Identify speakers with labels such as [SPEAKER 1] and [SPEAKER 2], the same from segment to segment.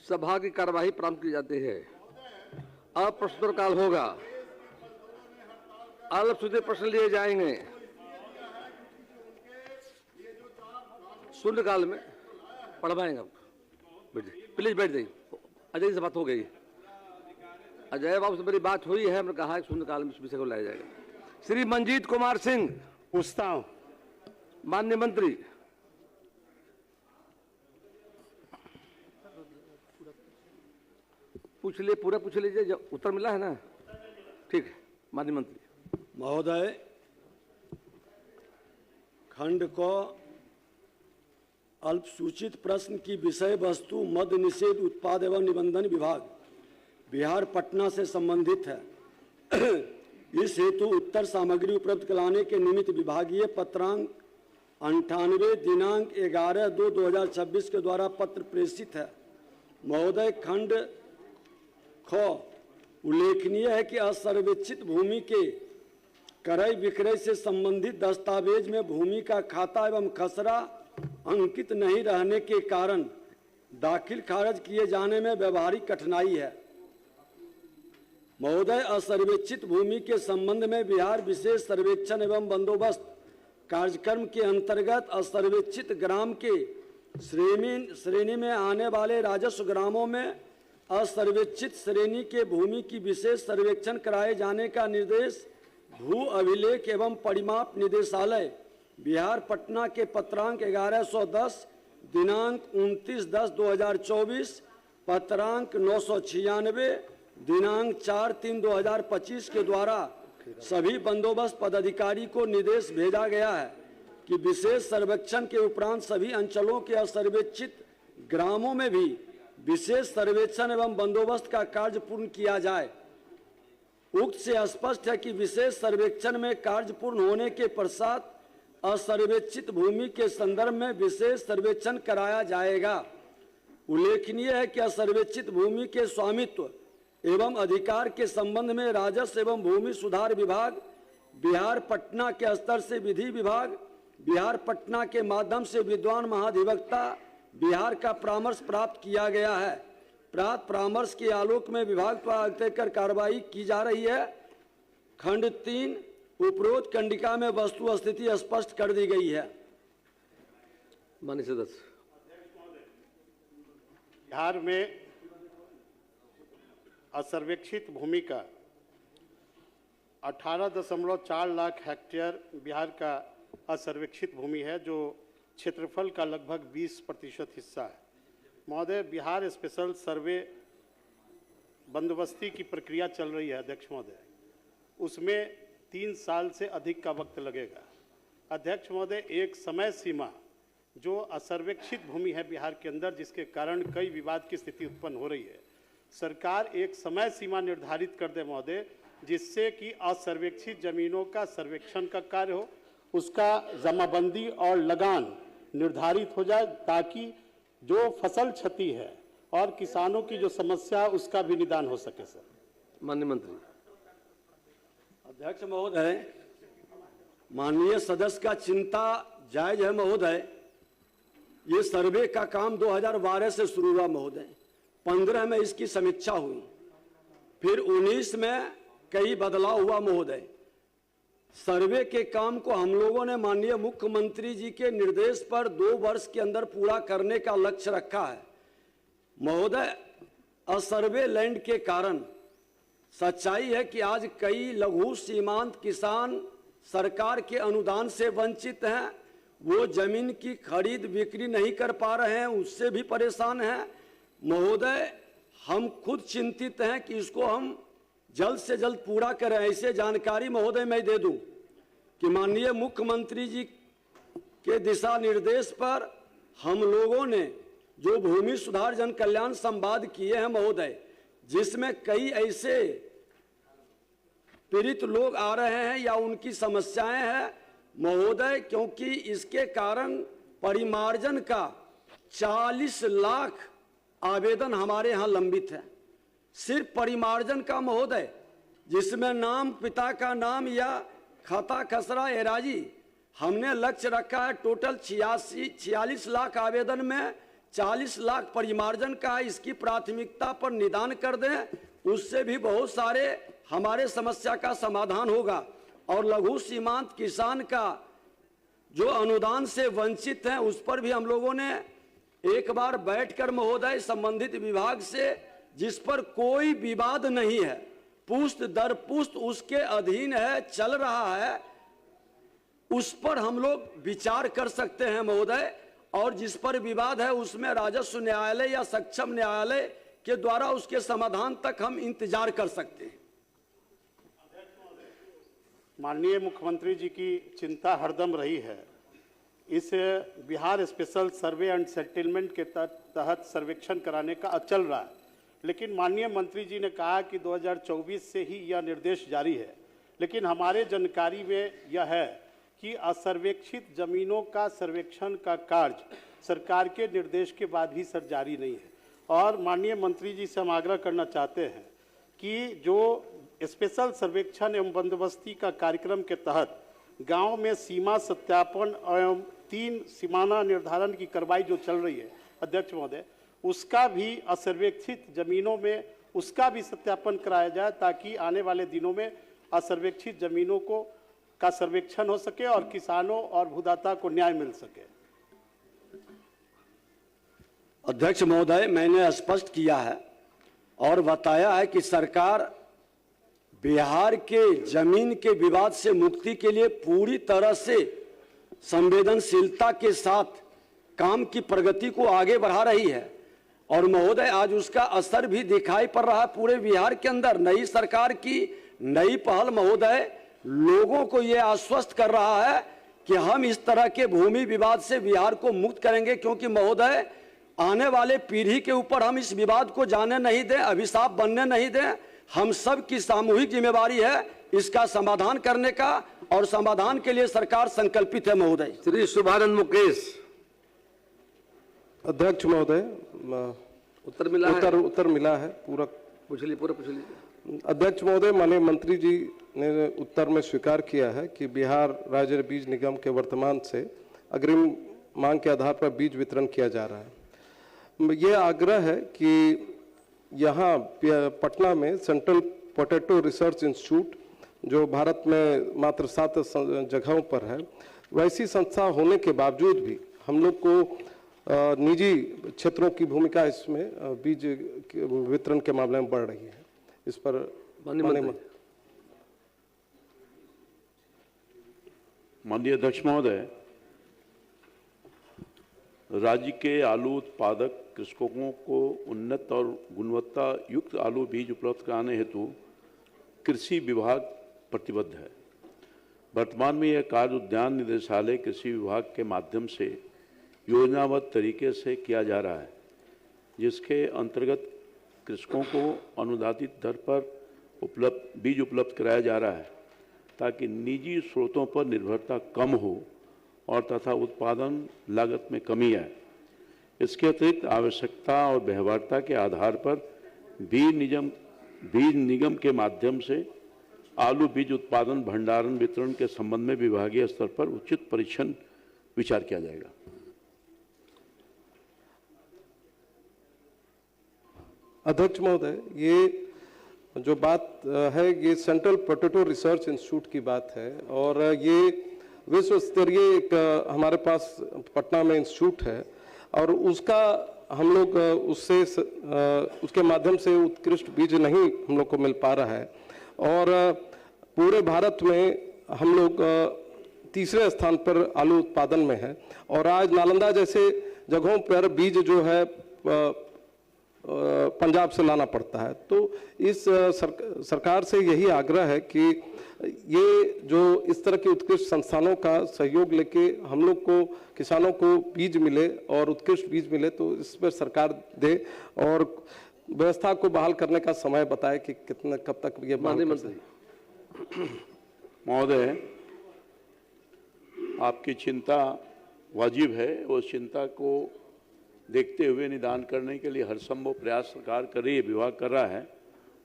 [SPEAKER 1] सभा की कार्यवाही प्रारंभ की जाती है। अब प्रश्नोत्तरकाल होगा। अल्पसूचित प्रश्न लिए जाएंगे। शून्यकाल में पढ़वाएंगे आपको। प्लीज बैठ जाइए। अजय से बात हो गई। अजय बाबू से मेरी बात हुई है। हमने कहा शून्यकाल में इस विषय को लाया जाएगा। श्री मंजीत कुमार सिंह।
[SPEAKER 2] पूछता हूं।
[SPEAKER 1] माननीय मंत्री। पूछ लिए, पूरा पूछ लीजिए। जब उत्तर मिला है ना, ठीक है। माननीय मंत्री
[SPEAKER 2] महोदय, खंड को अल्पसूचित प्रश्न की विषय वस्तु मद्य निषेध उत्पाद एवं निबंधन विभाग बिहार पटना से संबंधित है। इस हेतु उत्तर सामग्री उपलब्ध कराने के निमित्त विभागीय पत्रांक 98 दिनांक 11/2/2026 के द्वारा पत्र प्रेषित है। महोदय, खंड ख उल्लेखनीय है कि असर्वेक्षित भूमि के क्रय विक्रय से संबंधित दस्तावेज में भूमि का खाता एवं खसरा अंकित नहीं रहने के कारण दाखिल खारिज किए जाने में व्यवहारिक कठिनाई है। महोदय, असर्वेक्षित भूमि के संबंध में बिहार विशेष सर्वेक्षण एवं बंदोबस्त कार्यक्रम के अंतर्गत असर्वेक्षित ग्राम के श्रेणी में आने वाले राजस्व ग्रामों में असर्वेक्षित श्रेणी के भूमि की विशेष सर्वेक्षण कराए जाने का निर्देश भू अभिलेख एवं परिमाप निदेशालय बिहार पटना के पत्रांक 1110 दिनांक 29/10/2024 पत्रांक 996 दिनांक 4/3/2025 के द्वारा सभी बंदोबस्त पदाधिकारी को निर्देश भेजा गया है कि विशेष सर्वेक्षण के उपरांत सभी अंचलों के असर्वेक्षित ग्रामों में भी विशेष सर्वेक्षण एवं बंदोबस्त का कार्य पूर्ण किया जाए। उक्त से स्पष्ट है कि विशेष सर्वेक्षण में कार्य पूर्ण होने के पश्चात असर्वेक्षित भूमि के संदर्भ में विशेष सर्वेक्षण कराया जाएगा। उल्लेखनीय है कि असर्वेक्षित भूमि के स्वामित्व एवं अधिकार के संबंध में राजस्व एवं भूमि सुधार विभाग बिहार पटना के स्तर से विधि विभाग बिहार पटना के माध्यम से विद्वान महाधिवक्ता बिहार का परामर्श प्राप्त किया गया है। प्राप्त परामर्श के आलोक में विभाग द्वारा आगे कर कार्रवाई की जा रही है। खंड 3 उपरोक्त कंडिका में वस्तु स्थिति स्पष्ट कर दी गई है।
[SPEAKER 1] माननीय सदस्य,
[SPEAKER 3] बिहार में असर्वेक्षित भूमि का 18.4 लाख हेक्टेयर बिहार का असर्वेक्षित भूमि है, जो क्षेत्रफल का लगभग 20% हिस्सा है। महोदय, बिहार स्पेशल सर्वे बंदोबस्ती की प्रक्रिया चल रही है अध्यक्ष महोदय, उसमें 3 साल से अधिक का वक्त लगेगा। अध्यक्ष महोदय, एक समय सीमा जो असर्वेक्षित भूमि है बिहार के अंदर, जिसके कारण कई विवाद की स्थिति उत्पन्न हो रही है, सरकार एक समय सीमा निर्धारित कर दे महोदय, जिससे कि असर्वेक्षित जमीनों का सर्वेक्षण का कार्य हो, उसका जमाबंदी और लगान निर्धारित हो जाए, ताकि जो फसल क्षति है और किसानों की जो समस्या है उसका भी निदान हो सके। सर।
[SPEAKER 1] माननीय मंत्री।
[SPEAKER 2] अध्यक्ष महोदय, माननीय सदस्य का चिंता जायज है महोदय। ये सर्वे का काम 2012 से शुरू हुआ महोदय। 15 में इसकी समीक्षा हुई, फिर 19 में कई बदलाव हुआ महोदय। सर्वे के काम को हम लोगों ने माननीय मुख्यमंत्री जी के निर्देश पर 2 वर्ष के अंदर पूरा करने का लक्ष्य रखा है महोदय। असर्वे लैंड के कारण सच्चाई है कि आज कई लघु सीमांत किसान सरकार के अनुदान से वंचित हैं। वो जमीन की खरीद बिक्री नहीं कर पा रहे हैं, उससे भी परेशान हैं महोदय। हम खुद चिंतित हैं कि इसको हम जल्द से जल्द पूरा करें। ऐसे जानकारी महोदय मैं दे दूं कि माननीय मुख्यमंत्री जी के दिशा निर्देश पर हम लोगों ने जो भूमि सुधार जन कल्याण संवाद किए हैं महोदय, जिसमें कई ऐसे पीड़ित लोग आ रहे हैं या उनकी समस्याएं हैं महोदय, क्योंकि इसके कारण परिमार्जन का 40 लाख आवेदन हमारे यहाँ लंबित है। सिर्फ परिमार्जन का महोदय, जिसमें नाम, पिता का नाम या खाता खसरा एराजी हमने लक्ष्य रखा है टोटल 46 लाख आवेदन में 40 लाख परिमार्जन का है। इसकी प्राथमिकता पर निदान कर दें, उससे भी बहुत सारे हमारे समस्या का समाधान होगा। और लघु सीमांत किसान का जो अनुदान से वंचित हैं उस पर भी हम लोगों ने एक बार बैठकर महोदय संबंधित विभाग से, जिस पर कोई विवाद नहीं है, पुष्ट दर पुष्ट उसके अधीन है, चल रहा है, उस पर हम लोग विचार कर सकते हैं महोदय। और जिस पर विवाद है उसमें राजस्व न्यायालय या सक्षम न्यायालय के द्वारा उसके समाधान तक हम इंतजार कर सकते हैं।
[SPEAKER 3] माननीय मुख्यमंत्री जी की चिंता हरदम रही है। इस Bihar special survey and settlement के तहत सर्वेक्षण कराने का चल रहा है, लेकिन माननीय मंत्री जी ने कहा कि 2024 से ही यह निर्देश जारी है। लेकिन हमारे जानकारी में यह है कि असर्वेक्षित जमीनों का सर्वेक्षण का कार्य सरकार के निर्देश के बाद भी सर जारी नहीं है। और माननीय मंत्री जी से हम आग्रह करना चाहते हैं कि जो स्पेशल सर्वेक्षण एवं बंदोबस्ती का कार्यक्रम के तहत गांव में सीमा सत्यापन एवं 3 सीमाना निर्धारण की कार्रवाई जो चल रही है अध्यक्ष महोदय, उसका भी असर्वेक्षित जमीनों में उसका भी सत्यापन कराया जाए, ताकि आने वाले दिनों में असर्वेक्षित जमीनों का सर्वेक्षण हो सके और किसानों और भूदाता को न्याय मिल सके।
[SPEAKER 2] अध्यक्ष महोदय, मैंने स्पष्ट किया है और बताया है कि सरकार बिहार के जमीन के विवाद से मुक्ति के लिए पूरी तरह से संवेदनशीलता के साथ काम की प्रगति को आगे बढ़ा रही है। और महोदय आज उसका असर भी दिखाई पड़ रहा है पूरे बिहार के अंदर। नई सरकार की नई पहल महोदय लोगों को यह आश्वस्त कर रहा है कि हम इस तरह के भूमि विवाद से बिहार को मुक्त करेंगे, क्योंकि महोदय आने वाले पीढ़ी के ऊपर हम इस विवाद को जाने नहीं दें, अभिशाप बनने नहीं दें। हम सब की सामूहिक जिम्मेवारी है इसका समाधान करने का, और समाधान के लिए सरकार संकल्पित है महोदय।
[SPEAKER 1] श्री शुभानंद मुकेश।
[SPEAKER 4] अध्यक्ष महोदय,
[SPEAKER 1] उत्तर मिला है?
[SPEAKER 4] उत्तर मिला है पूरा।
[SPEAKER 1] पूछ लीजिए।
[SPEAKER 4] अध्यक्ष महोदय, माननीय मंत्री जी ने उत्तर में स्वीकार किया है कि बिहार राज्य बीज निगम के वर्तमान से अग्रिम मांग के आधार पर बीज वितरण किया जा रहा है। ये आग्रह है कि यहाँ पटना में सेंट्रल पोटैटो रिसर्च इंस्टीट्यूट, जो भारत में मात्र 7 जगहों पर है, वैसी संस्था होने के बावजूद भी हम लोग को निजी क्षेत्रों की भूमिका इसमें बीज वितरण के मामले में बढ़ रही है। इस पर
[SPEAKER 5] माननीय अध्यक्ष महोदय, राज्य के आलू उत्पादक कृषकों को उन्नत और गुणवत्ता युक्त आलू बीज उपलब्ध कराने हेतु कृषि विभाग प्रतिबद्ध है। वर्तमान में यह कार्य उद्यान निदेशालय कृषि विभाग के माध्यम से योजनाबद्ध तरीके से किया जा रहा है, जिसके अंतर्गत कृषकों को अनुदानित दर पर बीज उपलब्ध कराया जा रहा है, ताकि निजी स्रोतों पर निर्भरता कम हो और तथा उत्पादन लागत में कमी आए। इसके अतिरिक्त आवश्यकता और व्यवहार्यता के आधार पर बीज निगम के माध्यम से आलू बीज उत्पादन भंडारण वितरण के संबंध में विभागीय स्तर पर उचित परीक्षण विचार किया जाएगा।
[SPEAKER 4] अध्यक्ष महोदय, ये जो बात है ये सेंट्रल पोटैटो रिसर्च इंस्टीट्यूट की बात है, और ये विश्व स्तरीय एक हमारे पास पटना में इंस्टीट्यूट है, और उसका हम लोग उसके माध्यम से उत्कृष्ट बीज नहीं हम लोग को मिल पा रहा है। और पूरे भारत में हम लोग तीसरे स्थान पर आलू उत्पादन में है, और आज नालंदा जैसे जगहों पर बीज जो है पंजाब से लाना पड़ता है। तो इस सरकार से यही आग्रह है कि ये जो इस तरह के उत्कृष्ट संस्थानों का सहयोग लेके हम लोग को किसानों को बीज मिले और उत्कृष्ट बीज मिले, तो इस पर सरकार दे और व्यवस्था को बहाल करने का समय बताए कि कितना कब तक ये बहाल कर सके।
[SPEAKER 5] महोदय, आपकी चिंता वाजिब है। उस चिंता को देखते हुए निदान करने के लिए हर संभव प्रयास सरकार कर रही है, विभाग कर रहा है।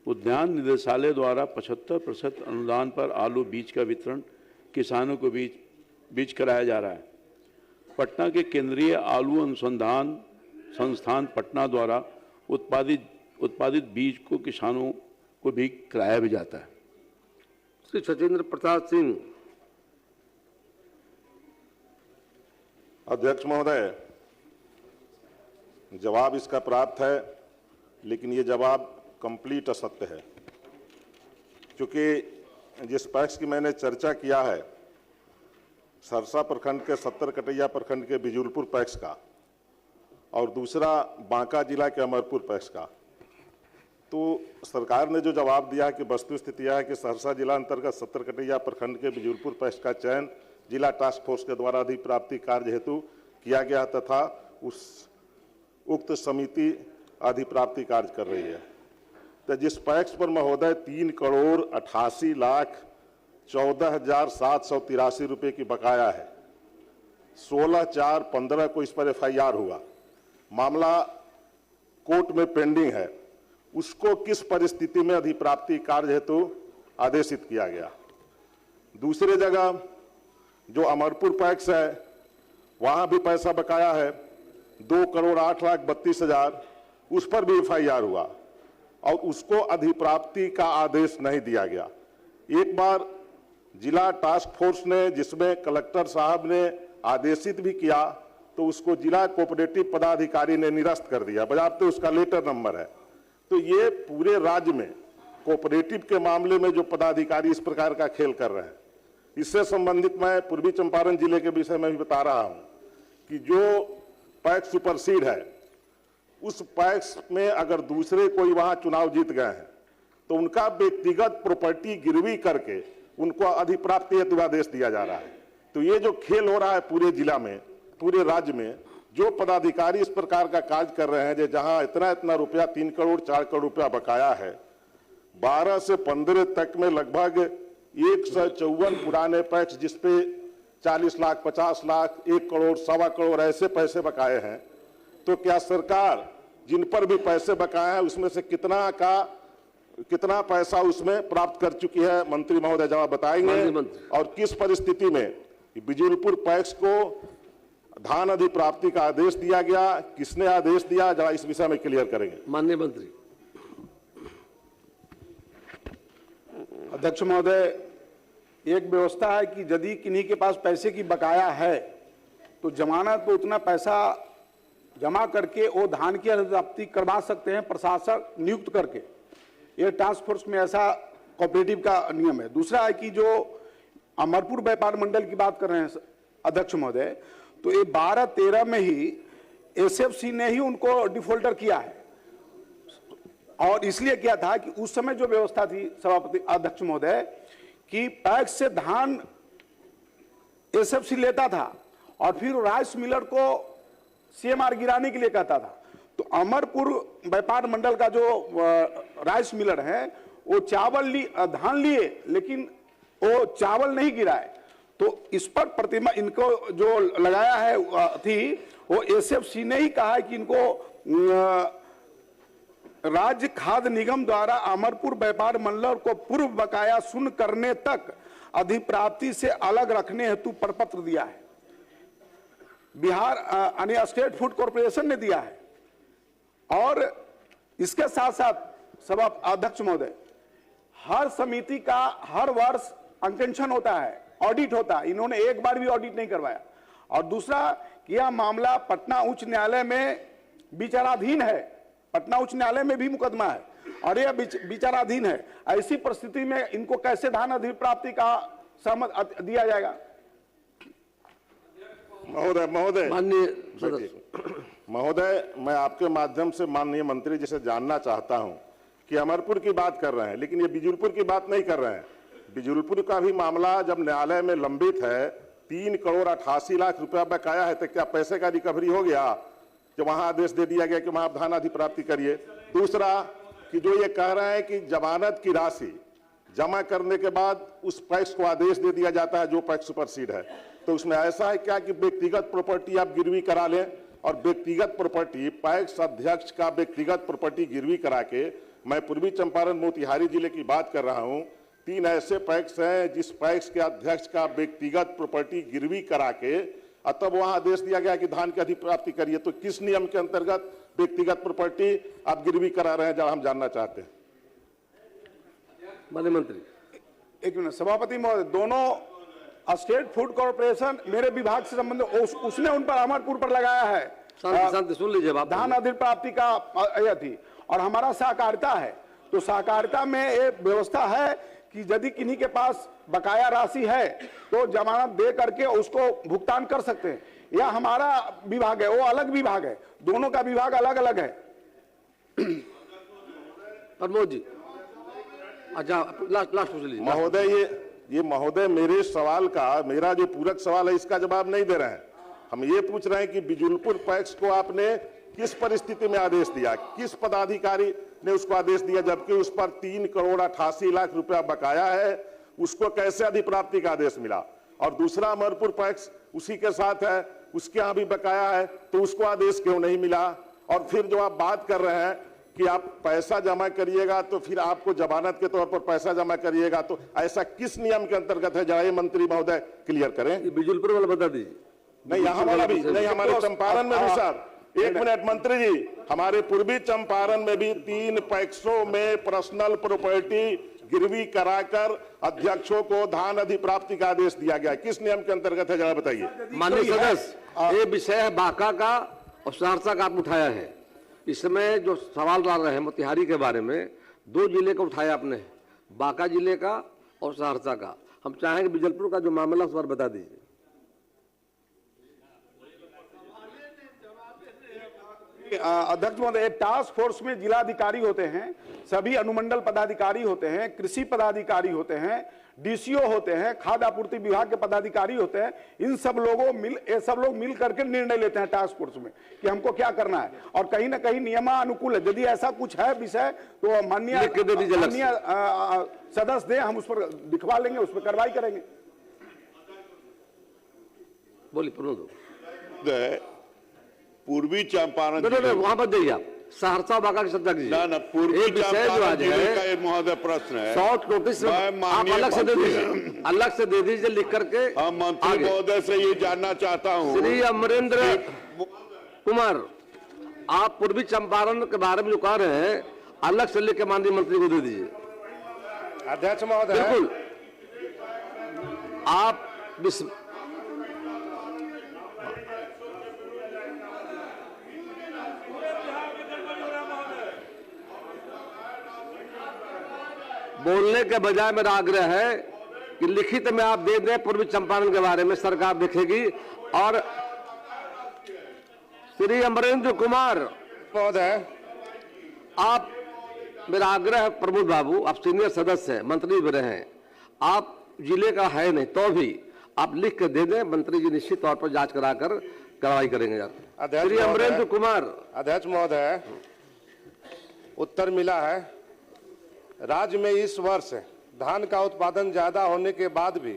[SPEAKER 5] उद्यान निदेशालय द्वारा 75% अनुदान पर आलू बीज का वितरण किसानों को बीज बीज कराया जा रहा है। पटना के केंद्रीय आलू अनुसंधान संस्थान पटना द्वारा उत्पादित बीज को किसानों को भी कराया भी जाता है।
[SPEAKER 1] श्री सत्येंद्र प्रसाद सिंह।
[SPEAKER 6] अध्यक्ष महोदय, जवाब इसका प्राप्त है, लेकिन ये जवाब कंप्लीट असत्य है, क्योंकि जिस पैक्स की मैंने चर्चा किया है सरसा प्रखंड के 70 कटैया प्रखंड के बिजुलपुर पैक्स का और दूसरा बांका जिला के अमरपुर पैक्स का, तो सरकार ने जो जवाब दिया है कि वस्तु स्थिति यह है कि सहरसा जिला अंतर्गत 70 कटैया प्रखंड के बिजुलपुर पैक्स का चयन जिला टास्क फोर्स के द्वारा अधिप्राप्ति कार्य हेतु किया गया तथा उक्त समिति अधिप्राप्ति कार्य कर रही है। तो जिस पैक्स पर महोदय 3,88,14,783 रुपये की बकाया है, 16/4/15 को इस पर FIR हुआ, मामला कोर्ट में पेंडिंग है, उसको किस परिस्थिति में अधिप्राप्ति कार्य हेतु आदेशित किया गया। दूसरी जगह जो अमरपुर पैक्स है वहां भी पैसा बकाया है 2,08,32,000, उस पर भी FIR हुआ और उसको अधिप्राप्ति का आदेश नहीं दिया गया। एक बार जिला टास्क फोर्स ने, जिसमें कलेक्टर साहब ने आदेशित भी किया, तो उसको जिला कोऑपरेटिव पदाधिकारी ने निरस्त कर दिया, बजाते उसका लेटर नंबर है। तो ये पूरे राज्य में कोऑपरेटिव के मामले में जो पदाधिकारी इस प्रकार का खेल कर रहे हैं, इससे संबंधित मैं पूर्वी चंपारण जिले के विषय में भी बता रहा हूं कि जो पैक्स सुपरसीड है, उस पैक्स में अगर दूसरे कोई वहां चुनाव जीत गए हैं तो उनका व्यक्तिगत प्रॉपर्टी गिरवी करके उनको अधिप्राप्ति हेतु आदेश दिया जा रहा है। तो ये जो खेल हो रहा है पूरे जिला में, पूरे राज्य में, जो पदाधिकारी इस प्रकार का कार्य कर रहे हैं, जो जहां इतना रुपया 3 करोड़ 4 करोड़ रुपया बकाया है, 12 से 15 तक में लगभग 154 पुराने पैक्स जिसपे 40 लाख 50 लाख 1 करोड़ 1.25 करोड़ ऐसे पैसे बकाए हैं, तो क्या सरकार जिन पर भी पैसे बकाए हैं उसमें से कितना पैसा उसमें प्राप्त कर चुकी है? मंत्री महोदय जवाब बताएंगे। और किस परिस्थिति में बिजुलपुर पैक्स को धान अधिप्राप्ति का आदेश दिया गया, किसने आदेश दिया, जरा इस विषय में क्लियर करेंगे।
[SPEAKER 1] माननीय मंत्री।
[SPEAKER 7] अध्यक्ष महोदय, एक व्यवस्था है कि यदि किन्हीं के पास पैसे की बकाया है तो जमानत तो उतना पैसा जमा करके वो धान की अधिप्राप्ति करवा सकते हैं प्रशासक नियुक्त करके। ये टास्क फोर्स में ऐसा कोऑपरेटिव का नियम है। दूसरा है कि जो अमरपुर व्यापार मंडल की बात कर रहे हैं अध्यक्ष महोदय, तो ये 12-13 में ही SFC ने ही उनको डिफॉल्टर किया है, और इसलिए किया था कि उस समय जो व्यवस्था थी सभापति अध्यक्ष महोदय कि पैक्स से धान SFC लेता था और फिर राइस मिलर को CMR गिराने के लिए कहता था। तो अमरपुर व्यापार मंडल का जो राइस मिलर है वो धान लिए लेकिन वो चावल नहीं गिराए, तो इस पर प्रतिमा इनको जो लगाया है थी वो SFC ने ही कहा है कि इनको राज्य खाद्य निगम द्वारा अमरपुर व्यापार मंडल को पूर्व बकाया शून्य करने तक अधिप्राप्ति से अलग रखने हेतु प्रपत्र दिया है। बिहार यानी स्टेट फूड कॉर्पोरेशन ने दिया है। और इसके साथ साथ सभा अध्यक्ष महोदय, हर समिति का हर वर्ष अंकेक्षण होता है, ऑडिट होता है, इन्होंने एक बार भी ऑडिट नहीं करवाया। और दूसरा कि यह मामला पटना उच्च न्यायालय में विचाराधीन है, पटना उच्च न्यायालय में भी मुकदमा है और यह विचाराधीन है। ऐसी परिस्थिति में इनको कैसे धान अधिप्राप्ति का सहमत दिया जाएगा?
[SPEAKER 6] महोदय, मैं आपके माध्यम से माननीय मंत्री जी से जानना चाहता हूं कि अमरपुर की बात कर रहे हैं लेकिन ये बिजुलपुर की बात नहीं कर रहे हैं। बिजुलपुर का भी मामला जब न्यायालय में लंबित है, 3 करोड़ 88 लाख रुपया बकाया है, तो क्या पैसे का रिकवरी हो गया कि वहां आदेश दे दिया गया कि वहां आप धान अधिप्राप्ति करिए? दूसरा कि जो ये कह रहे हैं कि जमानत की राशि जमा करने के बाद उस पैक्स को आदेश दे दिया जाता है जो पैक्स सुपरसीड है, तो उसमें ऐसा है क्या कि व्यक्तिगत प्रॉपर्टी आप गिरवी करा लें और व्यक्तिगत प्रॉपर्टी पैक्स अध्यक्ष का व्यक्तिगत प्रॉपर्टी गिरवी करा के, मैं पूर्वी चंपारण मोतिहारी जिले की बात कर रहा हूं 3 ऐसे पैक्स हैं जिस पैक्स के अध्यक्ष का व्यक्तिगत प्रॉपर्टी गिरवी करा के तब वहां आदेश दिया गया कि धान की अधिप्राप्ति करिए। तो किस नियम के अंतर्गत व्यक्तिगत प्रॉपर्टी आप गिरवी करा रहे हैं, जब हम जानना चाहते हैं।
[SPEAKER 1] माननीय मंत्री,
[SPEAKER 7] एक मिनट सभापति महोदय, दोनों स्टेट फूड कॉर्पोरेशन मेरे विभाग से संबंधित उसने उन पर अमरपुर पर लगाया है।
[SPEAKER 1] शांति सुन लीजिए बात।
[SPEAKER 7] धान अधिप्राप्ति का यह थी और हमारा सहकारिता है, तो सहकारिता में एक व्यवस्था है कि यदि किन्हीं के पास बकाया राशि है तो जमानत दे करके उसको भुगतान कर सकते हैं। यह हमारा विभाग है, वो अलग विभाग है, दोनों का विभाग अलग अलग है।
[SPEAKER 1] प्रमोद जी, अच्छा लास्ट पूछ लीजिए।
[SPEAKER 6] महोदय, ये महोदय मेरे सवाल का, मेरा जो पूरक सवाल है इसका जवाब नहीं दे रहे हैं। हम ये पूछ रहे हैं कि बिजुलपुर पैक्स को आपने किस परिस्थिति में आदेश दिया, किस पदाधिकारी ने उसको आदेश दिया, जबकि उस पर 3,88,00,000 रुपया बकाया है, उसको कैसे अधिप्राप्ति का आदेश मिला। और दूसरा अमरपुर पैक्स उसी के साथ है, उसके यहाँ भी बकाया है, तो उसको आदेश क्यों नहीं मिला। और फिर जो आप बात कर रहे हैं कि आप पैसा जमा करिएगा तो फिर आपको जमानत के तौर पर पैसा जमा करिएगा, तो ऐसा किस नियम के अंतर्गत है, जरा मंत्री महोदय क्लियर करें।
[SPEAKER 1] बिजुलपुर वाला बता दीजिए।
[SPEAKER 6] नहीं, यहाँ वाला भी नहीं, हमारे चंपारण में भी सर, एक मिनट मंत्री जी, हमारे पूर्वी चंपारण में भी 3 पैक्सों में पर्सनल प्रॉपर्टी गिरवी कराकर अध्यक्षों को धान अधिप्राप्ति का आदेश दिया गया। किस नियम के अंतर्गत है, जरा बताइए।
[SPEAKER 1] माननीय सदस्य, ये विषय है बांका का और सहरसा का आप उठाया है। इसमें जो सवाल डाल रहे हैं मोतिहारी के बारे में, 2 जिले का उठाया आपने, बांका जिले का और सहरसा का। हम चाहेंगे बिजलपुर का जो मामला उस पर बता दीजिए।
[SPEAKER 7] अध्यक्ष महोदय, टास्क फोर्स में जिलाधिकारी होते हैं, सभी अनुमंडल पदाधिकारी होते हैं, कृषि पदाधिकारी होते हैं, डीसीओ होते हैं, खाद्य आपूर्ति विभाग के पदाधिकारी होते हैं। इन सब लोग मिल करके निर्णय लेते हैं टास्क फोर्स में कि हमको क्या करना है, और कहीं ना कहीं नियमानुकूल है। यदि ऐसा कुछ है विषय तो माननीय सदस्य दे, हम उस पर दिखवा लेंगे, उस पर कार्रवाई करेंगे।
[SPEAKER 1] बोलिए प्रमोद।
[SPEAKER 8] पूर्वी चंपारण
[SPEAKER 1] वहां पर जाइए आप, सहरसा बांका की सत्ता कीजिए।
[SPEAKER 8] ना पूर्वी चंपारण जिले का एक महोदय प्रश्न है,
[SPEAKER 1] शॉर्ट नोटिस आप अलग से दे दीजिए, अलग से दे दीजिए लिख करके।
[SPEAKER 8] हम मंत्री महोदय से ये जानना चाहता हूँ।
[SPEAKER 1] श्री अमरेंद्र कुमार, आप पूर्वी चंपारण के बारे में जो कह रहे हैं अलग से लिख के माननीय मंत्री को दे दीजिए।
[SPEAKER 9] अध्यक्ष महोदय,
[SPEAKER 1] बिल्कुल आप बोलने के बजाय मेरा आग्रह है कि लिखित में आप दे दें पूर्वी चंपारण के बारे में, सरकार देखेगी। और श्री अमरेंद्र कुमार
[SPEAKER 9] महोदय,
[SPEAKER 1] आप, मेरा आग्रह है प्रमोद बाबू, आप सीनियर सदस्य हैं, मंत्री भी रहे हैं, आप जिले का है नहीं तो भी आप लिख के दे दें, मंत्री जी निश्चित तौर पर जांच कराकर कार्रवाई करेंगे। श्री अमरेंद्र कुमार।
[SPEAKER 9] अध्यक्ष महोदय, उत्तर मिला है, राज्य में इस वर्ष धान का उत्पादन ज्यादा होने के बाद भी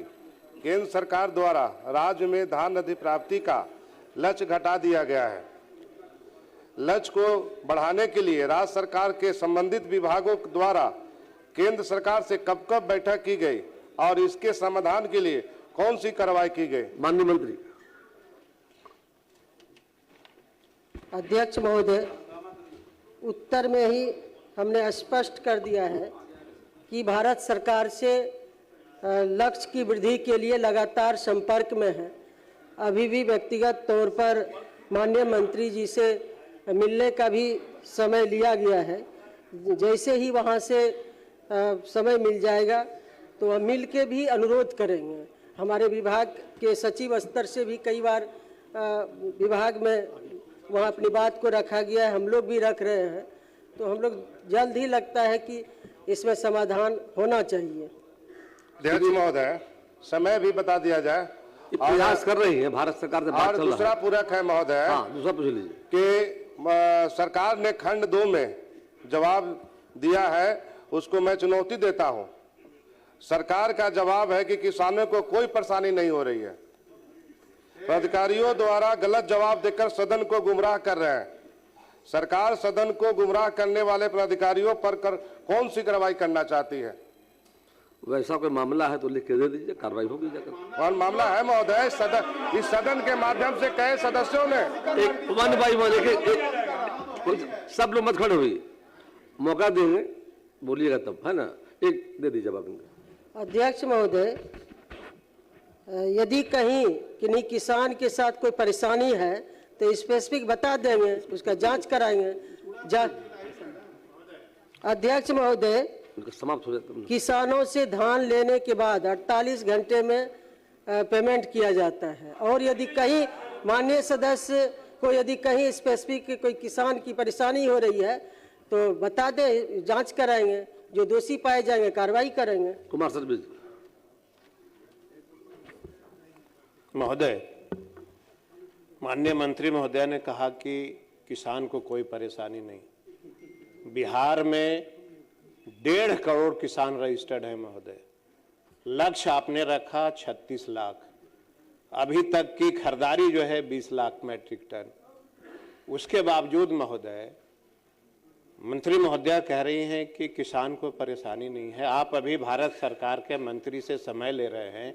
[SPEAKER 9] केंद्र सरकार द्वारा राज्य में धान अधिप्राप्ति का लक्ष्य घटा दिया गया है। लक्ष्य को बढ़ाने के लिए राज्य सरकार के संबंधित विभागों द्वारा केंद्र सरकार से कब कब बैठक की गई और इसके समाधान के लिए कौन सी कार्रवाई की गई।
[SPEAKER 1] माननीय मंत्री।
[SPEAKER 10] अध्यक्ष महोदय, उत्तर में ही हमने स्पष्ट कर दिया है कि भारत सरकार से लक्ष्य की वृद्धि के लिए लगातार संपर्क में है। अभी भी व्यक्तिगत तौर पर माननीय मंत्री जी से मिलने का भी समय लिया गया है। जैसे ही वहाँ से समय मिल जाएगा तो हम मिल के भी अनुरोध करेंगे। हमारे विभाग के सचिव स्तर से भी कई बार विभाग में वहाँ अपनी बात को रखा गया है, हम लोग भी रख रहे हैं, तो हम लोग जल्द ही लगता है कि इसमें समाधान होना चाहिए।
[SPEAKER 9] अध्यक्ष महोदय, समय भी बता दिया जाए।
[SPEAKER 1] प्रयास कर रही है भारत सरकार से बात चल रहा है।
[SPEAKER 9] दूसरा पूरक है महोदय,
[SPEAKER 1] दूसरा पूछ लीजिए
[SPEAKER 9] कि सरकार ने खंड 2 में जवाब दिया है, उसको मैं चुनौती देता हूं। सरकार का जवाब है कि किसानों को कोई परेशानी नहीं हो रही है। अधिकारियों द्वारा गलत जवाब देकर सदन को गुमराह कर रहे हैं। सरकार सदन को गुमराह करने वाले पदाधिकारियों पर कौन सी कार्रवाई करना चाहती है।
[SPEAKER 1] वैसा कोई मामला है तो लिख के दे दीजिए, कार्रवाई होगी जाकर।
[SPEAKER 9] और मामला है महोदय, इस सदन के माध्यम से कई सदस्यों ने
[SPEAKER 1] एक वन बाई वन देखिए, सब लोग मत खड़े हुई, मौका देंगे, बोलिएगा तब, है ना। एक दे दीजिए जवाब इनका।
[SPEAKER 10] अध्यक्ष महोदय, यदि कहीं किन्हीं किसान के साथ कोई परेशानी है तो स्पेसिफिक बता देंगे, उसका जांच कराएंगे। अध्यक्ष महोदय,
[SPEAKER 1] समाप्त हो जाता है।
[SPEAKER 10] किसानों से धान लेने के बाद 48 घंटे में पेमेंट किया जाता है, और यदि कहीं माननीय सदस्य को यदि कहीं स्पेसिफिक कोई किसान की परेशानी हो रही है तो बता दे, जांच कराएंगे, जो दोषी पाए जाएंगे कार्रवाई करेंगे।
[SPEAKER 1] कुमार सर्विस
[SPEAKER 11] महोदय, माननीय मंत्री महोदय ने कहा कि किसान को कोई परेशानी नहीं। बिहार में 1.5 करोड़ किसान रजिस्टर्ड है महोदय। लक्ष्य आपने रखा 36 लाख, अभी तक की खरीदारी जो है 20 लाख मैट्रिक टन। उसके बावजूद महोदय, मंत्री महोदया कह रही हैं कि किसान को परेशानी नहीं है। आप अभी भारत सरकार के मंत्री से समय ले रहे हैं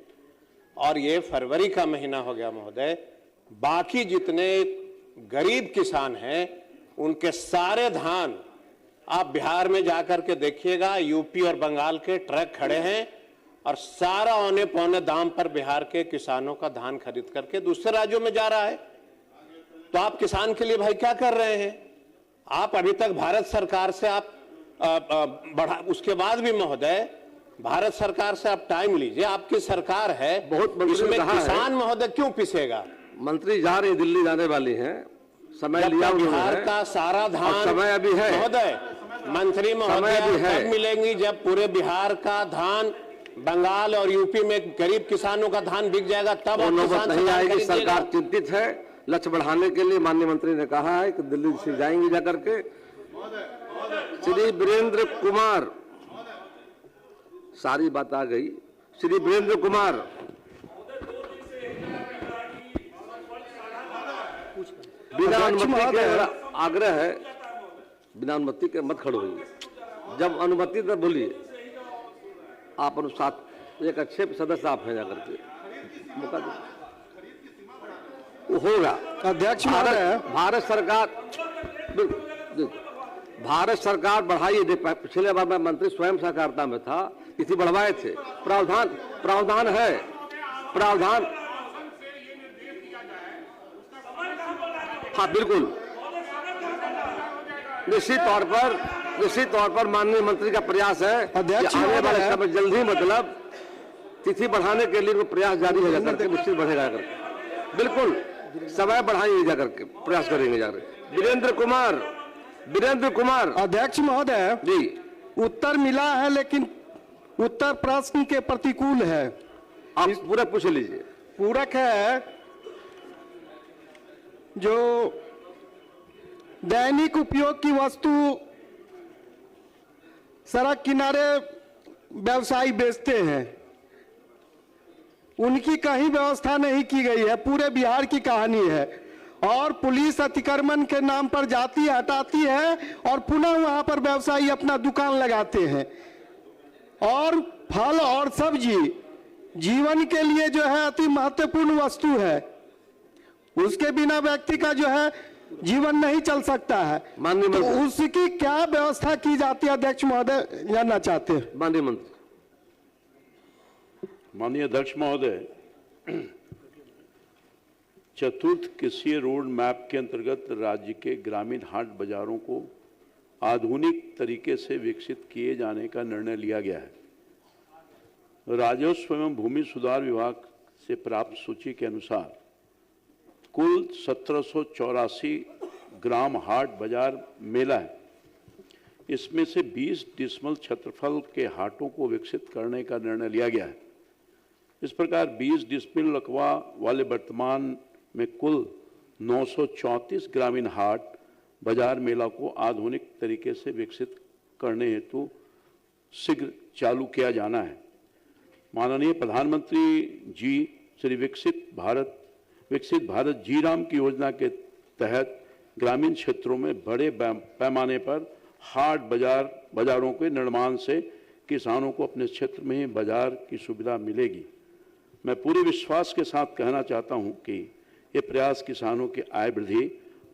[SPEAKER 11] और ये फरवरी का महीना हो गया महोदय। बाकी जितने गरीब किसान हैं उनके सारे धान आप बिहार में जाकर के देखिएगा, यूपी और बंगाल के ट्रक खड़े हैं और सारा औने पौने दाम पर बिहार के किसानों का धान खरीद करके दूसरे राज्यों में जा रहा है। तो आप किसान के लिए भाई क्या कर रहे हैं? आप अभी तक भारत सरकार से आप बढ़ा, उसके बाद भी महोदय भारत सरकार से आप टाइम लीजिए, आपकी सरकार है,
[SPEAKER 1] बहुत
[SPEAKER 11] इसमें किसान महोदय क्यों पिसेगा?
[SPEAKER 1] मंत्री जा रही, दिल्ली जाने वाली हैं, समय लिया
[SPEAKER 11] बिहार का सारा धान,
[SPEAKER 1] समय अभी है
[SPEAKER 11] महोदय, मंत्री महोदय कब मिलेंगी जब पूरे बिहार का धान बंगाल और यूपी में गरीब किसानों का धान बिक जाएगा, तब
[SPEAKER 1] नौबत नहीं आएगी। सरकार चिंतित है, लक्ष्य बढ़ाने के लिए माननीय मंत्री ने कहा है कि दिल्ली से जाएंगे जाकर के। श्री वीरेंद्र कुमार, सारी बात आ गई। श्री वीरेंद्र कुमार, बिना अनुमति के आग्रह है, बिना अनुमति के मत खड़ो होइए। जब अनुमति तब बोलिए। आप अनुसार एक अच्छे सदस्य आप हैं, जाकर के मौका दीजिए, होगा।
[SPEAKER 2] अध्यक्ष
[SPEAKER 1] भारत सरकार बढ़ाई। पिछले बार मैं मंत्री स्वयं सहकारिता में था, तिथि बढ़वाए थे। प्रावधान है, प्रावधान, हाँ बिल्कुल, निश्चित तौर पर माननीय मंत्री का प्रयास है कि आने वाले समय जल्द ही, मतलब तिथि बढ़ाने के लिए प्रयास जारी है, जाकर के निश्चित बढ़ेगा। बिल्कुल समय बढ़ाएंगे, जाकर के प्रयास करेंगे जाकर। वीरेंद्र कुमार।
[SPEAKER 2] अध्यक्ष महोदय
[SPEAKER 1] जी,
[SPEAKER 2] उत्तर मिला है लेकिन उत्तर प्रश्न के प्रतिकूल है।
[SPEAKER 1] आप पूरा पूछ लीजिए।
[SPEAKER 2] पूरक है, जो दैनिक उपयोग की वस्तु सड़क किनारे व्यवसायी बेचते हैं, उनकी कहीं व्यवस्था नहीं की गई है। पूरे बिहार की कहानी है। और पुलिस अतिक्रमण के नाम पर जाती है, हटाती है और पुनः वहां पर व्यवसायी अपना दुकान लगाते हैं। और फल और सब्जी जीवन के लिए जो है अति महत्वपूर्ण वस्तु है, उसके बिना व्यक्ति का जो है जीवन नहीं चल सकता है। तो उसकी क्या व्यवस्था की जाती है अध्यक्ष महोदय, जानना चाहते हैं।
[SPEAKER 1] माननीय मंत्री।
[SPEAKER 5] माननीय अध्यक्ष महोदय, चतुर्थ कृषि रोड मैप के अंतर्गत राज्य के ग्रामीण हाट बाजारों को आधुनिक तरीके से विकसित किए जाने का निर्णय लिया गया है। राजस्व एवं भूमि सुधार विभाग से प्राप्त सूची के अनुसार कुल 1784 ग्राम हाट बाजार मेला है। इसमें से 20 डिसमल क्षेत्रफल के हाटों को विकसित करने का निर्णय लिया गया है। इस प्रकार 20 डिसमिल रकबा वाले वर्तमान में कुल 934 ग्रामीण हाट बाजार मेला को आधुनिक तरीके से विकसित करने हेतु शीघ्र चालू किया जाना है। माननीय प्रधानमंत्री जी श्री विकसित भारत जी राम की योजना के तहत ग्रामीण क्षेत्रों में बड़े पैमाने पर हाट बाजारों के निर्माण से किसानों को अपने क्षेत्र में ही बाजार की सुविधा मिलेगी। मैं पूरे विश्वास के साथ कहना चाहता हूं कि ये प्रयास किसानों की आय वृद्धि,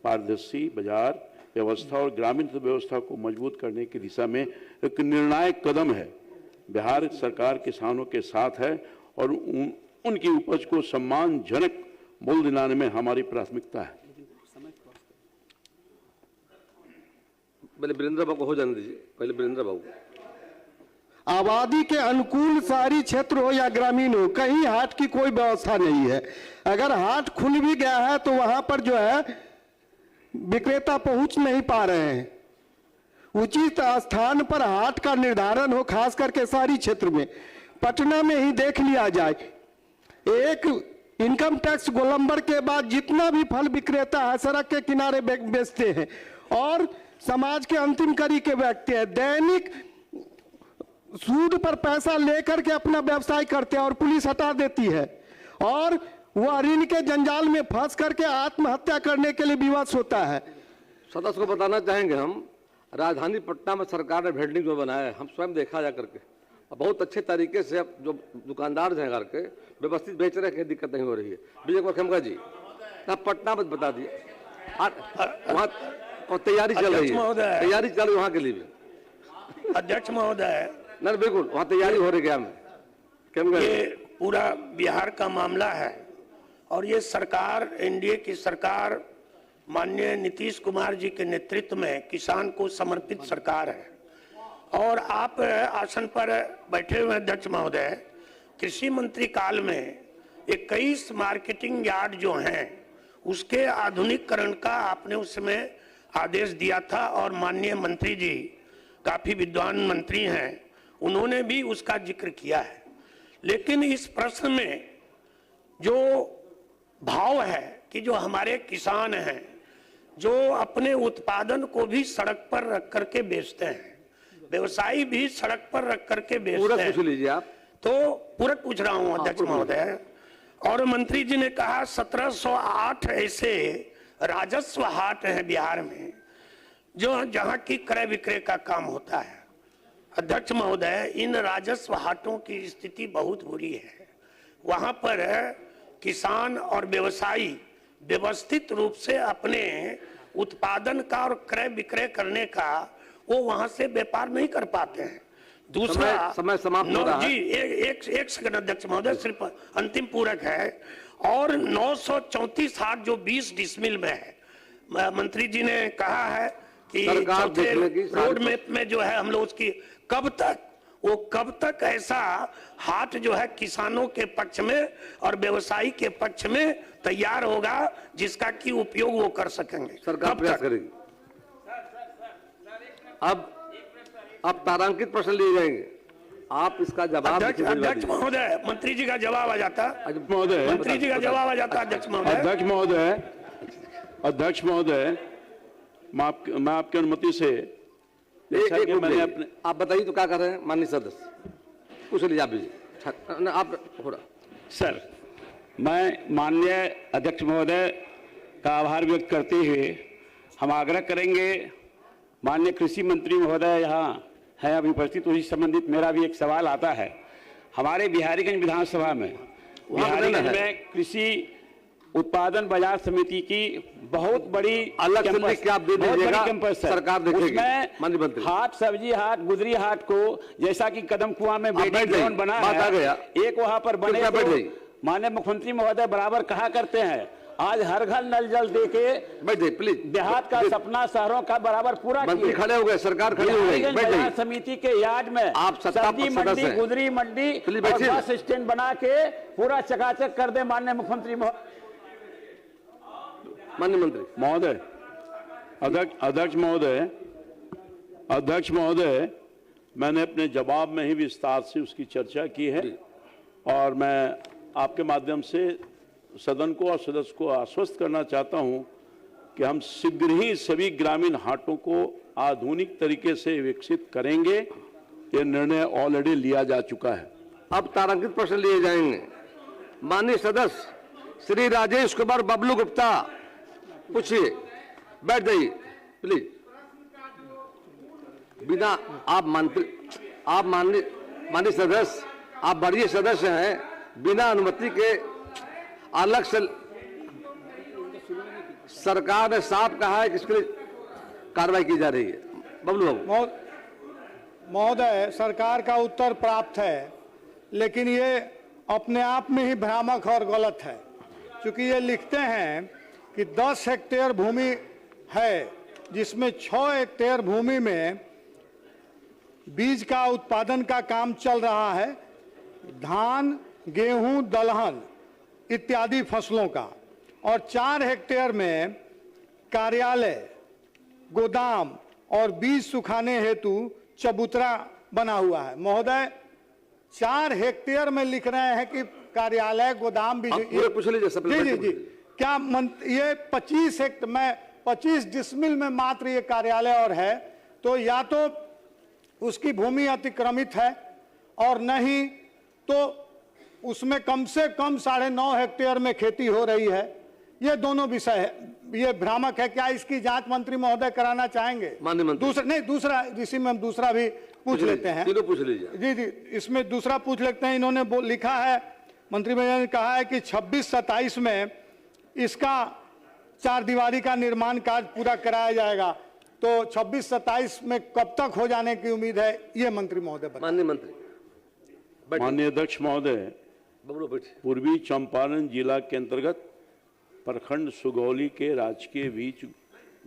[SPEAKER 5] पारदर्शी बाजार व्यवस्था और ग्रामीण अर्थव्यवस्था को मजबूत करने की दिशा में एक निर्णायक कदम है। बिहार सरकार किसानों के साथ है और उनकी उपज को सम्मानजनक मूल्य दिलाने में हमारी प्राथमिकता है।
[SPEAKER 1] पहले वीरेंद्र बाबू को हो जाने दीजिए। पहले वीरेंद्र बाबू।
[SPEAKER 12] आबादी के अनुकूल शहरी क्षेत्र हो या ग्रामीण हो, कहीं हाट की कोई व्यवस्था नहीं है। अगर हाट खुल भी गया है तो वहां पर जो है विक्रेता पहुंच नहीं पा रहे हैं। उचित स्थान पर हाट का निर्धारण हो, खास करके शहरी क्षेत्र में। पटना में ही देख लिया जाए, एक इनकम टैक्स गोलंबर के बाद जितना भी फल विक्रेता है सड़क के किनारे बेचते हैं और समाज के अंतिम कड़ी के व्यक्ति है, दैनिक सूद पर पैसा लेकर के अपना व्यवसाय करते हैं और पुलिस हटा देती है और वह ऋण के जंजाल में फंस करके आत्महत्या करने के लिए विवश होता है।
[SPEAKER 1] सदस्य को बताना चाहेंगे हम, राजधानी पटना में सरकार ने वेंडिंग जोन बनाया है, हम स्वयं देखा जा करके, बहुत अच्छे तरीके से अब जो दुकानदार हैं करके व्यवस्थित बेच रहे हैं, दिक्कत नहीं हो रही है। विजय खेमका जी आप पटना में बता दिए, वहाँ तैयारी चल रही है, तैयारी चल रही है वहाँ के लिए भी।
[SPEAKER 13] अध्यक्ष महोदय,
[SPEAKER 1] नहीं बिल्कुल वहाँ तैयारी हो रही है।
[SPEAKER 13] ये पूरा बिहार का मामला है और ये सरकार, एनडीए की सरकार माननीय नीतीश कुमार जी के नेतृत्व में किसान को समर्पित सरकार है। और आप आसन पर बैठे हुए अध्यक्ष महोदय, कृषि मंत्री काल में 21 मार्केटिंग यार्ड जो हैं उसके आधुनिकीकरण का आपने उसमें आदेश दिया था और माननीय मंत्री जी काफी विद्वान मंत्री हैं, उन्होंने भी उसका जिक्र किया है। लेकिन इस प्रश्न में जो भाव है कि जो हमारे किसान हैं जो अपने उत्पादन को भी सड़क पर रख करके बेचते हैं, व्यवसायी भी सड़क पर रख करके बेचते हैं,
[SPEAKER 1] पूछ लीजिए आप।
[SPEAKER 13] तो पूरक पूछ रहा हूं अध्यक्ष महोदय। और मंत्री जी ने कहा 1708 ऐसे राजस्व हाट हैं बिहार में जो जहां की क्रय विक्रय का काम होता है। अध्यक्ष महोदय, इन राजस्व हाटों की स्थिति बहुत बुरी है। वहां पर किसान और व्यवसायी व्यवस्थित रूप से अपने उत्पादन का और क्रय विक्रय करने का वो वहां से व्यापार नहीं कर पाते हैं। दूसरा
[SPEAKER 1] समय समाप्त हो रहा है।
[SPEAKER 13] जी एक सेकंड अध्यक्ष महोदय, सिर्फ अंतिम पूरक है। और 934 हाट जो 20 डिसमिल में है, मंत्री जी ने कहा है कि चौथे रोड मैप में जो है हम लोग उसकी कब तक ऐसा हाट जो है किसानों के पक्ष में और व्यवसायी के पक्ष में तैयार होगा जिसका की उपयोग वो कर सकेंगे,
[SPEAKER 1] सरकार प्रयास करेगी। अब तारांकित प्रश्न लिए जाएंगे, आप इसका जवाब।
[SPEAKER 13] अध्यक्ष महोदय, मंत्री जी का जवाब आ जाता, मंत्री जी का जवाब आ जाता। अध्यक्ष
[SPEAKER 5] महोदय, मैं आपकी अनुमति से मैंने अपने,
[SPEAKER 1] आप बताइए तो क्या कर रहे हैं माननीय सदस्य, पूछ लीजिए आप हो रहा।
[SPEAKER 14] सर, मैं माननीय अध्यक्ष महोदय का आभार व्यक्त करते हुए हम आग्रह करेंगे, माननीय कृषि मंत्री महोदय यहाँ है अभी उपस्थित, उसी संबंधित मेरा भी एक सवाल आता है। हमारे बिहारीगंज विधानसभा में कृषि उत्पादन बाजार समिति की बहुत बड़ी
[SPEAKER 1] अलग कैंपस
[SPEAKER 14] सरकार देखेगी। हाट, सब्जी हाट, गुदरी हाट को जैसा कि कदम कुआं में बेटी बना है, एक वहां पर बने तो माननीय मुख्यमंत्री महोदय बराबर कहा करते हैं, आज हर घर नल जल देके
[SPEAKER 1] प्लीज
[SPEAKER 14] देहात का सपना शहरों का बराबर पूरा किए।
[SPEAKER 1] खड़े हो गए, सरकार खड़ी हो गई।
[SPEAKER 14] समिति के यार्ड में
[SPEAKER 1] आप
[SPEAKER 14] सब्जी मंडी, गुदरी मंडी और बस स्टैंड बना के पूरा चकाचक कर दे माननीय मुख्यमंत्री
[SPEAKER 5] महोदय। अध्यक्ष महोदय, मैंने अपने जवाब में ही विस्तार से उसकी चर्चा की है और मैं आपके माध्यम से सदन को और सदस्य को आश्वस्त करना चाहता हूं कि हम शीघ्र ही सभी ग्रामीण हाटों को आधुनिक तरीके से विकसित करेंगे। ये निर्णय ऑलरेडी लिया जा चुका है।
[SPEAKER 1] अब तारांकित प्रश्न लिए जाएंगे। माननीय सदस्य श्री राजेश कुमार बबलू गुप्ता, पूछिए, बैठ जाइए प्लीज। बिना आप मंत्री, आप माननीय सदस्य, आप वरीय सदस्य हैं, बिना अनुमति के अलग से सरकार ने साफ कहा है कि इसके लिए कार्रवाई की जा रही है। बबलू बाबू।
[SPEAKER 15] महोदय, सरकार का उत्तर प्राप्त है, लेकिन ये अपने आप में ही भ्रामक और गलत है, क्योंकि ये लिखते हैं कि 10 हेक्टेयर भूमि है, जिसमें 6 हेक्टेयर भूमि में बीज का उत्पादन का काम चल रहा है, धान, गेहूं, दलहन इत्यादि फसलों का, और 4 हेक्टेयर में कार्यालय, गोदाम और बीज सुखाने हेतु चबूतरा बना हुआ है। महोदय, 4 हेक्टेयर में लिख रहे हैं कि कार्यालय, गोदाम, बीज।
[SPEAKER 1] पूछ लीजिए।
[SPEAKER 15] जी जी जी, क्या ये 25 हेक्टेयर में 25 डिसमिल में मात्र ये कार्यालय और है, तो या तो उसकी भूमि अतिक्रमित है और नहीं तो उसमें कम से कम 9.5 हेक्टेयर में खेती हो रही है। ये दोनों विषय है, ये भ्रामक है। क्या इसकी जांच मंत्री महोदय कराना चाहेंगे? दूसरा इसी में हम दूसरा भी पूछ लेते हैं।
[SPEAKER 1] पूछ लीजिए।
[SPEAKER 15] जी जी, इसमें दूसरा पूछ लेते हैं। इन्होंने लिखा है, मंत्री महोदय ने कहा है कि 26-27 में इसका 4 दीवारी का निर्माण कार्य पूरा कराया जाएगा, तो 26-27 में कब तक हो जाने की उम्मीद है, ये मंत्री महोदय बताएं।
[SPEAKER 1] माननीय मंत्री।
[SPEAKER 5] माननीय अध्यक्ष महोदय, पूर्वी चंपारण जिला के अंतर्गत प्रखंड सुगौली के राजकीय बीच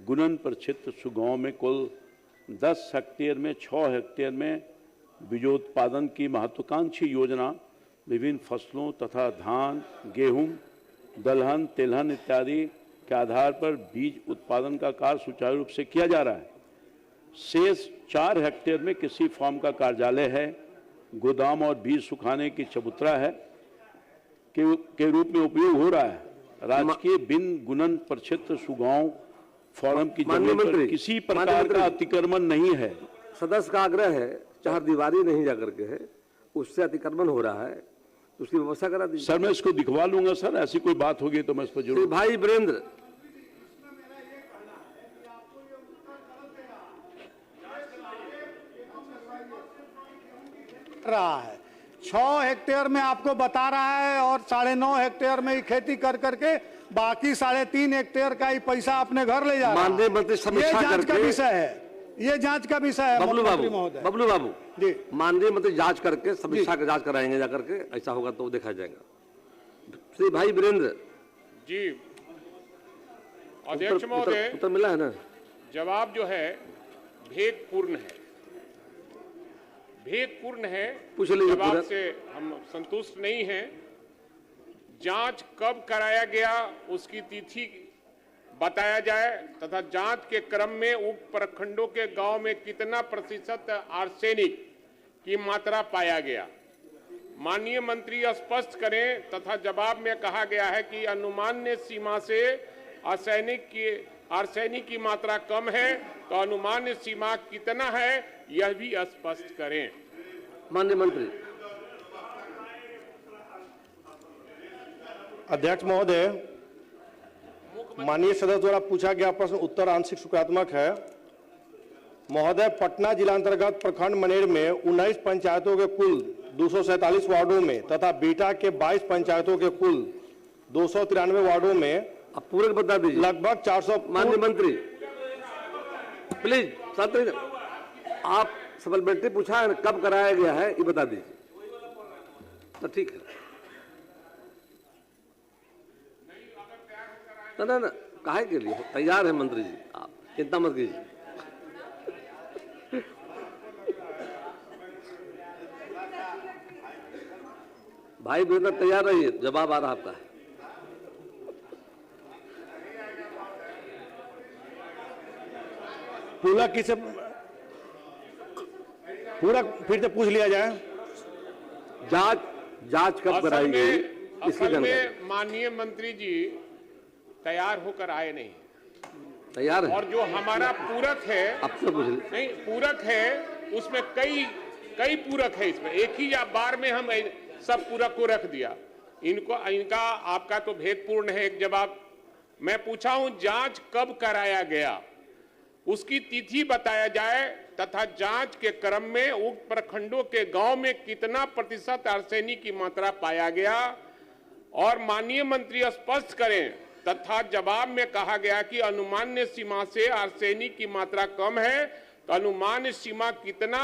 [SPEAKER 5] गुननपुर क्षेत्र सुगांव में कुल 10 हेक्टेयर में 6 हेक्टेयर में बीजोत्पादन की महत्वाकांक्षी योजना विभिन्न फसलों तथा धान, गेहूं, दलहन, तिलहन इत्यादि के आधार पर बीज उत्पादन का कार्य सुचारू रूप से किया जा रहा है। शेष 4 हेक्टेयर में कृषि फार्म का कार्यालय है, गोदाम और बीज सुखाने की चबूतरा है के रूप में उपयोग हो रहा है। राजकीय बिन गुणन प्रक्षेत्र सुगांव फॉरम की जमीन पर किसी प्रकार का अतिक्रमण नहीं है।
[SPEAKER 1] सदस्य का आग्रह है, 4 दीवारी नहीं जाकर के है, उससे अतिक्रमण हो रहा है, तो उसकी व्यवस्था करा दीजिए।
[SPEAKER 5] सर मैं इसको दिखवा लूंगा सर, ऐसी कोई बात होगी तो मैं इस पर जरूर।
[SPEAKER 1] भाई वीरेंद्र,
[SPEAKER 15] रहा है 6 हेक्टेयर में आपको बता रहा है और 9.5 हेक्टेयर में ही खेती कर करके बाकी 3.5 हेक्टेयर का ही पैसा अपने घर ले जा रहा है।
[SPEAKER 1] माननीय मंत्री समीक्षा
[SPEAKER 15] जांच का
[SPEAKER 1] करके,
[SPEAKER 15] विषय है, ये जांच का विषय है।
[SPEAKER 1] बबलू बाबू
[SPEAKER 15] जी,
[SPEAKER 1] माननीय मंत्री जांच करके समीक्षा का जांच कराएंगे जाकर के, ऐसा होगा तो देखा जाएगा। श्री भाई वीरेंद्र
[SPEAKER 16] जी। अध्यक्ष महोदय,
[SPEAKER 1] उत्तर मिला है ना?
[SPEAKER 16] जवाब जो है भेदपूर्ण है, भेदपूर्ण है। जवाब से हम संतुष्ट नहीं हैं। जांच कब कराया गया उसकी तिथि बताया जाए तथा जांच के क्रम में उक्त प्रखंडों के गांव में कितना प्रतिशत आर्सेनिक की मात्रा पाया गया, माननीय मंत्री स्पष्ट करें। तथा जवाब में कहा गया है कि अनुमान्य सीमा से आर्सेनिक की मात्रा कम है, तो अनुमान्य सीमा कितना है यह भी स्पष्ट करें।
[SPEAKER 1] माननीय मंत्री।
[SPEAKER 12] अध्यक्ष महोदय, माननीय सदस्य द्वारा पूछा गया प्रश्न उत्तर आंशिक सकारात्मक है। महोदय, पटना जिला अंतर्गत प्रखंड मनेर में 19 पंचायतों के कुल 247 वार्डों में तथा बीटा के 22 पंचायतों के कुल 293 वार्डों में
[SPEAKER 1] अब पूरे बता दीजिए
[SPEAKER 12] लगभग 400।
[SPEAKER 1] माननीय मंत्री प्लीज, आप सप्लीमेंट्री पूछा है, कब कराया गया है ये बता दीजिए तो ठीक है। ना काहे के लिए तैयार है मंत्री जी, आप चिंता मत कीजिए। भाई बेटा तैयार रहिए, जवाब आ रहा आपका है।
[SPEAKER 12] पूरा किसे पूरा फिर से पूछ लिया जाए।
[SPEAKER 1] जांच कब कराई गई इसकी जानकारी।
[SPEAKER 16] माननीय मंत्री जी तैयार होकर आए नहीं,
[SPEAKER 1] तैयार है।
[SPEAKER 16] और जो हमारा पूरक है,
[SPEAKER 1] अब से पूछ
[SPEAKER 16] नहीं पूरक है, उसमें कई पूरक है। इसमें एक ही बार में हम सब पूरक को रख दिया। इनका आपका तो भेदपूर्ण है। एक जवाब मैं पूछा हूं, जांच कब कराया गया उसकी तिथि बताया जाए तथा जांच के क्रम में उक्त प्रखंडों के गांव में कितना प्रतिशत आर्सेनिक की मात्रा पाया गया और माननीय मंत्री स्पष्ट करें तथा जवाब में कहा गया कि अनुमान्य सीमा से आर्सेनिक की मात्रा कम है तो अनुमान्य सीमा कितना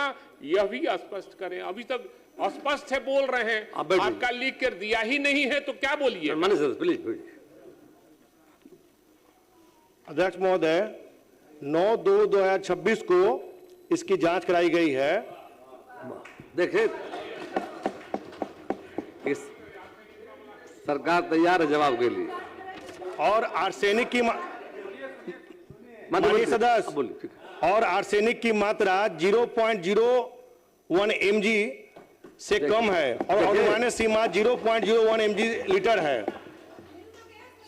[SPEAKER 16] यह भी स्पष्ट करें। अभी तक स्पष्ट है बोल रहे हैं, आपका लिख कर दिया ही नहीं है तो क्या बोलिए।
[SPEAKER 9] अध्यक्ष महोदय, 9/2/2026 को इसकी जांच कराई गई है।
[SPEAKER 1] देखिए सरकार तैयार है जवाब के लिए।
[SPEAKER 9] और आर्सेनिक की माननीय सदस्य, और आर्सेनिक की मात्रा 0.01 mg से कम है और अनुमानित सीमा 0.01 mg लीटर है।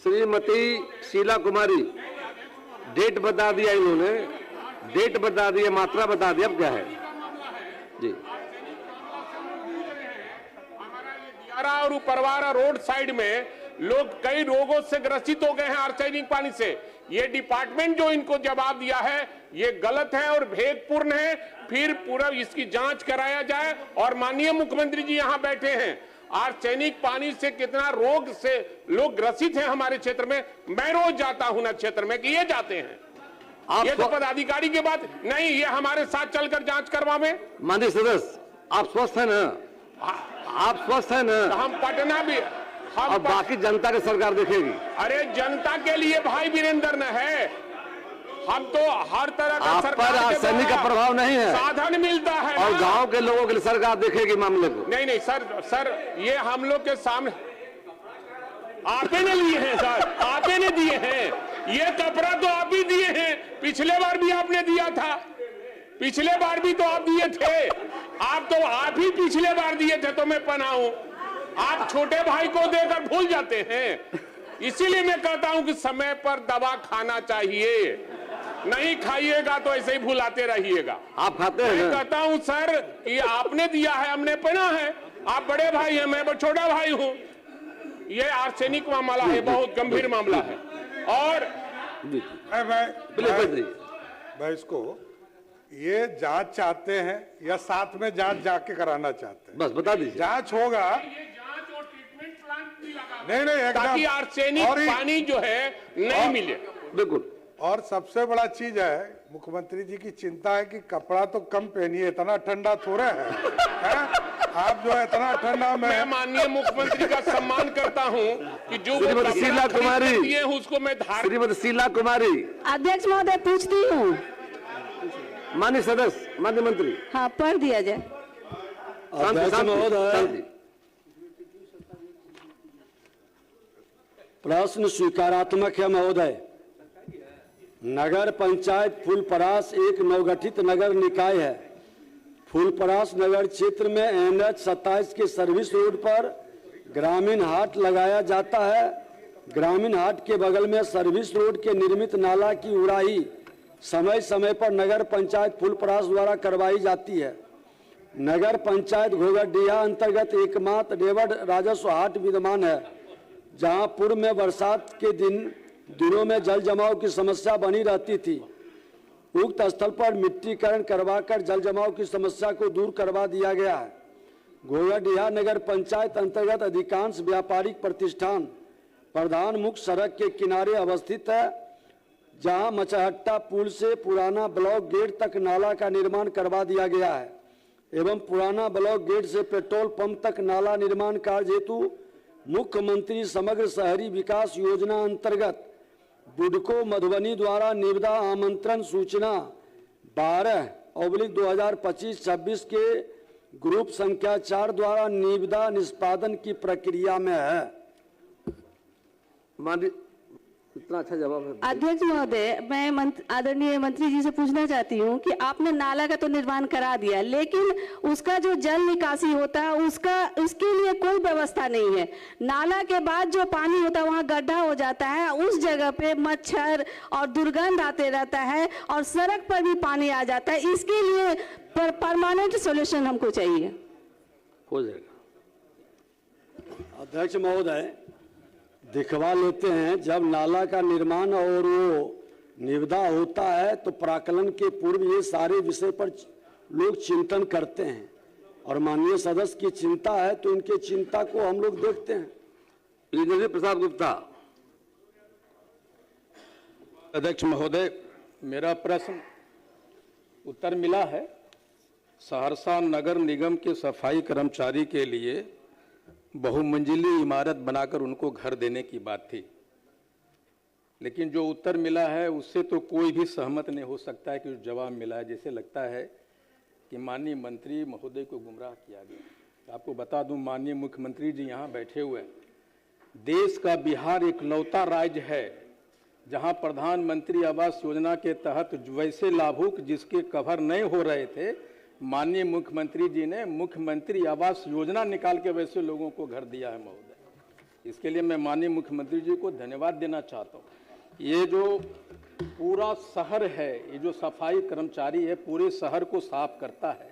[SPEAKER 1] श्रीमती शीला कुमारी, डेट बता दिया इन्होंने, डेट बता दिया, मात्रा बता दिया, अब क्या है जी।
[SPEAKER 16] और उपरवारा रोड साइड में लोग कई रोगों से ग्रसित हो गए हैं आर्सेनिक पानी से। ये डिपार्टमेंट जो इनको जवाब दिया है ये गलत है और भेदपूर्ण है। फिर पूरा इसकी जांच कराया जाए। और माननीय मुख्यमंत्री जी यहाँ बैठे हैं, आर्सेनिक पानी से कितना रोग से लोग ग्रसित हैं हमारे क्षेत्र में। मैं रोज जाता हूँ ना क्षेत्र में कि ये जाते हैं। ये तो पदाधिकारी की बात नहीं, ये हमारे साथ चलकर जांच करवावे।
[SPEAKER 1] माननीय सदस्य, आप स्वस्थ है ना? आप स्वस्थ है ना?
[SPEAKER 16] हम पटना भी
[SPEAKER 1] और बाकी जनता की सरकार देखेगी।
[SPEAKER 16] अरे जनता के लिए भाई वीरेंद्र न है, हम तो हर तरह का सरकार
[SPEAKER 1] पर आर्सेनिक का प्रभाव नहीं है,
[SPEAKER 16] साधन मिलता है
[SPEAKER 1] और गांव के लोगों के लिए सरकार देखेगी मामले को।
[SPEAKER 16] नहीं नहीं सर ये हम लोग के सामने आपे ने लिए हैं सर, आपे ने दिए हैं। ये कपड़ा तो आप ही दिए हैं, पिछले बार भी आपने दिया था, पिछले बार भी तो आप दिए थे। आप ही पिछले बार दिए थे तो मैं पहना हूं। आप छोटे भाई को देकर भूल जाते हैं। इसीलिए मैं कहता हूं कि समय पर दवा खाना चाहिए, नहीं खाइएगा तो ऐसे ही भुलाते रहिएगा।
[SPEAKER 1] आप खाते हैं?
[SPEAKER 16] मैं कहता हूं सर कि आपने दिया है, हमने पहना है। आप बड़े भाई हैं, मैं छोटा भाई हूं। ये आर्सेनिक मामला है, बहुत गंभीर मामला है। और
[SPEAKER 15] मैं इसको ये जांच चाहते हैं या साथ में जांच जाके कराना चाहते हैं?
[SPEAKER 1] बस बता दीजिए।
[SPEAKER 15] जांच होगा, नहीं
[SPEAKER 16] ताकि आर्सेनिक पानी जो है नहीं मिले।
[SPEAKER 1] बिल्कुल।
[SPEAKER 15] और सबसे बड़ा चीज है, मुख्यमंत्री जी की चिंता है कि कपड़ा तो कम पहनिए, इतना ठंडा थोड़ा है, आप जो है इतना ठंडा में।
[SPEAKER 16] मैं माननीय मुख्यमंत्री का सम्मान करता हूं कि जो
[SPEAKER 1] श्रीमती शीला कुमारी,
[SPEAKER 16] उसको मैं
[SPEAKER 1] श्रीमती शीला कुमारी।
[SPEAKER 17] अध्यक्ष महोदय पूछती हूँ।
[SPEAKER 1] माननीय सदस्य, माननीय मंत्री।
[SPEAKER 17] हाँ, पढ़ दिया जाए।
[SPEAKER 2] अध्यक्ष महोदय, प्रश्न स्वीकारात्मक है महोदय। नगर पंचायत फूलपरास एक नवगठित नगर निकाय है। फूलपरास नगर क्षेत्र में NH 27 के सर्विस रोड पर ग्रामीण हाट लगाया जाता है। ग्रामीण हाट के बगल में सर्विस रोड के निर्मित नाला की उड़ाई समय समय पर नगर पंचायत फूलपरास द्वारा करवाई जाती है। नगर पंचायत घोघरडीहा अंतर्गत एकमात्र डेवड राजस्व हाट विद्यमान है, जहां पूर्व में बरसात के दिनों में जल जमाव की समस्या बनी रहती थी। उक्त स्थल पर मिट्टीकरण करवाकर जल जमाव की समस्या को दूर करवा दिया गया है। घोघरडीहा नगर पंचायत अंतर्गत अधिकांश व्यापारिक प्रतिष्ठान प्रधान मुख्य सड़क के किनारे अवस्थित है, जहां मचहट्टा पुल से पुराना ब्लॉक गेट तक नाला का निर्माण करवा दिया गया है एवं पुराना ब्लॉक गेट से पेट्रोल पंप तक नाला निर्माण कार्य हेतु मुख्यमंत्री समग्र शहरी विकास योजना अंतर्गत बुडको मधुबनी द्वारा निविदा आमंत्रण सूचना 12/2025-26 के ग्रुप संख्या 4 द्वारा निविदा निष्पादन की प्रक्रिया में है।
[SPEAKER 1] इतना अच्छा जवाब है।
[SPEAKER 17] अध्यक्ष महोदय, मैं आदरणीय मंत्री जी से पूछना चाहती हूँ कि आपने नाला का तो निर्माण करा दिया, लेकिन उसका जो जल निकासी होता है उसके लिए कोई व्यवस्था नहीं है। नाला के बाद जो पानी होता है वहाँ गड्ढा हो जाता है, उस जगह पे मच्छर और दुर्गंध आते रहता है और सड़क पर भी पानी आ जाता है। इसके लिए परमानेंट सॉल्यूशन हमको चाहिए।
[SPEAKER 1] हो जाएगा।
[SPEAKER 2] अध्यक्ष महोदय, दिखवा लेते हैं। जब नाला का निर्माण और वो निविदा होता है तो प्राकलन के पूर्व ये सारे विषय पर लोग चिंतन करते हैं, और माननीय सदस्य की चिंता है तो इनके चिंता को हम लोग देखते हैं।
[SPEAKER 1] इंद्रजीत प्रसाद गुप्ता।
[SPEAKER 18] अध्यक्ष महोदय, मेरा प्रश्न उत्तर मिला है। सहरसा नगर निगम के सफाई कर्मचारी के लिए बहुमंजिली इमारत बनाकर उनको घर देने की बात थी, लेकिन जो उत्तर मिला है उससे तो कोई भी सहमत नहीं हो सकता है कि जो जवाब मिला है, जैसे लगता है कि माननीय मंत्री महोदय को गुमराह किया गया। आपको बता दूं, माननीय मुख्यमंत्री जी यहाँ बैठे हुए हैं। देश का बिहार इकलौता राज्य है जहाँ प्रधानमंत्री आवास योजना के तहत वैसे लाभुक जिसके कवर नहीं हो रहे थे, माननीय मुख्यमंत्री जी ने मुख्यमंत्री आवास योजना निकाल के वैसे लोगों को घर दिया है महोदय। इसके लिए मैं माननीय मुख्यमंत्री जी को धन्यवाद देना चाहता हूँ। ये जो पूरा शहर है, ये जो सफाई कर्मचारी है पूरे शहर को साफ करता है।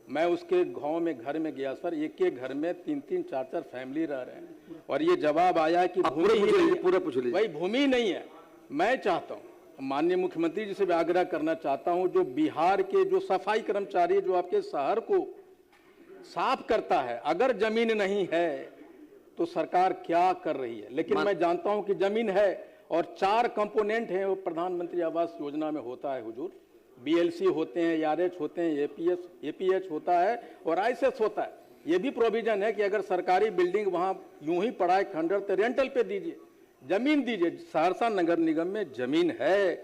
[SPEAKER 18] मैं उसके गांव में घर में गया सर, एक एक घर में 3-3 4-4 फैमिली रह रहे हैं, और ये जवाब आया कि भाई भूमि नहीं है। मैं चाहता हूँ, माननीय मुख्यमंत्री जी से भी आग्रह करना चाहता हूँ, जो बिहार के जो सफाई कर्मचारी जो आपके शहर को साफ करता है, अगर जमीन नहीं है तो सरकार क्या कर रही है। लेकिन मैं जानता हूँ कि जमीन है, और 4 कंपोनेंट हैं वो प्रधानमंत्री आवास योजना में होता है हुजूर। BLC होते हैं, ARH होते हैं, APH होता है और ISS होता है। ये भी प्रोविजन है कि अगर सरकारी बिल्डिंग वहाँ यूं ही पड़ा है खंडर, तो रेंटल पे दीजिए, जमीन दीजिए। सहरसा नगर निगम में जमीन है।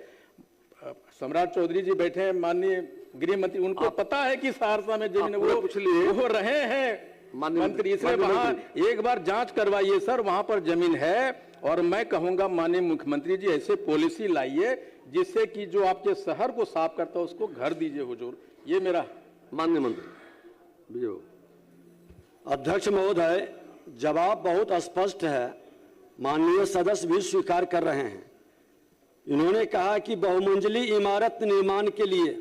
[SPEAKER 18] सम्राट चौधरी जी बैठे हैं, माननीय गृह मंत्री, उनको पता है कि सहरसा में जमीन वो रहे हैं मंत्री, इसलिए वहाँ एक बार जांच करवाइए सर, वहाँ पर जमीन है। और मैं कहूँगा माननीय मुख्यमंत्री जी ऐसे पॉलिसी लाइए जिससे कि जो आपके शहर को साफ करता है उसको घर दीजिए हुजूर। ये मेरा
[SPEAKER 1] माननीय मंत्री।
[SPEAKER 2] अध्यक्ष महोदय, जवाब बहुत स्पष्ट है, माननीय सदस्य भी स्वीकार कर रहे हैं। इन्होंने कहा कि बहुमंजिली इमारत निर्माण के लिए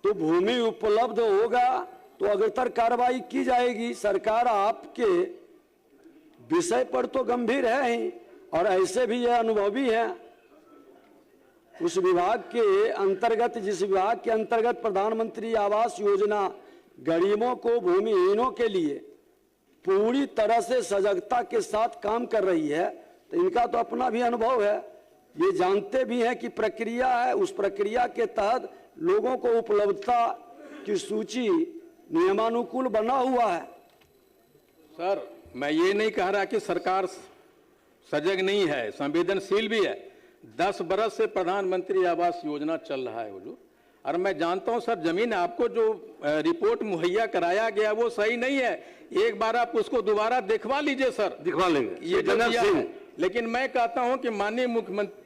[SPEAKER 2] तो भूमि उपलब्ध होगा तो अग्रतर कार्रवाई की जाएगी। सरकार आपके विषय पर तो गंभीर है ही, और ऐसे भी यह अनुभवी है। उस विभाग के अंतर्गत, जिस विभाग के अंतर्गत प्रधानमंत्री आवास योजना गरीबों को, भूमिहीनों के लिए पूरी तरह से सजगता के साथ काम कर रही है, तो इनका तो अपना भी अनुभव है। ये जानते भी हैं कि प्रक्रिया है, उस प्रक्रिया के तहत लोगों को उपलब्धता की सूची नियमानुकूल बना हुआ है।
[SPEAKER 18] सर, मैं ये नहीं कह रहा कि सरकार सजग नहीं है, संवेदनशील भी है। 10 बरस से प्रधानमंत्री आवास योजना चल रहा है हुजूर, और मैं जानता हूं सर, जमीन आपको जो रिपोर्ट मुहैया कराया गया वो सही नहीं है। एक बार आप उसको दोबारा दिखवा लीजिए सर।
[SPEAKER 1] दिखवा लेंगे
[SPEAKER 18] ये जनरल सिंह। लेकिन मैं कहता हूं कि माननीय मुख्यमंत्री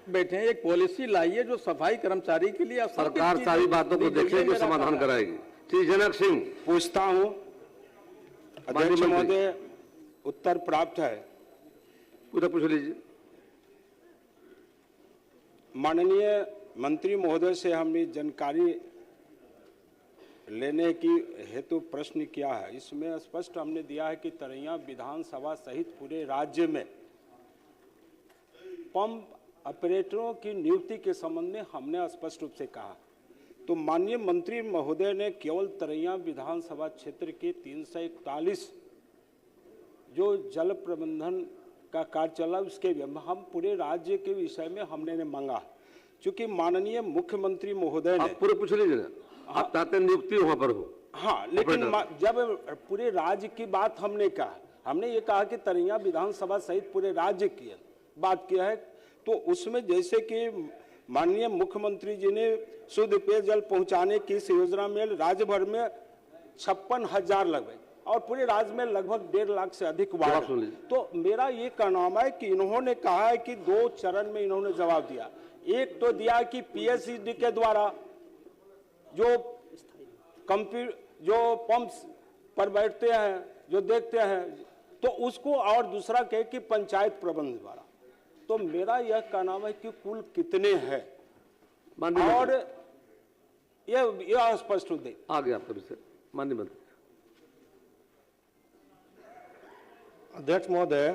[SPEAKER 18] बैठे हैं, एक पॉलिसी लाइए जो सफाई कर्मचारी के लिए
[SPEAKER 1] सरकार सारी बातों को देखेगी, समाधान कराएगी। ठीक, जनक सिंह।
[SPEAKER 7] पूछता हूं अध्यक्ष महोदय, उत्तर प्राप्त है,
[SPEAKER 1] पूरा पूछ लीजिए।
[SPEAKER 7] माननीय मंत्री महोदय से हमने जानकारी लेने की हेतु प्रश्न किया है। इसमें स्पष्ट हमने दिया है कि तरैया विधानसभा सहित पूरे राज्य में पंप ऑपरेटरों की नियुक्ति के संबंध में हमने स्पष्ट रूप से कहा। तो माननीय मंत्री महोदय ने केवल तरैया विधानसभा क्षेत्र के 341 जो जल प्रबंधन का कार्य चला, उसके हम पूरे राज्य के विषय में हमने मांगा। चूंकि माननीय मुख्यमंत्री महोदय ने,
[SPEAKER 1] आप पूरे पूछ लीजिए ना, आप चाहते हैं नियुक्ति वहां पर हो।
[SPEAKER 7] हाँ, लेकिन जब पूरे राज्य की बात हमने कहा, हमने ये कहा कि तरैया विधानसभा सहित पूरे राज्य की बात किया है, तो उसमें जैसे कि माननीय मुख्यमंत्री जी ने शुद्ध पेयजल पहुंचाने की इस योजना में राज्य भर में 56,000 लगभग, और पूरे राज्य में लगभग 1.5 लाख से अधिक वार्ड। तो मेरा ये कहना है कि इन्होंने कहा है कि 2 चरण में इन्होंने जवाब दिया। एक तो दिया कि PSED के द्वारा जो पंप्स पर बैठते हैं, जो देखते हैं, तो उसको, और दूसरा कहे कि पंचायत प्रबंध द्वारा। तो मेरा यह कहना है कि कुल कितने हैं, और यह स्पष्ट हो दे।
[SPEAKER 1] आ गया आपका विषय, माननीय मंत्री।
[SPEAKER 12] अध्यक्ष महोदय,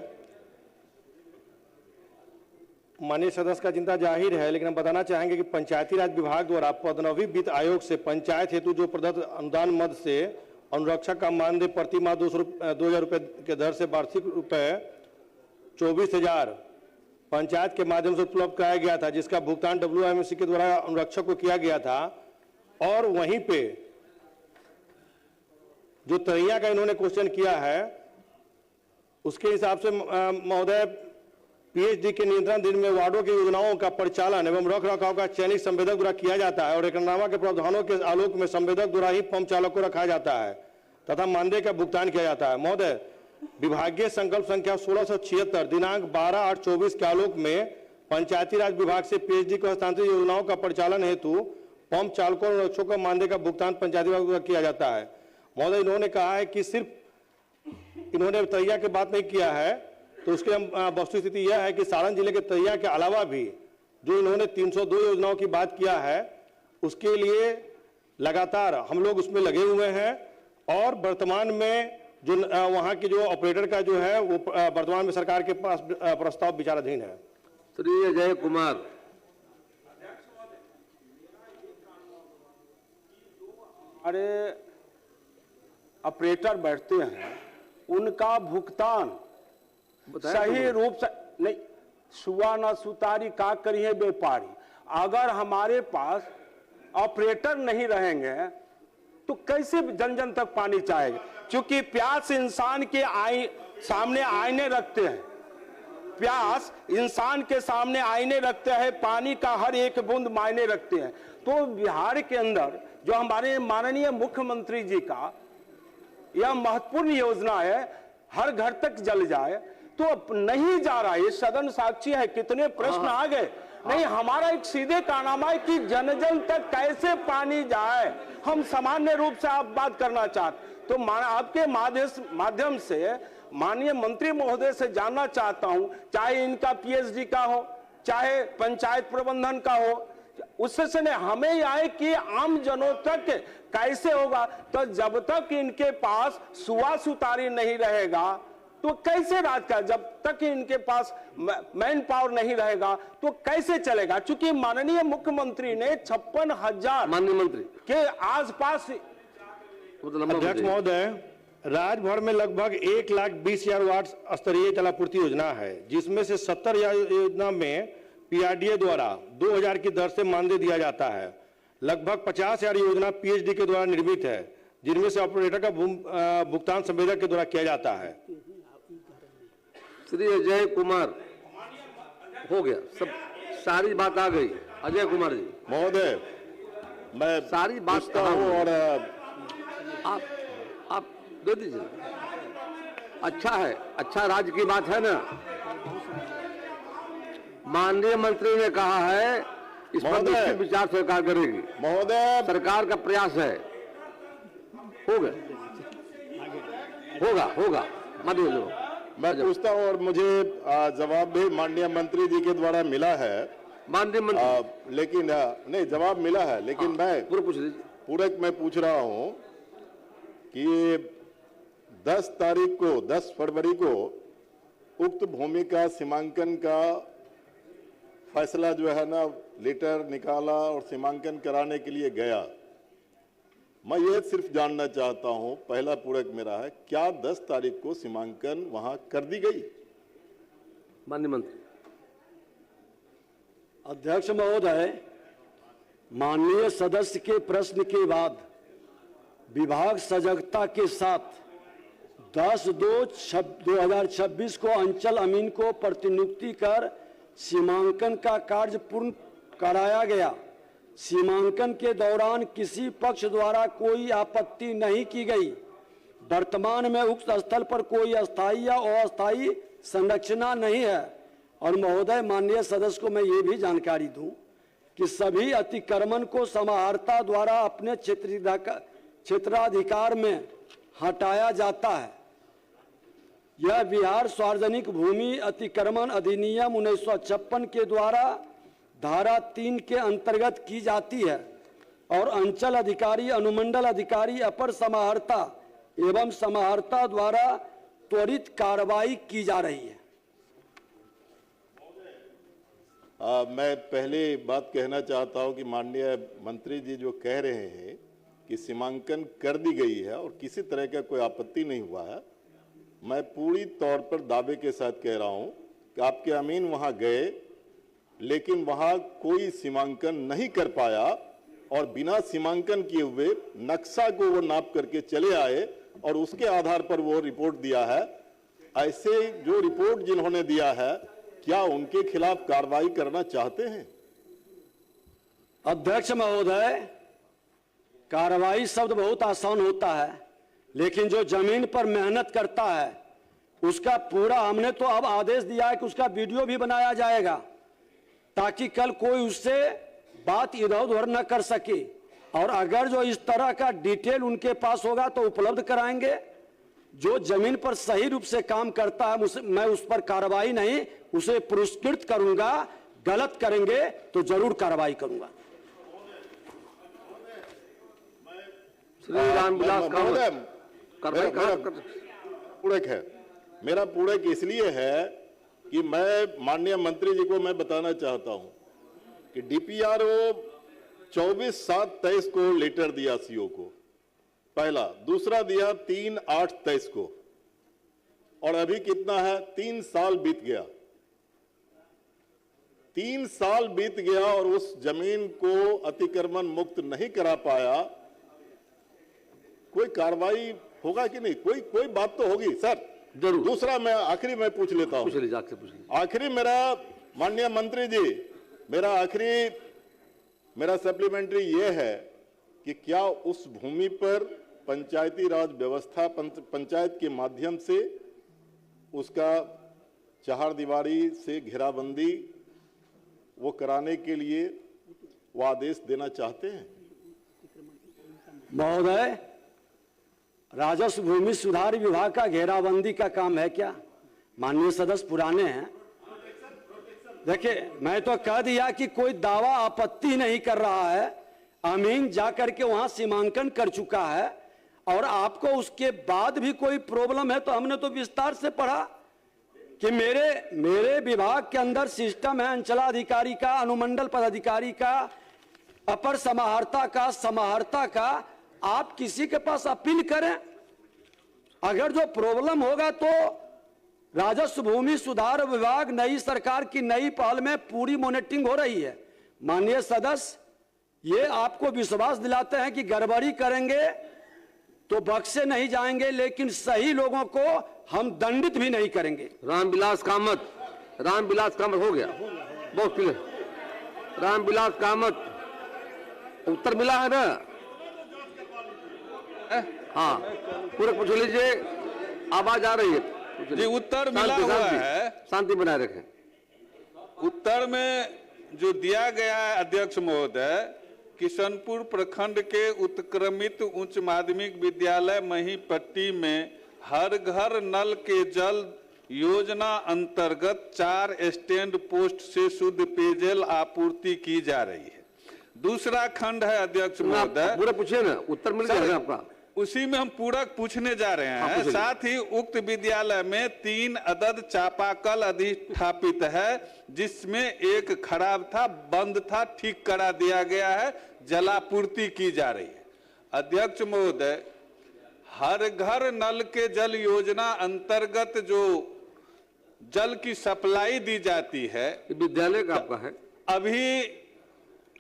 [SPEAKER 18] माननीय सदस्य का चिंता जाहिर है, लेकिन हम बताना चाहेंगे कि पंचायती राज विभाग द्वारा 15वीं वित्त आयोग से पंचायत हेतु जो प्रदत्त अनुदान मद से अनुरक्षक का मानदेय प्रति माह 2,000 रुपये के दर से वार्षिक रुपये 24,000 पंचायत के माध्यम से उपलब्ध कराया गया था, जिसका भुगतान WMC के द्वारा अनुरक्षक को किया गया था। और वहीं पे जो तरैया का इन्होंने क्वेश्चन किया है, उसके हिसाब से महोदय PHD के नियंत्रण दिन में वार्डों की योजनाओं का परिचालन एवं रख रखाव का चयनित संवेदक द्वारा किया जाता है और एकनामा के प्रावधानों के आलोक में संवेदक द्वारा ही पंप चालक को रखा जाता है तथा मानदेय का भुगतान किया जाता है। महोदय, विभागीय संकल्प संख्या 1676 दिनांक 12/8/24 के आलोक में पंचायती राज विभाग से PHD को हस्तांतरित योजनाओं का परिचालन हेतु पंप चालकों और रक्षकों का मानदेय का भुगतान पंचायती विभाग द्वारा किया जाता है। महोदय, इन्होंने कहा है कि सिर्फ इन्होंने तरैया की बात नहीं किया है, तो उसके वस्तु स्थिति यह है कि सारण जिले के तरैया के अलावा भी जो इन्होंने 302 योजनाओं की बात किया है, उसके लिए लगातार हम लोग उसमें लगे हुए हैं और वर्तमान में जो वहां की जो ऑपरेटर का जो है वो वर्तमान में सरकार के पास प्रस्ताव विचाराधीन है।
[SPEAKER 1] श्री अजय कुमार।
[SPEAKER 7] हमारे ऑपरेटर बैठते हैं, उनका भुगतान सही रूप से नहीं, सुआ न सुतारी का करिए व्यापारी। अगर हमारे पास ऑपरेटर नहीं रहेंगे तो कैसे जन जन तक पानी चाहेगा? क्योंकि प्यास इंसान के सामने आईने रखते हैं, प्यास इंसान के सामने आईने रखते हैं, पानी का हर एक बूंद मायने रखते हैं। तो बिहार के अंदर जो हमारे माननीय मुख्यमंत्री जी का यह महत्वपूर्ण योजना है, हर घर तक जल जाए, तो नहीं जा रहा है। ये सदन साक्षी है, कितने प्रश्न आ गए। नहीं, हमारा एक सीधे कारनामा है कि जन जन तक कैसे पानी जाए, हम सामान्य रूप से आप बात करना चाहते। तो आपके माध्यम से माननीय मंत्री महोदय से जानना चाहता हूं, चाहे इनका PhD का हो, चाहे पंचायत प्रबंधन का हो, उससे ने हमें यह है कि आम जनों तक कैसे होगा। तो जब तक इनके पास सुआ सुतारी नहीं रहेगा तो कैसे राज का, जब तक इनके पास मैन पावर नहीं रहेगा तो कैसे चलेगा? क्योंकि माननीय मुख्यमंत्री ने 56,000
[SPEAKER 1] माननीय मंत्री
[SPEAKER 7] के आसपास।
[SPEAKER 18] अध्यक्ष महोदय, राज्यभर में लगभग 1,20,000 वाट स्तरीय जलापूर्ति योजना है, जिसमें से 70 योजना में PRDA द्वारा 2,000 की दर से मानदेय दिया जाता है। लगभग 50,000 योजना PHD के द्वारा निर्मित है, जिनमें से ऑपरेटर का भुगतान संवेदक के द्वारा किया जाता है।
[SPEAKER 1] श्री अजय कुमार, हो गया सब, सारी बात आ गई। अजय कुमार जी।
[SPEAKER 8] महोदय, मैं
[SPEAKER 1] सारी बात
[SPEAKER 8] हूँ और
[SPEAKER 1] आप दे दीजिए। अच्छा है, अच्छा राज्य की बात है ना। माननीय मंत्री ने कहा है इस पर विचार सरकार करेगी।
[SPEAKER 8] महोदय,
[SPEAKER 1] सरकार का प्रयास है, होगा होगा होगा मत बोलो।
[SPEAKER 8] मैं पूछता हूं और मुझे जवाब भी माननीय मंत्री जी के द्वारा मिला है।
[SPEAKER 1] माननीय मंत्री
[SPEAKER 8] लेकिन नहीं, जवाब मिला है, लेकिन मैं पूरे मैं पूछ रहा हूं कि 10 फरवरी को उक्त भूमि का सीमांकन का फैसला जो है ना, लेटर निकाला और सीमांकन कराने के लिए गया। मैं ये सिर्फ जानना चाहता हूं, पहला पूरक मेरा है, क्या 10 तारीख को सीमांकन वहां कर दी गई?
[SPEAKER 1] माननीय मंत्री।
[SPEAKER 2] अध्यक्ष महोदय, माननीय सदस्य के प्रश्न के बाद विभाग सजगता के साथ 10/2/2026 को अंचल अमीन को प्रतिनियुक्ति कर सीमांकन का कार्य पूर्ण कराया गया। सीमांकन के दौरान किसी पक्ष द्वारा कोई आपत्ति नहीं की गई। वर्तमान में उक्त स्थल पर कोई अस्थायी या अस्थायी संरचना नहीं है। और महोदय, माननीय सदस्य को मैं ये भी जानकारी दूं कि सभी अतिक्रमण को समाहर्ता द्वारा अपने क्षेत्राधिकार में हटाया जाता है। यह बिहार सार्वजनिक भूमि अतिक्रमण अधिनियम 1956 के द्वारा धारा 3 के अंतर्गत की जाती है और अंचल अधिकारी, अनुमंडल अधिकारी, अपर समाहर्ता एवं समाहर्ता द्वारा त्वरित कार्रवाई की जा रही है।
[SPEAKER 8] मैं पहले बात कहना चाहता हूं कि माननीय मंत्री जी जो कह रहे हैं कि सीमांकन कर दी गई है और किसी तरह का कोई आपत्ति नहीं हुआ है, मैं पूरी तौर पर दावे के साथ कह रहा हूं कि आपके अमीन वहां गए लेकिन वहां कोई सीमांकन नहीं कर पाया और बिना सीमांकन किए हुए नक्शा को वो नाप करके चले आए और उसके आधार पर वो रिपोर्ट दिया है। ऐसे जो रिपोर्ट जिन्होंने दिया है, क्या उनके खिलाफ कार्रवाई करना चाहते हैं?
[SPEAKER 2] अध्यक्ष महोदय, कार्रवाई शब्द बहुत आसान होता है, लेकिन जो जमीन पर मेहनत करता है उसका पूरा, हमने तो अब आदेश दिया है कि उसका वीडियो भी बनाया जाएगा ताकि कल कोई उससे बात इधर उधर न कर सके। और अगर जो इस तरह का डिटेल उनके पास होगा तो उपलब्ध कराएंगे। जो जमीन पर सही रूप से काम करता है मैं उस पर कार्रवाई नहीं, उसे पुरस्कृत करूंगा। गलत करेंगे तो जरूर कार्रवाई करूंगा।
[SPEAKER 8] श्री रामविलास पूरक है, मेरा पूरक इसलिए है कि मैं माननीय मंत्री जी को मैं बताना चाहता हूं कि डीपीआरओ 24/7/23 को लेटर दिया सीओ को, पहला। दूसरा दिया 3/8/23 को, और अभी कितना है, 3 साल बीत गया। 3 साल बीत गया और उस जमीन को अतिक्रमण मुक्त नहीं करा पाया। कोई कार्रवाई होगा कि नहीं? कोई बात तो होगी सर,
[SPEAKER 1] जरूर।
[SPEAKER 8] दूसरा मैं आखिरी में पूछ लेता हूं, आखिरी मेरा माननीय मंत्री जी, मेरा सप्लीमेंट्री ये है कि क्या उस भूमि पर पंचायती राज व्यवस्था, पंचायत के माध्यम से उसका चहारदीवारी से घेराबंदी वो कराने के लिए वो आदेश देना चाहते हैं?
[SPEAKER 2] महोदय, राजस्व भूमि सुधार विभाग का घेराबंदी का काम है क्या? माननीय सदस्य पुराने हैं। देखिए, मैं तो कह दिया कि कोई दावा आपत्ति नहीं कर रहा है। अमीन जाकर के वहां सीमांकन कर चुका है और आपको उसके बाद भी कोई प्रॉब्लम है तो हमने तो विस्तार से पढ़ा कि मेरे विभाग के अंदर सिस्टम है अंचलाधिकारी का, अनुमंडल पदाधिकारी का, अपर समाहर्ता का, समाहर्ता का। आप किसी के पास अपील करें, अगर जो प्रॉब्लम होगा तो राजस्व भूमि सुधार विभाग नई सरकार की नई पहल में पूरी मॉनिटरिंग हो रही है। माननीय सदस्य, ये आपको विश्वास दिलाते हैं कि गड़बड़ी करेंगे तो बख्शे नहीं जाएंगे, लेकिन सही लोगों को हम दंडित भी नहीं करेंगे।
[SPEAKER 1] रामविलास कामत हो गया, बहुत क्लियर। रामविलास कामत, उत्तर मिला है ना? हाँ, पूरा पूछ लीजिए, आवाज आ रही है
[SPEAKER 19] जी। उत्तर मिला हुआ है,
[SPEAKER 1] शांति बनाए रखें।
[SPEAKER 19] उत्तर में जो दिया गया है अध्यक्ष महोदय, किशनपुर प्रखंड के उत्क्रमित उच्च माध्यमिक विद्यालय महीपट्टी में हर घर नल के जल योजना अंतर्गत 4 स्टैंड पोस्ट से शुद्ध पेयजल आपूर्ति की जा रही है। दूसरा खंड है अध्यक्ष महोदय,
[SPEAKER 1] पूरा पूछिए ना, उत्तर मिल जाएगा आपका।
[SPEAKER 19] उसी में हम पूरक पूछने जा रहे हैं। साथ ही उक्त विद्यालय में 3 अदद चापाकल अधिष्ठापित है, जिसमें एक खराब था, बंद था, ठीक करा दिया गया है, जलापूर्ति की जा रही है। अध्यक्ष महोदय, हर घर नल के जल योजना अंतर्गत जो जल की सप्लाई दी जाती है,
[SPEAKER 1] विद्यालय का आपका है,
[SPEAKER 19] अभी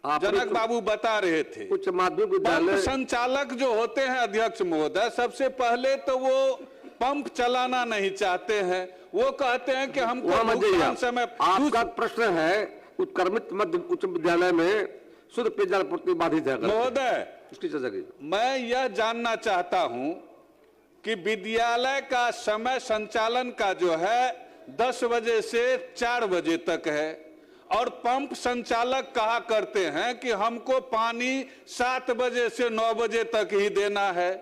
[SPEAKER 19] जनक बाबू बता रहे थे,
[SPEAKER 1] उच्च माध्यमिक विद्यालय
[SPEAKER 19] संचालक जो होते हैं अध्यक्ष महोदय, सबसे पहले तो वो पंप चलाना नहीं चाहते हैं। वो कहते हैं कि हमको भुगतान समय।
[SPEAKER 1] आपका प्रश्न है उत्क्रमित मध्य उच्च विद्यालय में शुद्ध पेयजल आपूर्ति बाधित है
[SPEAKER 19] महोदय,
[SPEAKER 1] उसकी चर्चा की।
[SPEAKER 19] मैं यह जानना चाहता हूं कि विद्यालय का समय संचालन का जो है 10 बजे से 4 बजे तक है, और पंप संचालक कहा करते हैं कि हमको पानी 7 बजे से 9 बजे तक ही देना है।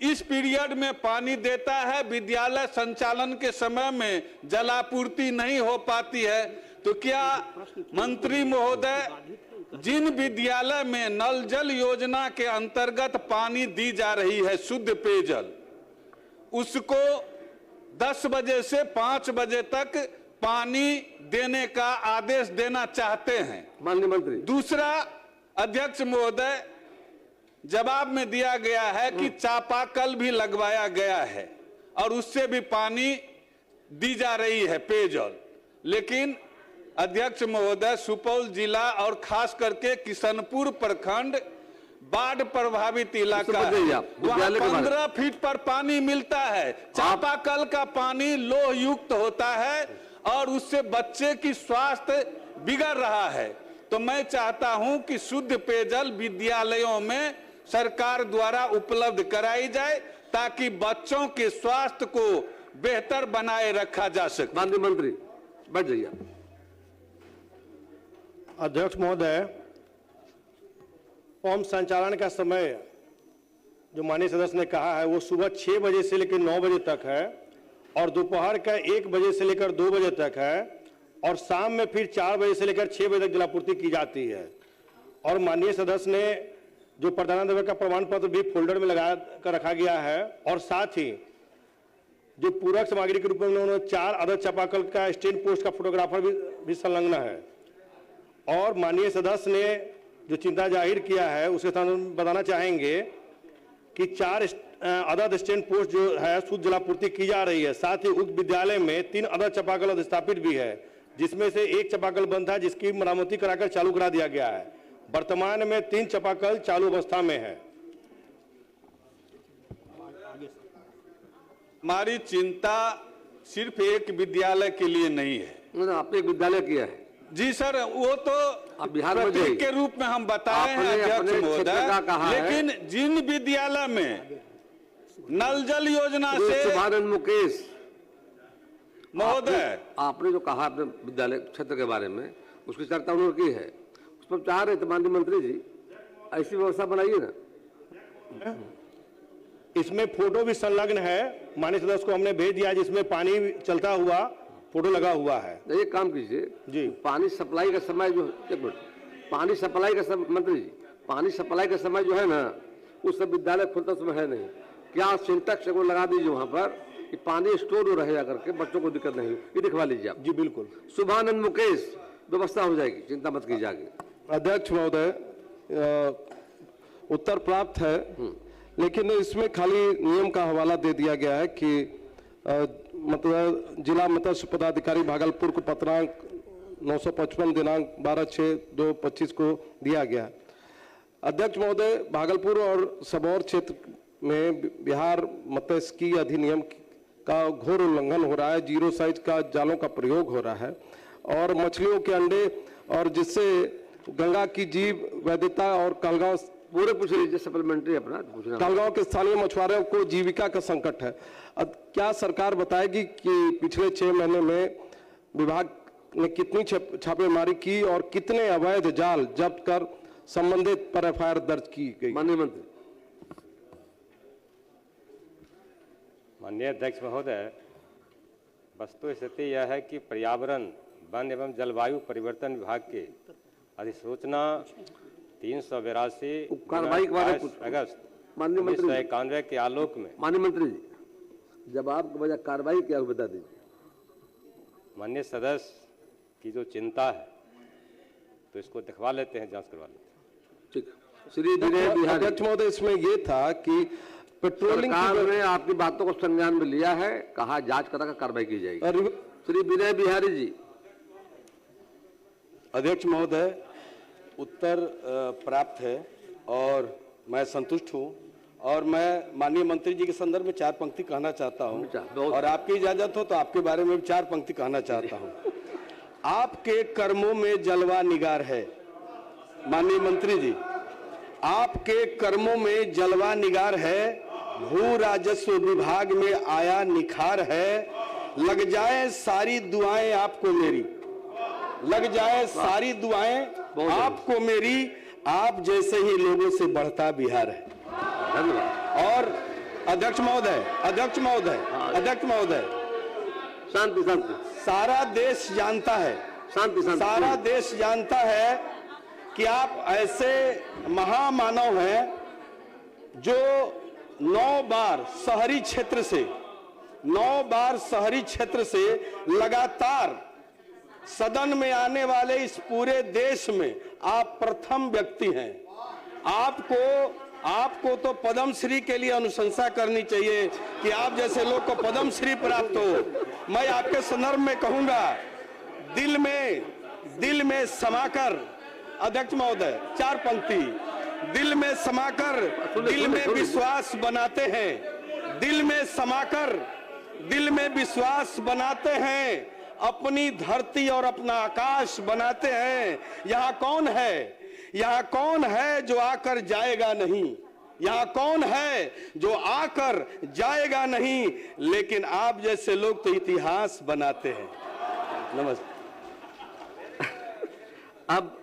[SPEAKER 19] इस पीरियड में पानी देता है, विद्यालय संचालन के समय में जलापूर्ति नहीं हो पाती है। तो क्या मंत्री महोदय, जिन विद्यालय में नल जल योजना के अंतर्गत पानी दी जा रही है शुद्ध पेयजल, उसको 10 बजे से 5 बजे तक पानी देने का आदेश देना चाहते हैं।
[SPEAKER 1] माननीय मंत्री,
[SPEAKER 19] दूसरा, अध्यक्ष महोदय, जवाब में दिया गया है कि चापाकल भी लगवाया गया है और उससे भी पानी दी जा रही है, पेयजल। लेकिन अध्यक्ष महोदय, सुपौल जिला और खास करके किशनपुर प्रखंड बाढ़ प्रभावित इलाका है, वहाँ 15 फीट पर पानी मिलता है। चापाकल का पानी लोह युक्त होता है और उससे बच्चे की स्वास्थ्य बिगड़ रहा है। तो मैं चाहता हूं कि शुद्ध पेयजल विद्यालयों में सरकार द्वारा उपलब्ध कराई जाए ताकि बच्चों के स्वास्थ्य को बेहतर बनाए रखा जा सके।
[SPEAKER 1] माननीय मंत्री बैठ जाइए।
[SPEAKER 20] अध्यक्ष महोदय, पंप संचालन का समय जो माननीय सदस्य ने कहा है वो सुबह 6 बजे से लेकर 9 बजे तक है और दोपहर का 1 बजे से लेकर 2 बजे तक है और शाम में फिर 4 बजे से लेकर 6 बजे तक जलापूर्ति की जाती है। और माननीय सदस्य ने जो प्रधानाध्यापक का प्रमाण पत्र भी फोल्डर में लगा कर रखा गया है और साथ ही जो पूरक सामग्री के रूप में उन्होंने 4 अदद चापाकल का स्टैंड पोस्ट का फोटोग्राफर भी संलग्न है। और माननीय सदस्य ने जो चिंता जाहिर किया है उसके साथ बताना चाहेंगे कि 4 अदद स्टैंड पोस्ट जो है शुद्ध जलापूर्ति की जा रही है। साथ ही उक्त विद्यालय में 3 अदद चापाकल स्थापित भी है, जिसमें से 1 चापाकल बंद था जिसकी मरम्मती कराकर चालू करा दिया गया है। वर्तमान में 3 चापाकल चालू अवस्था में है।
[SPEAKER 19] हमारी चिंता सिर्फ एक विद्यालय के लिए नहीं है।
[SPEAKER 1] आपने एक विद्यालय किया है
[SPEAKER 19] जी सर, वो तो
[SPEAKER 1] बिहार में
[SPEAKER 19] प्रतीक के रूप में हम बताए हैं अध्यक्ष महोदय, लेकिन जिन विद्यालय में नल जल योजना से
[SPEAKER 1] शुभानंद मुकेश
[SPEAKER 19] महोदय,
[SPEAKER 1] आपने जो कहा अपने विद्यालय क्षेत्र के बारे में उसकी चर्चा उन्होंने की है, उस पर चाह रहे थे माननीय मंत्री जी ऐसी व्यवस्था बनाइए ना।
[SPEAKER 20] इसमें फोटो भी संलग्न है, माननीय सदस्य को हमने भेज दिया जिसमें पानी चलता हुआ फोटो लगा हुआ है।
[SPEAKER 1] एक काम कीजिए जी, पानी सप्लाई का समय जो पानी सप्लाई का समय, मंत्री जी पानी सप्लाई का समय जो है ना उस सब विद्यालय खुलता समय है नहीं, क्या सिंटेक्स को लगा दीजिए वहां पर कि पानी स्टोर हो रहेगा करके बच्चों को दिक्कत नहीं हो, ये दिखवा लीजिए आप।
[SPEAKER 20] जी बिल्कुल,
[SPEAKER 1] शुभानंद मुकेश व्यवस्था हो जाएगी, चिंता मत कीजिए आगे।
[SPEAKER 4] अध्यक्ष महोदय, उत्तर प्राप्त है, लेकिन इसमें खाली नियम का हवाला दे दिया गया है कि मतलब जिला मत्स्य पदाधिकारी भागलपुर को पत्रांक 955 दिनांक 12/6/2025 को दिया गया। अध्यक्ष महोदय, भागलपुर और सबौर क्षेत्र में बिहार मत्स्यिकी अधिनियम का घोर उल्लंघन हो रहा है। 0 साइज का जालों का प्रयोग हो रहा है और मछलियों के अंडे और जिससे गंगा की जीव वैविधता और कहलगांव
[SPEAKER 1] पूरे पूछ लीजिए सप्लीमेंट्री अपना
[SPEAKER 4] कहलगांव के स्थानीय मछुआरों को जीविका का संकट है। अब क्या सरकार बताएगी कि पिछले 6 महीने में विभाग ने कितनी छापेमारी की और कितने अवैध जाल जब्त कर संबंधित पर एफआईआर दर्ज की गई?
[SPEAKER 1] माननीय मंत्री।
[SPEAKER 21] माननीय अध्यक्ष महोदय, वस्तु स्थिति यह है कि पर्यावरण, वन एवं जलवायु परिवर्तन विभाग के अधिसूचना 382 अगस्त 1991 के आलोक में
[SPEAKER 1] माननीय मंत्री जी जब आपको वजह कार्रवाई क्या बता दीजिए।
[SPEAKER 21] माननीय सदस्य की जो चिंता है तो इसको दिखवा लेते हैं, जांच करवा लेते हैं।
[SPEAKER 1] ठीक। श्री विनय बिहारी
[SPEAKER 4] अध्यक्ष महोदय, इसमें ये था कि पेट्रोलिंग
[SPEAKER 1] ने आपकी बातों को संज्ञान में लिया है, कहा जांच करा कार्रवाई की जाएगी। श्री विनय बिहारी जी।
[SPEAKER 22] अध्यक्ष महोदय, उत्तर प्राप्त है और मैं संतुष्ट हूं और मैं माननीय मंत्री जी के संदर्भ में 4 पंक्ति कहना चाहता हूं और आपकी इजाजत हो तो आपके बारे में 4 पंक्ति कहना चाहता हूं। आपके कर्मों में जलवा निगार है माननीय मंत्री जी, आपके कर्मों में जलवा निगार है, भू राजस्व विभाग में आया निखार है, लग जाए सारी दुआएं आपको मेरी, लग जाए सारी दुआएं आपको मेरी, आप जैसे ही लोगों से बढ़ता बिहार है। और अध्यक्ष महोदय, अध्यक्ष महोदय, अध्यक्ष महोदय,
[SPEAKER 1] शांति शांति,
[SPEAKER 22] सारा देश जानता है,
[SPEAKER 1] शांति शांति,
[SPEAKER 22] सारा देश जानता है कि आप ऐसे महामानव हैं जो 9 बार शहरी क्षेत्र से लगातार सदन में आने वाले इस पूरे देश में आप प्रथम व्यक्ति हैं। आपको तो पद्मश्री के लिए अनुशंसा करनी चाहिए कि आप जैसे लोग को पद्मश्री प्राप्त हो। मैं आपके संदर्भ में कहूंगा, दिल में समाकर, अध्यक्ष महोदय 4 पंक्ति, दिल में समाकर दिल में विश्वास बनाते हैं, दिल में समाकर दिल में विश्वास बनाते हैं, अपनी धरती और अपना आकाश बनाते हैं। यहाँ कौन है जो आकर जाएगा नहीं, यहाँ कौन है जो आकर जाएगा नहीं, लेकिन आप जैसे लोग तो इतिहास बनाते हैं। नमस्ते।
[SPEAKER 1] अब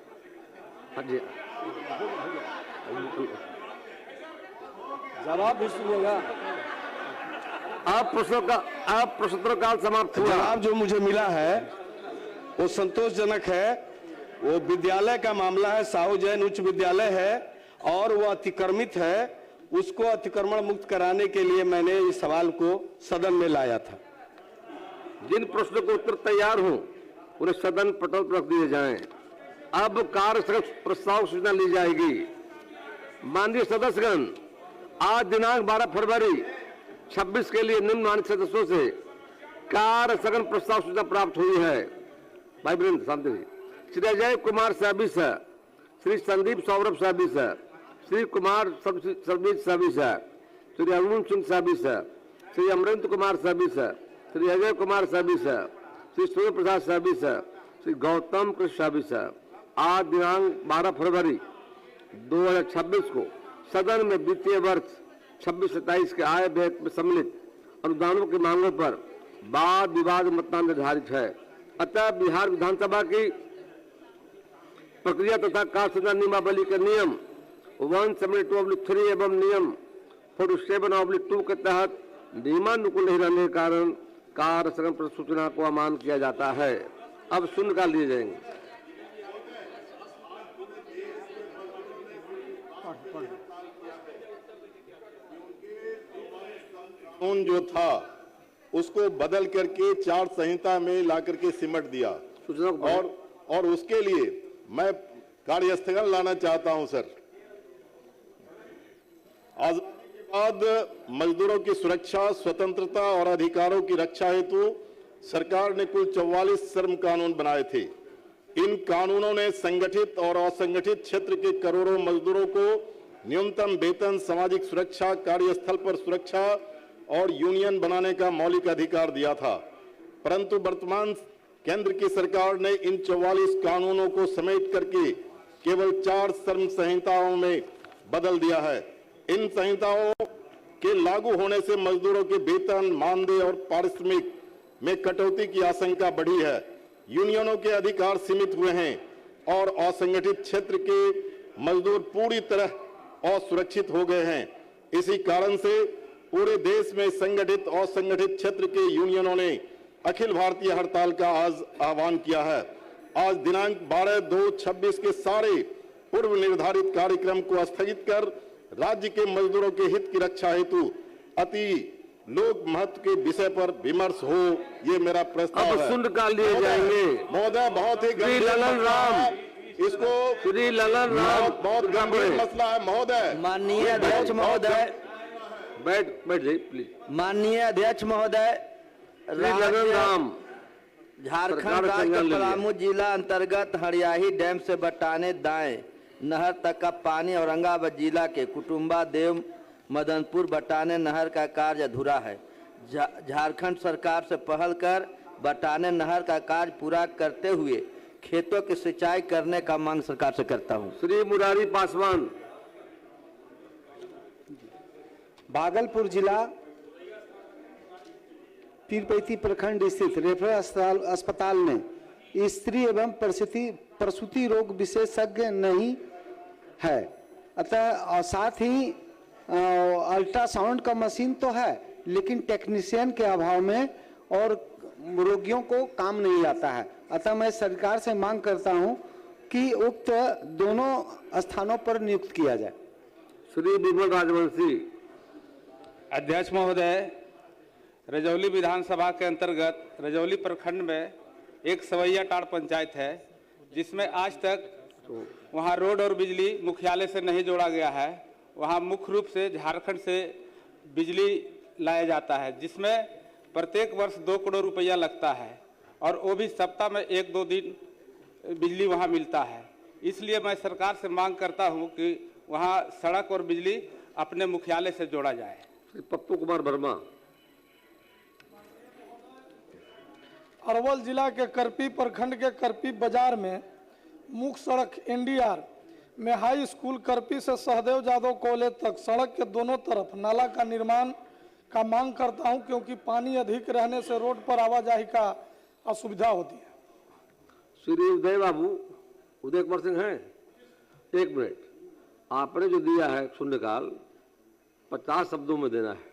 [SPEAKER 2] जवाब भी सुनिएगा।
[SPEAKER 1] आप प्रश्नोत्तरकाल समाप्त हुआ।
[SPEAKER 22] जवाब जो मुझे मिला है वो संतोषजनक है। वो विद्यालय का मामला है, साहू जैन उच्च विद्यालय है और वो अतिक्रमित है। उसको अतिक्रमण मुक्त कराने के लिए मैंने इस सवाल को सदन में लाया था।
[SPEAKER 1] जिन प्रश्नों को उत्तर तैयार हो उन्हें सदन पटल पर रख दिए जाएं। अब कार्य प्रस्ताव सूचना ली जाएगी। माननीय सदस्यगण, आज दिनांक 12 फरवरी 26 के लिए निम्नलिखित सदस्यों से कार्य स्थगन प्रस्ताव सूचना प्राप्त हुई है। भाई वृंद शांति। श्री अजय कुमार साहबी सर, श्री संदीप सौरभ साहबी सर, श्री कुमार सरबीर साहबी सर, श्री अरुण सिंह साहबी सर, श्री अमरेंद्र कुमार साहबी सर, श्री अजय कुमार साहबी सर, श्री सूर्य प्रसाद साहबी सर, श्री गौतम कृष्ण साहबी सर आज दिनांक 12 फरवरी 2026 को सदन में वित्तीय वर्ष 26-27 के आय व्यय में सम्मिलित अनुदानों की मांगों पर वाद विवाद मतदान निर्धारित है। अतः बिहार विधानसभा की प्रक्रिया तथा कार्यसंचालन नियमावली के नियम 172/3 एवं नियम 47/2 के तहत नियमानुकूल नहीं रहने के कारण कार्य स्थगन प्रसूचना को अमान्य किया जाता है। अब शून्यकाल लिए जाएंगे।
[SPEAKER 8] कानून जो था उसको बदल करके 4 संहिता में ला करके सिमट दिया और उसके लिए मैं कार्य स्थगन लाना चाहता हूं सर। आज के बाद मजदूरों की सुरक्षा, स्वतंत्रता और अधिकारों की रक्षा हेतु सरकार ने कुल 44 श्रम कानून बनाए थे। इन कानूनों ने संगठित और असंगठित क्षेत्र के करोड़ों मजदूरों को न्यूनतम वेतन, सामाजिक सुरक्षा, कार्यस्थल पर सुरक्षा और यूनियन बनाने का मौलिक अधिकार दिया था। परंतु वर्तमान केंद्र की सरकार ने इन 44 कानूनों को समेट करके केवल 4 श्रम संहिताओं में बदल दिया है। इन संहिताओं के लागू होने से मजदूरों के वेतन, मानदेय और पारिश्रमिक में कटौती की आशंका बढ़ी है। यूनियनों के अधिकार सीमित हुए हैं और असंगठित क्षेत्र के मजदूर पूरी तरह असुरक्षित हो गए हैं। इसी कारण से पूरे देश में संगठित और असंगठित क्षेत्र के यूनियनों ने अखिल भारतीय हड़ताल का आज आह्वान किया है। आज दिनांक 12/2/26 के सारे पूर्व निर्धारित कार्यक्रम को स्थगित कर राज्य के मजदूरों के हित की रक्षा हेतु अति लोक महत्व के विषय पर विमर्श हो, ये मेरा प्रस्ताव है।
[SPEAKER 1] अब शून्यकाल लिए जाएंगे।
[SPEAKER 8] महोदय बहुत ही गंभीर इसको
[SPEAKER 1] श्री ललन राम
[SPEAKER 8] बहुत गंभीर मसला है महोदय।
[SPEAKER 3] माननीय अध्यक्ष महोदय,
[SPEAKER 1] बैठ जाइए प्लीज।
[SPEAKER 3] माननीय अध्यक्ष महोदय, झारखंड राज्य के पलामू जिला अंतर्गत हरियाही डैम से बटाने दाएं नहर तक का पानी औरंगाबाद जिला के कुटुंबा देव मदनपुर बटाने नहर का कार्य अधूरा है। झारखंड सरकार से पहल कर बटाने नहर का कार्य पूरा करते हुए खेतों की सिंचाई करने का मांग सरकार से करता हूं।
[SPEAKER 1] श्री मुरारी पासवान।
[SPEAKER 6] भागलपुर जिला पीरपैती प्रखंड स्थित रेफरल अस्पताल में स्त्री एवं प्रसूति रोग विशेषज्ञ नहीं है, अतः साथ ही अल्ट्रासाउंड का मशीन तो है लेकिन टेक्नीशियन के अभाव में और रोगियों को काम नहीं आता है। अतः मैं सरकार से मांग करता हूं कि उक्त दोनों स्थानों पर नियुक्त किया जाए।
[SPEAKER 1] श्री विमल राजवंशी।
[SPEAKER 23] अध्यक्ष महोदय, रजौली विधानसभा के अंतर्गत रजौली प्रखंड में
[SPEAKER 10] एक सवैया टाड़ पंचायत है जिसमें आज तक वहाँ रोड और बिजली मुख्यालय से नहीं जोड़ा गया है। वहाँ मुख्य रूप से झारखंड से बिजली लाया जाता है, जिसमें प्रत्येक वर्ष 2 करोड़ रुपया लगता है और वो भी सप्ताह में 1-2 दिन बिजली वहाँ मिलता है। इसलिए मैं सरकार से मांग करता हूँ कि वहाँ सड़क और बिजली अपने मुख्यालय से जोड़ा जाए।
[SPEAKER 1] पप्पू कुमार वर्मा।
[SPEAKER 11] अरवल जिला के करपी प्रखंड के करपी बाजार में मुख्य सड़क एनडीआर में हाई स्कूल करपी से सहदेव यादव कॉलेज तक सड़क के दोनों तरफ नाला का निर्माण का मांग करता हूं, क्योंकि पानी अधिक रहने से रोड पर आवाजाही का असुविधा होती है।
[SPEAKER 1] श्री उदय बाबू, उदय कुमार सिंह हैं? 1 मिनट। आपने जो दिया है शून्यकाल 50 शब्दों में देना है,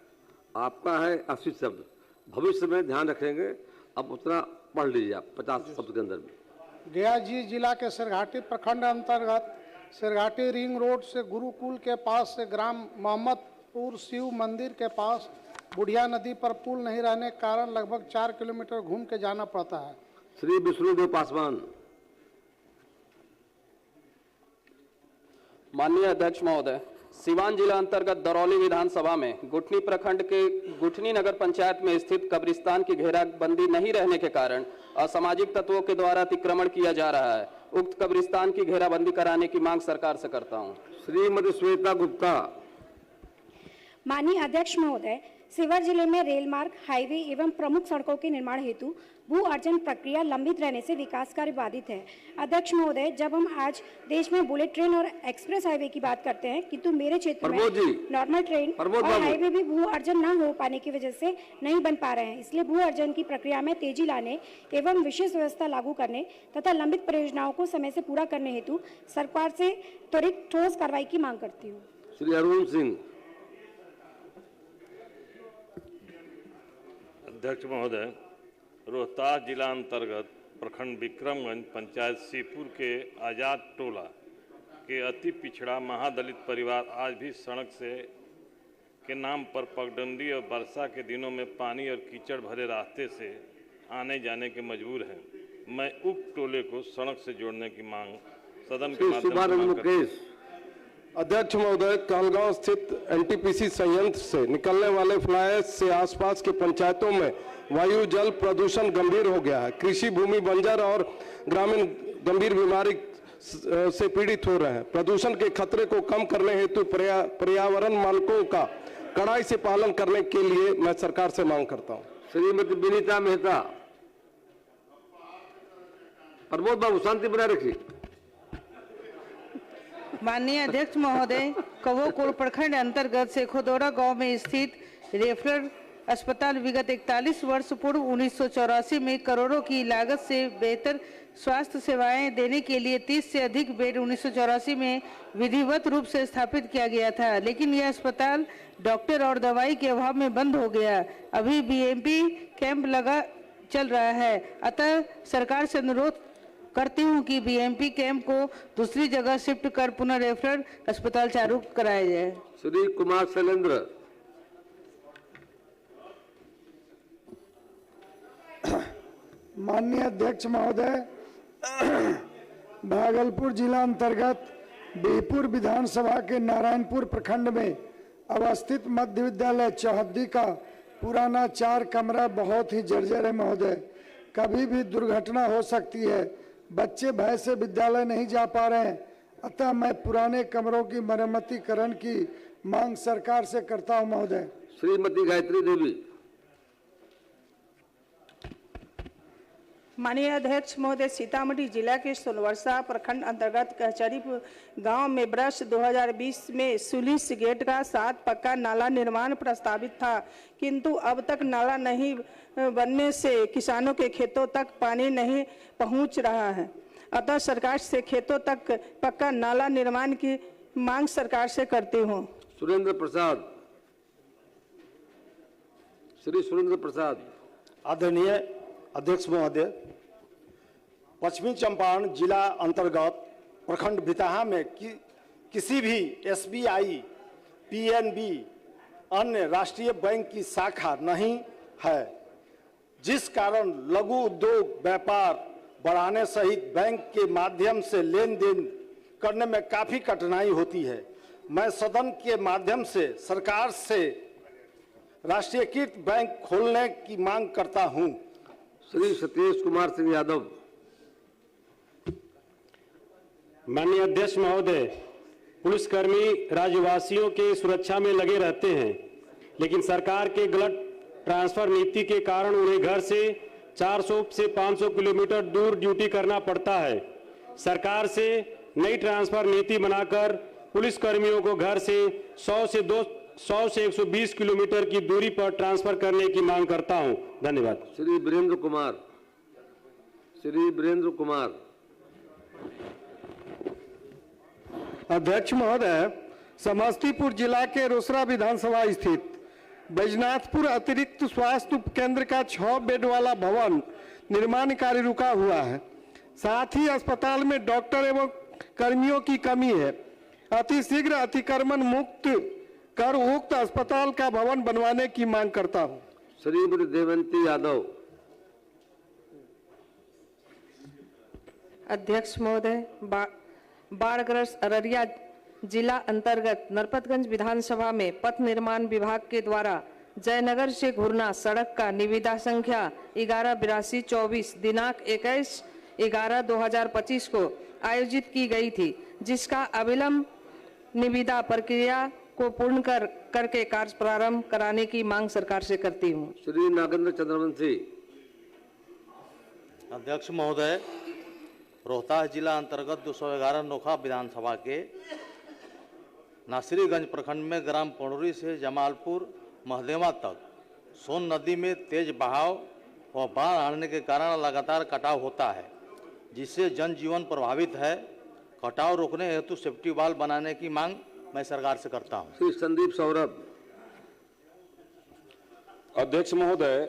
[SPEAKER 1] आपका है 80 शब्द। भविष्य में ध्यान रखेंगे, अब उतना पढ़ लीजिए आप 50 शब्द के अंदर में।
[SPEAKER 11] गया जी जिला के सिरघाटी प्रखंड अंतर्गत सिरघाटी रिंग रोड से गुरुकुल के पास से ग्राम मोहम्मदपुर शिव मंदिर के पास बुढ़िया नदी पर पुल नहीं रहने के कारण लगभग 4 किलोमीटर घूम के जाना पड़ता है।
[SPEAKER 1] श्री विष्णुदेव पासवान।
[SPEAKER 23] माननीय अध्यक्ष महोदय, सिवान जिला अंतर्गत दरौली विधानसभा में गुठनी प्रखंड के गुठनी नगर पंचायत में स्थित कब्रिस्तान की घेराबंदी नहीं रहने के कारण असामाजिक तत्वों के द्वारा अतिक्रमण किया जा रहा है। उक्त कब्रिस्तान की घेराबंदी कराने की मांग सरकार से करता हूं।
[SPEAKER 1] श्रीमती श्वेता गुप्ता।
[SPEAKER 24] माननीय अध्यक्ष महोदय, शिवहर जिले में रेल मार्ग, हाईवे एवं प्रमुख सड़कों के निर्माण हेतु भू अर्जन प्रक्रिया लंबित रहने से विकास कार्य बाधित है। अध्यक्ष महोदय, जब हम आज देश में बुलेट ट्रेन और एक्सप्रेस हाईवे की बात करते हैं, किंतु मेरे क्षेत्र में नॉर्मल ट्रेन और हाईवे भी भू अर्जन न हो पाने की वजह से नहीं बन पा रहे हैं। इसलिए भू अर्जन की प्रक्रिया में तेजी लाने एवं विशेष व्यवस्था लागू करने तथा लंबित परियोजनाओं को समय से पूरा करने हेतु सरकार से त्वरित ठोस कार्रवाई की मांग करती हूँ।
[SPEAKER 1] श्री अरुण सिंह।
[SPEAKER 25] अध्यक्ष महोदय, रोहतास जिला अंतर्गत प्रखंड विक्रमगंज पंचायत सीपुर के आजाद टोला के अति पिछड़ा महादलित परिवार आज भी सड़क से के नाम पर पगडंडी और वर्षा के दिनों में पानी और कीचड़ भरे रास्ते से आने जाने के मजबूर हैं। मैं उक्त टोले को सड़क से जोड़ने की मांग सदन के माध्यम से।
[SPEAKER 4] अध्यक्ष महोदय, कालगांव स्थित एनटीपीसी संयंत्र से निकलने वाले फ्लाई ऐश से आसपास के पंचायतों में वायु जल प्रदूषण गंभीर हो गया है। कृषि भूमि बंजर और ग्रामीण गंभीर बीमारी से पीड़ित हो रहे हैं। प्रदूषण के खतरे को कम करने हेतु पर्यावरण मानकों का कड़ाई से पालन करने के लिए मैं सरकार से मांग करता हूं।
[SPEAKER 1] श्रीमती विनीता मेहता। प्रमोद बाबू, शांति बनाए रखिए।
[SPEAKER 26] माननीय अध्यक्ष महोदय, कवोकोल प्रखंड अंतर्गत शेखोदौरा गांव में स्थित रेफरल अस्पताल विगत 41 वर्ष पूर्व 1984 में करोड़ों की लागत से बेहतर स्वास्थ्य सेवाएं देने के लिए 30 से अधिक बेड 1984 में विधिवत रूप से स्थापित किया गया था, लेकिन यह अस्पताल डॉक्टर और दवाई के अभाव में बंद हो गया। अभी बीएमपी कैंप लगा चल रहा है, अतः सरकार से अनुरोध करती हूं कि बीएमपी कैंप को दूसरी जगह शिफ्ट कर पुनः रेफरल अस्पताल चालू कराया जाए।
[SPEAKER 1] श्री कुमार शैलेंद्र।
[SPEAKER 11] माननीय अध्यक्ष महोदय, भागलपुर जिला अंतर्गत बिहपुर विधानसभा के नारायणपुर प्रखंड में अवस्थित मध्य विद्यालय चौहद्दी का पुराना 4 कमरा बहुत ही जर्जर है महोदय। कभी भी दुर्घटना हो सकती है। बच्चे भय से विद्यालय नहीं जा पा रहे हैं, अतः मैं पुराने कमरों की मरम्मतीकरण की मांग सरकार से करता हूं महोदय।
[SPEAKER 1] श्रीमती गायत्री देवी।
[SPEAKER 27] माननीय अध्यक्ष महोदय, सीतामढ़ी जिला के सोनवर्षा प्रखंड अंतर्गत कहचरी गांव में वर्ष 2020 में सुलिस गेट का 7 पक्का नाला निर्माण प्रस्तावित था, किंतु अब तक नाला नहीं बनने से किसानों के खेतों तक पानी नहीं पहुंच रहा है। अतः सरकार से खेतों तक पक्का नाला निर्माण की मांग सरकार से करती हूं।
[SPEAKER 1] सुरेंद्र प्रसाद। श्री सुरेंद्र प्रसाद।
[SPEAKER 22] आदरणीय अध्यक्ष महोदय, पश्चिमी चंपारण जिला अंतर्गत प्रखंड भिताहा में किसी भी एसबीआई, पीएनबी, अन्य राष्ट्रीय बैंक की शाखा नहीं है, जिस कारण लघु उद्योग व्यापार बढ़ाने सहित बैंक के माध्यम से लेन देन करने में काफी कठिनाई होती है। मैं सदन के माध्यम से सरकार से राष्ट्रीयकृत बैंक खोलने की मांग करता हूं।
[SPEAKER 1] श्री सतीश कुमार सिंह यादव।
[SPEAKER 5] माननीय अध्यक्ष महोदय, पुलिसकर्मी राज्यवासियों के सुरक्षा में लगे रहते हैं, लेकिन सरकार के गलत ट्रांसफर नीति के कारण उन्हें घर से 400 से 500 किलोमीटर दूर ड्यूटी करना पड़ता है। सरकार से नई ट्रांसफर नीति बनाकर पुलिसकर्मियों को घर से 100 से 120 किलोमीटर की दूरी पर ट्रांसफर करने की मांग करता हूं। धन्यवाद।
[SPEAKER 1] श्री वीरेंद्र कुमार। श्री वीरेंद्र कुमार।
[SPEAKER 12] अध्यक्ष महोदय, समस्तीपुर जिला के रोसड़ा विधानसभा स्थित बैजनाथपुर अतिरिक्त स्वास्थ्य उपकेंद्र का 6 बेड वाला भवन निर्माण कार्य रुका हुआ है। साथ ही अस्पताल में डॉक्टर एवं कर्मियों की कमी है। अतिशीघ्र अतिक्रमण मुक्त कर उक्त अस्पताल का भवन बनवाने की मांग करता हूं।
[SPEAKER 1] श्रीमती देवंती यादव।
[SPEAKER 26] अध्यक्ष महोदय, बाढ़ग्रस्त अररिया जिला अंतर्गत नरपतगंज विधानसभा में पथ निर्माण विभाग के द्वारा जयनगर से घुरना सड़क का निविदा संख्या 118224 दिनांक 21/11/2025 को आयोजित की गई थी, जिसका अविलंब निविदा प्रक्रिया को पूर्ण करके कार्य प्रारंभ कराने की मांग सरकार से करती हूं।
[SPEAKER 1] श्री नागेंद्र चंद्रवंशी।
[SPEAKER 9] अध्यक्ष महोदय, रोहतास जिला अंतर्गत 211 नोखा विधानसभा के नासिरीगंज प्रखंड में ग्राम पंडोरी से जमालपुर महदेवा तक सोन नदी में तेज बहाव व बाढ़ आने के कारण लगातार कटाव होता है, जिससे जनजीवन प्रभावित है। कटाव रोकने हेतु सेफ्टी वाल बनाने की मांग मैं सरकार से करता हूं।
[SPEAKER 1] श्री संदीप सौरभ।
[SPEAKER 13] अध्यक्ष महोदय,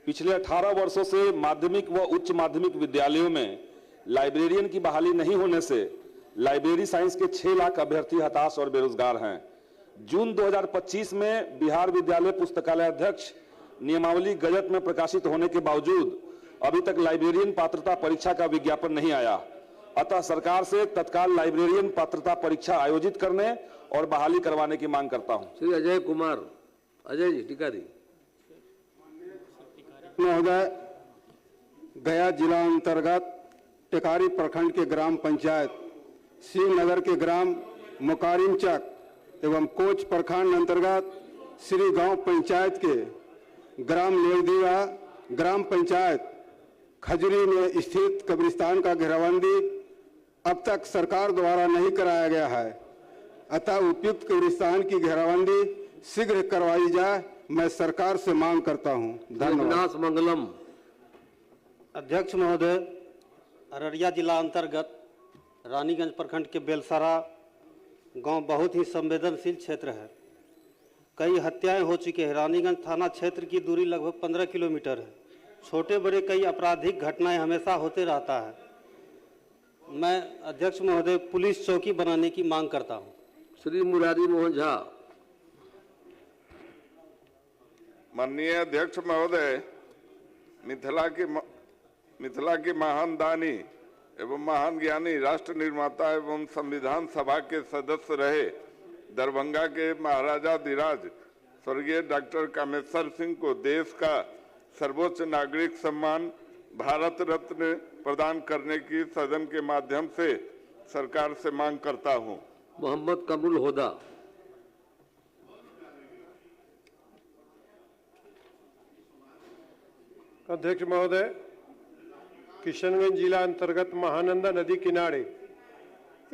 [SPEAKER 13] पिछले 18 वर्षों से माध्यमिक व उच्च माध्यमिक विद्यालयों में लाइब्रेरियन की बहाली नहीं होने से लाइब्रेरी साइंस के 6 लाख अभ्यर्थी हताश और बेरोजगार हैं। जून 2025 में बिहार विद्यालय पुस्तकालय अध्यक्ष नियमावली गजट में प्रकाशित होने के बावजूद अभी तक लाइब्रेरियन पात्रता परीक्षा का विज्ञापन नहीं आया। अतः सरकार से तत्काल लाइब्रेरियन पात्रता परीक्षा आयोजित करने और बहाली करवाने की मांग करता हूं।
[SPEAKER 1] श्री अजय कुमार। अजय जी टिकारी।
[SPEAKER 14] महोदय, गया जिला अंतर्गत टिकारी प्रखंड के ग्राम पंचायत शिवनगर के ग्राम मुकारिमचक एवं कोच प्रखंड अंतर्गत श्री गांव पंचायत के ग्राम लेवदीवा ग्राम पंचायत खजरी में स्थित कब्रिस्तान का घेराबंदी अब तक सरकार द्वारा नहीं कराया गया है। अतः उपयुक्त कब्रिस्तान की घेराबंदी शीघ्र करवाई जाए, मैं सरकार से मांग करता हूं। धन्यवाद।
[SPEAKER 1] मंगलम।
[SPEAKER 5] अध्यक्ष महोदय, अररिया जिला अंतर्गत रानीगंज प्रखंड के बेलसारा गांव बहुत ही संवेदनशील क्षेत्र है। कई हत्याएं हो चुकी है। रानीगंज थाना क्षेत्र की दूरी लगभग 15 किलोमीटर है। छोटे बड़े कई आपराधिक घटनाएं हमेशा होते रहता है। मैं अध्यक्ष महोदय पुलिस चौकी बनाने की मांग करता हूं।
[SPEAKER 1] श्री मुरारी मोहन झा।
[SPEAKER 15] माननीय अध्यक्ष महोदय, मिथिला के महान दानी एवं महान ज्ञानी, राष्ट्र निर्माता एवं संविधान सभा के सदस्य रहे दरभंगा के महाराजाधिराज स्वर्गीय डॉक्टर कामेश्वर सिंह को देश का सर्वोच्च नागरिक सम्मान भारत रत्न प्रदान करने की सदन के माध्यम से सरकार से मांग करता हूं।
[SPEAKER 1] मोहम्मद कमरुल होदा।
[SPEAKER 20] अध्यक्ष महोदय, किशनगंज जिला अंतर्गत महानंदा नदी किनारे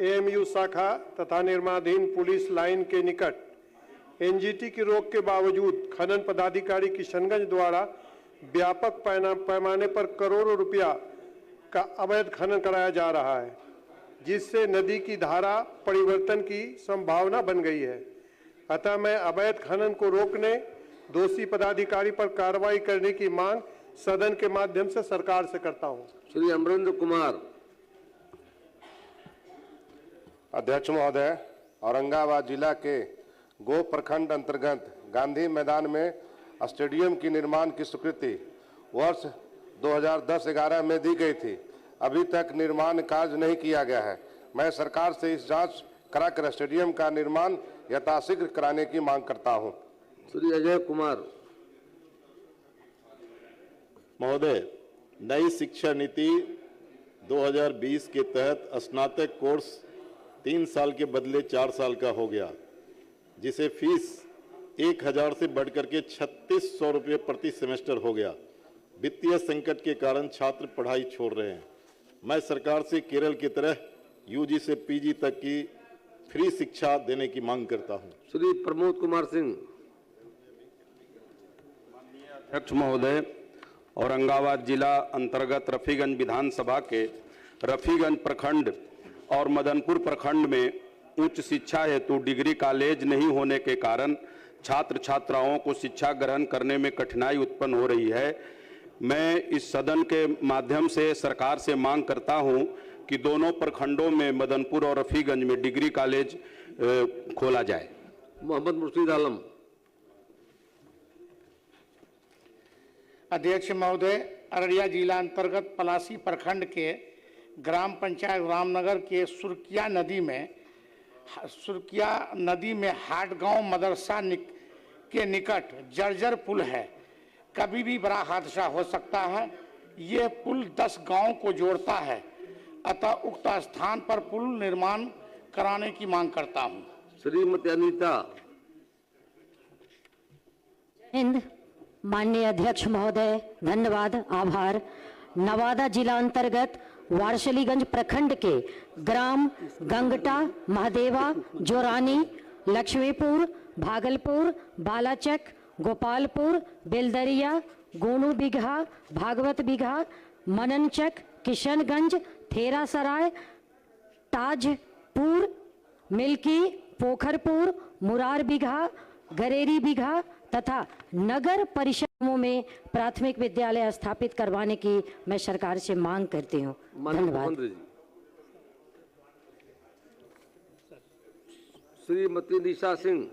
[SPEAKER 20] एएमयू शाखा तथा निर्माणाधीन पुलिस लाइन के निकट एनजीटी की रोक के बावजूद खनन पदाधिकारी किशनगंज द्वारा व्यापक पैमाने पर करोड़ों रुपया का अवैध खनन कराया जा रहा है, जिससे नदी की धारा परिवर्तन की संभावना बन गई है। अतः मैं अवैध खनन को रोकने, दोषी पदाधिकारी पर कार्रवाई करने की मांग सदन के माध्यम से सरकार से करता हूं।
[SPEAKER 1] श्री अमरेंद्र कुमार।
[SPEAKER 16] अध्यक्ष महोदय, औरंगाबाद जिला के गो प्रखंड अंतर्गत गांधी मैदान में स्टेडियम की निर्माण की स्वीकृति वर्ष 2010-11 में दी गई थी। अभी तक निर्माण कार्य नहीं किया गया है। मैं सरकार से इस जांच कराकर स्टेडियम का निर्माण यथाशीघ्र कराने की मांग करता हूं।
[SPEAKER 1] श्री अजय कुमार।
[SPEAKER 2] महोदय, नई शिक्षा नीति 2020 के तहत स्नातक कोर्स 3 साल के बदले 4 साल का हो गया, जिसे फीस 1000 से बढ़कर के 3600 रुपये प्रति सेमेस्टर हो गया। वित्तीय संकट के कारण छात्र पढ़ाई छोड़ रहे हैं। मैं सरकार से केरल की तरह यूजी से पीजी तक की फ्री शिक्षा देने की मांग करता हूं।
[SPEAKER 1] श्री प्रमोद कुमार सिंह।
[SPEAKER 7] अध्यक्ष महोदय, औरंगाबाद जिला अंतर्गत रफीगंज विधानसभा के रफीगंज प्रखंड और मदनपुर प्रखंड में उच्च शिक्षा हेतु डिग्री कॉलेज नहीं होने के कारण छात्र छात्राओं को शिक्षा ग्रहण करने में कठिनाई उत्पन्न हो रही है। मैं इस सदन के माध्यम से सरकार से मांग करता हूं कि दोनों प्रखंडों में मदनपुर और रफीगंज में डिग्री कॉलेज खोला जाए।
[SPEAKER 1] मोहम्मद मुर्शीद आलम।
[SPEAKER 8] अध्यक्ष महोदय, अररिया जिला अंतर्गत पलासी प्रखंड के ग्राम पंचायत रामनगर के सुरकिया नदी में हाट गांव मदरसा के निकट जर्जर पुल है। कभी भी बड़ा हादसा हो सकता है। ये पुल 10 गांव को जोड़ता है, अतः उक्त स्थान पर पुल निर्माण कराने की मांग करता हूं।
[SPEAKER 1] श्रीमती अनीता।
[SPEAKER 17] हिंद। माननीय अध्यक्ष महोदय, धन्यवाद, आभार। नवादा जिला अंतर्गत वारसलीगंज प्रखंड के ग्राम गंगटा, महादेवा, जोरानी, लक्ष्मीपुर, भागलपुर, बालाचक, गोपालपुर, बेलदरिया, गोनू बिघा, भागवत बिघा, मननचक, किशनगंज, थेरासराय, ताजपुर, मिल्की, पोखरपुर, मुरार बिघा, गरेरी बिघा तथा नगर परिषदों में प्राथमिक विद्यालय स्थापित करवाने की मैं सरकार से मांग करती हूँ। धन्यवाद।
[SPEAKER 1] श्रीमती निशा सिंह।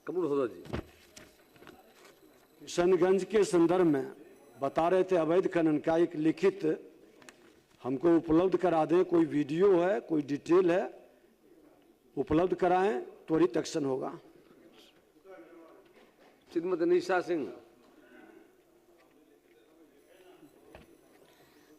[SPEAKER 1] कमल होदा जी।
[SPEAKER 18] किशनगंज के संदर्भ में बता रहे थे अवैध खनन का एक लिखित हमको उपलब्ध करा दें। कोई वीडियो है, कोई डिटेल है, उपलब्ध कराएं, त्वरित एक्शन होगा।
[SPEAKER 1] श्रीमती निशा सिंह।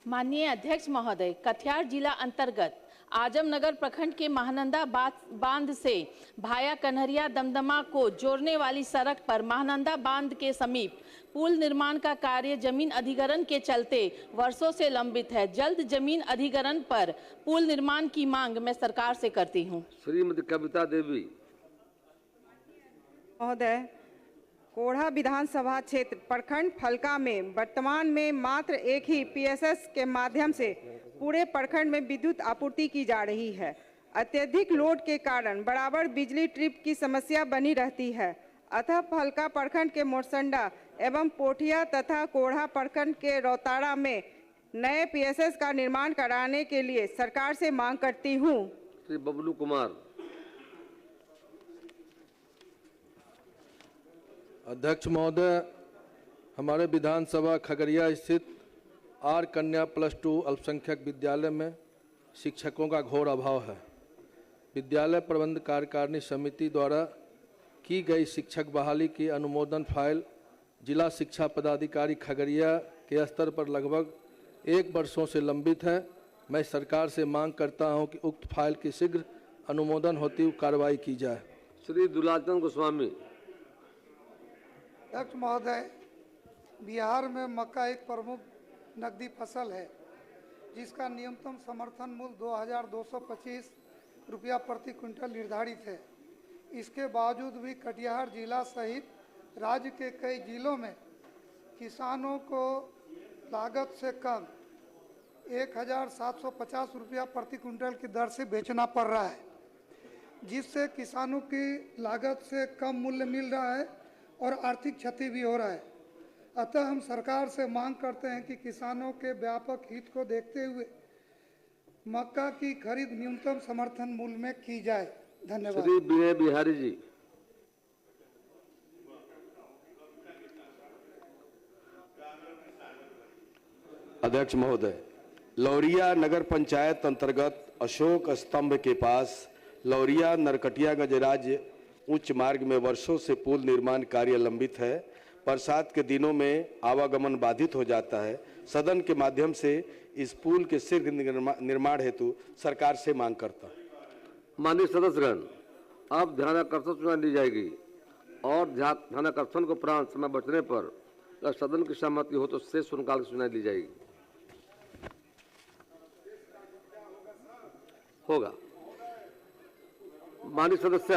[SPEAKER 19] माननीय अध्यक्ष महोदय, कटिहार जिला अंतर्गत आजमनगर प्रखंड के महानंदा बांध से भाया कन्हरिया दमदमा को जोड़ने वाली सड़क पर महानंदा बांध के समीप पुल निर्माण का कार्य जमीन अधिग्रहण के चलते वर्षों से लंबित है। जल्द जमीन अधिग्रहण पर पुल निर्माण की मांग मैं सरकार से करती हूं।
[SPEAKER 1] श्रीमती कविता देवी।
[SPEAKER 21] महोदय, कोढ़ा विधानसभा क्षेत्र प्रखंड फलका में वर्तमान में मात्र एक ही पीएसएस के माध्यम से पूरे प्रखंड में विद्युत आपूर्ति की जा रही है। अत्यधिक लोड के कारण बराबर बिजली ट्रिप की समस्या बनी रहती है। अतः फलका प्रखंड के मोरसंडा एवं पोठिया तथा कोढ़ा प्रखंड के रौताड़ा में नए पीएसएस का निर्माण कराने के लिए सरकार से मांग करती हूँ।
[SPEAKER 1] श्री बबलू कुमार।
[SPEAKER 28] अध्यक्ष महोदय, हमारे विधानसभा खगड़िया स्थित आर कन्या +2 अल्पसंख्यक विद्यालय में शिक्षकों का घोर अभाव है। विद्यालय प्रबंध कार्यकारिणी समिति द्वारा की गई शिक्षक बहाली की अनुमोदन फाइल जिला शिक्षा पदाधिकारी खगड़िया के स्तर पर लगभग 1 वर्षों से लंबित है। मैं सरकार से मांग करता हूं कि उक्त फाइल की शीघ्र अनुमोदन होती हुई कार्रवाई की जाए।
[SPEAKER 1] श्री दुलाचंद गोस्वामी।
[SPEAKER 29] अध्यक्ष महोदय, बिहार में मक्का एक प्रमुख नकदी फसल है जिसका न्यूनतम समर्थन मूल्य 2225 रुपया प्रति क्विंटल निर्धारित है। इसके बावजूद भी कटिहार जिला सहित राज्य के कई जिलों में किसानों को लागत से कम 1750 रुपया प्रति क्विंटल की दर से बेचना पड़ रहा है, जिससे किसानों की लागत से कम मूल्य मिल रहा है और आर्थिक क्षति भी हो रहा है। अतः हम सरकार से मांग करते हैं कि किसानों के व्यापक हित को देखते हुए मक्का की खरीद न्यूनतम समर्थन मूल्य में की जाए। धन्यवाद।
[SPEAKER 1] श्री विनय बिहारी जी।
[SPEAKER 22] अध्यक्ष महोदय, लौरिया नगर पंचायत अंतर्गत अशोक स्तंभ के पास लौरिया नरकटियागंज राज्य उच्च मार्ग में वर्षों से पुल निर्माण कार्य लंबित है। बरसात के दिनों में आवागमन बाधित हो जाता है। सदन के माध्यम से इस पुल के शीघ्र निर्माण हेतु सरकार से मांग करता हूं।
[SPEAKER 1] माननीय सदस्यगण, अब ध्यानाकर्षण सूचना दी जाएगी और ध्यानाकर्षण को उपरांत समय बचने पर अगर सदन की सहमति हो तो शेष शून्यकाल की सूचना दी जाएगी। होगा। माननीय सदस्य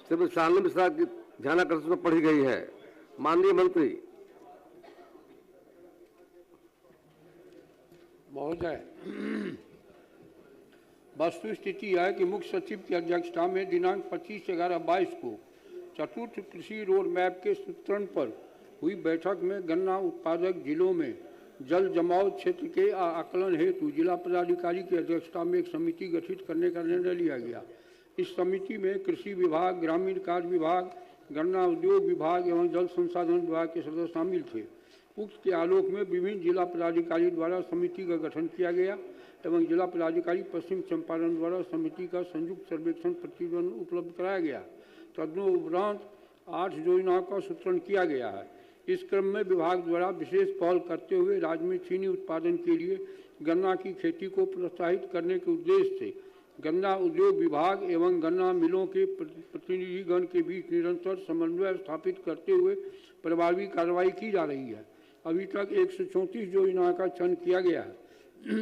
[SPEAKER 1] श्रीमती शालिनी मिश्रा की ध्यानाकर्षण में पढ़ी गई है। माननीय मंत्री।
[SPEAKER 3] महोदय, वस्तु स्थिति है कि मुख्य सचिव की अध्यक्षता में दिनांक 25/11/22 को चतुर्थ कृषि रोड मैप के सूत्रण पर हुई बैठक में गन्ना उत्पादक जिलों में जल जमाव क्षेत्र के आकलन हेतु जिला पदाधिकारी की अध्यक्षता में एक समिति गठित करने का निर्णय लिया गया। इस समिति में कृषि विभाग, ग्रामीण कार्य विभाग, गन्ना उद्योग विभाग एवं जल संसाधन विभाग के सदस्य शामिल थे। उक्त के आलोक में विभिन्न जिला पदाधिकारी द्वारा समिति का गठन किया गया एवं जिला पदाधिकारी पश्चिम चंपारण द्वारा समिति का संयुक्त सर्वेक्षण प्रतिवेदन उपलब्ध कराया गया। तदनुपरांत 8 योजनाओं का सूत्रण किया गया है। इस क्रम में विभाग द्वारा विशेष पहल करते हुए राज्य में चीनी उत्पादन के लिए गन्ना की खेती को प्रोत्साहित करने के उद्देश्य से गन्ना उद्योग विभाग एवं गन्ना मिलों के प्रतिनिधिगण के बीच निरंतर समन्वय स्थापित करते हुए प्रभावी कार्रवाई की जा रही है। अभी तक 134 योजनाओं का चयन किया गया है,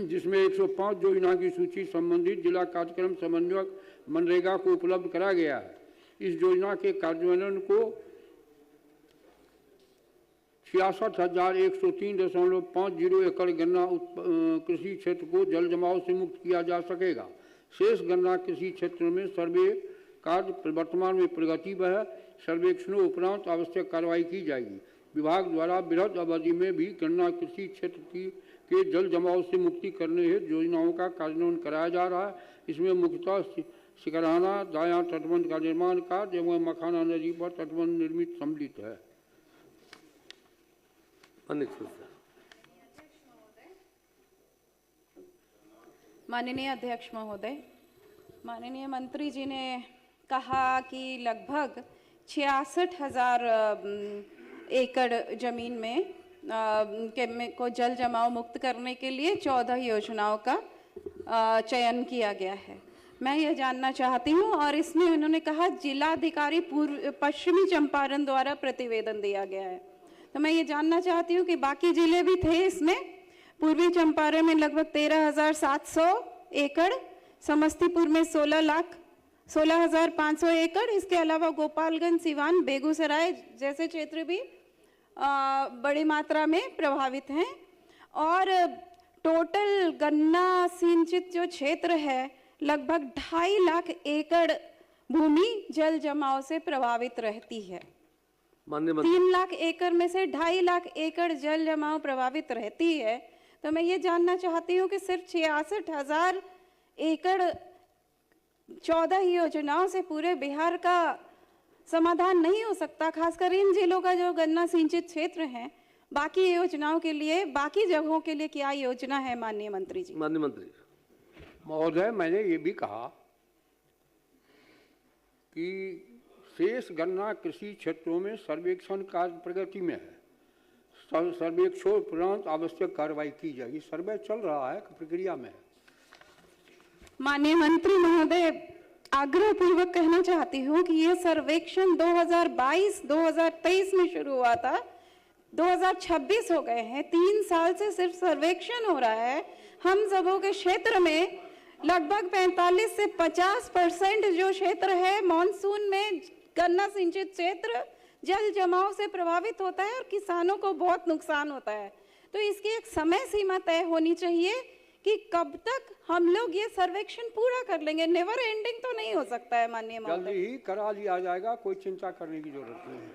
[SPEAKER 3] जिसमें 105 योजना की सूची संबंधित जिला कार्यक्रम समन्वयक मनरेगा को उपलब्ध कराया गया है। इस योजना के कार्यान्वयन को 66,103.50 एकड़ गन्ना कृषि क्षेत्र को जल जमाव से मुक्त किया जा सकेगा। शेष गन्ना कृषि क्षेत्र में सर्वे कार्य वर्तमान में प्रगति पर है। सर्वेक्षणों उपरांत आवश्यक कार्रवाई की जाएगी। विभाग द्वारा वृहद अवधि में भी गन्ना कृषि क्षेत्र के जल जमाव से मुक्ति करने हेतु योजनाओं का कार्यान्वयन कराया जा रहा है। इसमें मुख्यतः सिकराना दायां तटबंध का निर्माण कार्य एवं मखाना नदी पर तटबंध निर्मित सम्मिलित है।
[SPEAKER 4] माननीय अध्यक्ष महोदय, माननीय मंत्री जी ने कहा कि लगभग 66,000 एकड़ जमीन में को जल जमाव मुक्त करने के लिए 14 योजनाओं का चयन किया गया है। मैं यह जानना चाहती हूं, और इसमें उन्होंने कहा जिलाधिकारी पश्चिमी चंपारण द्वारा प्रतिवेदन दिया गया है, तो मैं ये जानना चाहती हूँ कि बाकी जिले भी थे इसमें। पूर्वी चंपारण में लगभग 13,700 एकड़, समस्तीपुर में 16,500 एकड़, इसके अलावा गोपालगंज, सिवान, बेगूसराय जैसे क्षेत्र भी बड़ी मात्रा में प्रभावित हैं। और टोटल गन्ना सिंचित जो क्षेत्र है लगभग 2.5 लाख एकड़ भूमि जल जमाव से प्रभावित रहती है। 3 लाख एकड़ में से 2.5 लाख एकड़ जल जमाव प्रभावित रहती है। तो मैं ये जानना चाहती हूँ कि सिर्फ 66,000 एकड़ 14 योजनाओं से पूरे बिहार का समाधान नहीं हो सकता, खासकर इन जिलों का जो गन्ना सिंचित क्षेत्र है। बाकी योजनाओं के लिए, बाकी जगहों के लिए क्या योजना है माननीय मंत्री जी?
[SPEAKER 1] माननीय मंत्री
[SPEAKER 3] महोदय, मैंने ये भी कहा कि शेष गन्ना कृषि क्षेत्रों में सर्वेक्षण कार्य प्रगति में है। सर्वेक्षण उपरांत आवश्यक कार्रवाई की जाएगी। सर्वे चल रहा है, प्रक्रिया में है।
[SPEAKER 4] माननीय मंत्री महोदय, आग्रह पूर्वक कहना चाहती हूँ कि यह सर्वेक्षण 2022-2023 में शुरू हुआ था, 2026 हो गए हैं। 3 साल से सिर्फ सर्वेक्षण हो रहा है। हम सबों के क्षेत्र में लगभग 45 से 50% जो क्षेत्र है मानसून में गन्ना सिंचित क्षेत्र जल जमाव से प्रभावित होता है और किसानों को बहुत नुकसान होता है। तो इसकी एक समय सीमा तय होनी चाहिए कि कब तक हम लोग ये सर्वेक्षण पूरा कर लेंगे। नेवर एंडिंग तो नहीं हो सकता है माननीय महोदय।
[SPEAKER 3] जल्दी ही करा लिया जाएगा, कोई चिंता करने की जरूरत नहीं है।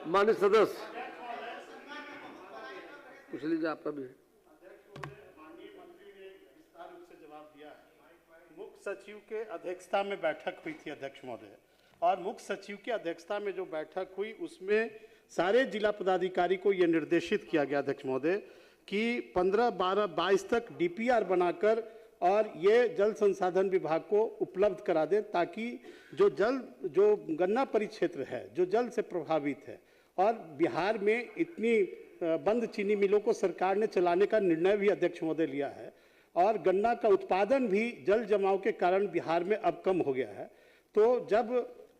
[SPEAKER 1] माननीय सदस्य पूछ लीजिए, आपका भी है।
[SPEAKER 6] सचिव के अध्यक्षता में बैठक हुई थी अध्यक्ष महोदय, और मुख्य सचिव की अध्यक्षता में जो बैठक हुई उसमें सारे जिला पदाधिकारी को यह निर्देशित किया गया अध्यक्ष महोदय कि 15, 12, 22 तक डीपीआर बनाकर और ये जल संसाधन विभाग को उपलब्ध करा दें, ताकि जो गन्ना परिक्षेत्र है जो जल से प्रभावित है, और बिहार में इतनी बंद चीनी मिलों को सरकार ने चलाने का निर्णय भी अध्यक्ष महोदय लिया है, और गन्ना का उत्पादन भी जल जमाव के कारण बिहार में अब कम हो गया है। तो जब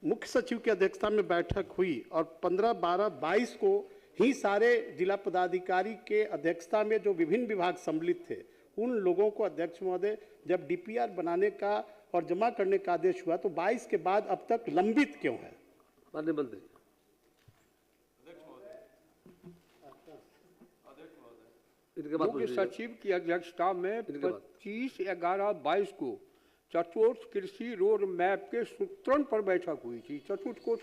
[SPEAKER 6] मुख्य सचिव की अध्यक्षता में बैठक हुई और 15, 12, 22 को ही सारे जिला पदाधिकारी के अध्यक्षता में जो विभिन्न विभाग सम्मिलित थे उन लोगों को अध्यक्ष महोदय जब डीपीआर बनाने का और जमा करने का आदेश हुआ तो 22 के बाद अब तक लंबित क्यों है?
[SPEAKER 1] माननीय मंत्री।
[SPEAKER 3] मुख्य सचिव की अध्यक्षता में 25/11/22 को चतुर्थ कृषि रोड मैप के सूत्रण पर बैठक हुई थी। चतुर्थ को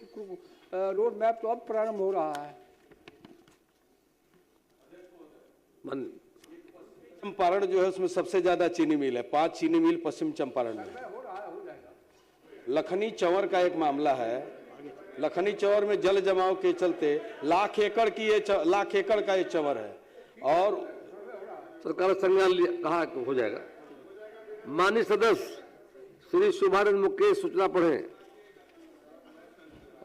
[SPEAKER 3] रोड मैप तो अब प्रारंभ हो रहा है।
[SPEAKER 22] चंपारण जो है उसमें सबसे ज्यादा चीनी मिल है, 5 चीनी मिल पश्चिम चंपारण में। लखनी चंवर का एक मामला है, लखनी चंवर में जल जमाव के चलते लाख एकड़ का ये चंवर है, और
[SPEAKER 1] सरकार संज्ञान कहा हो जाएगा। माननीय सदस्य श्री शुभानंद मुकेश सूचना पढ़ें।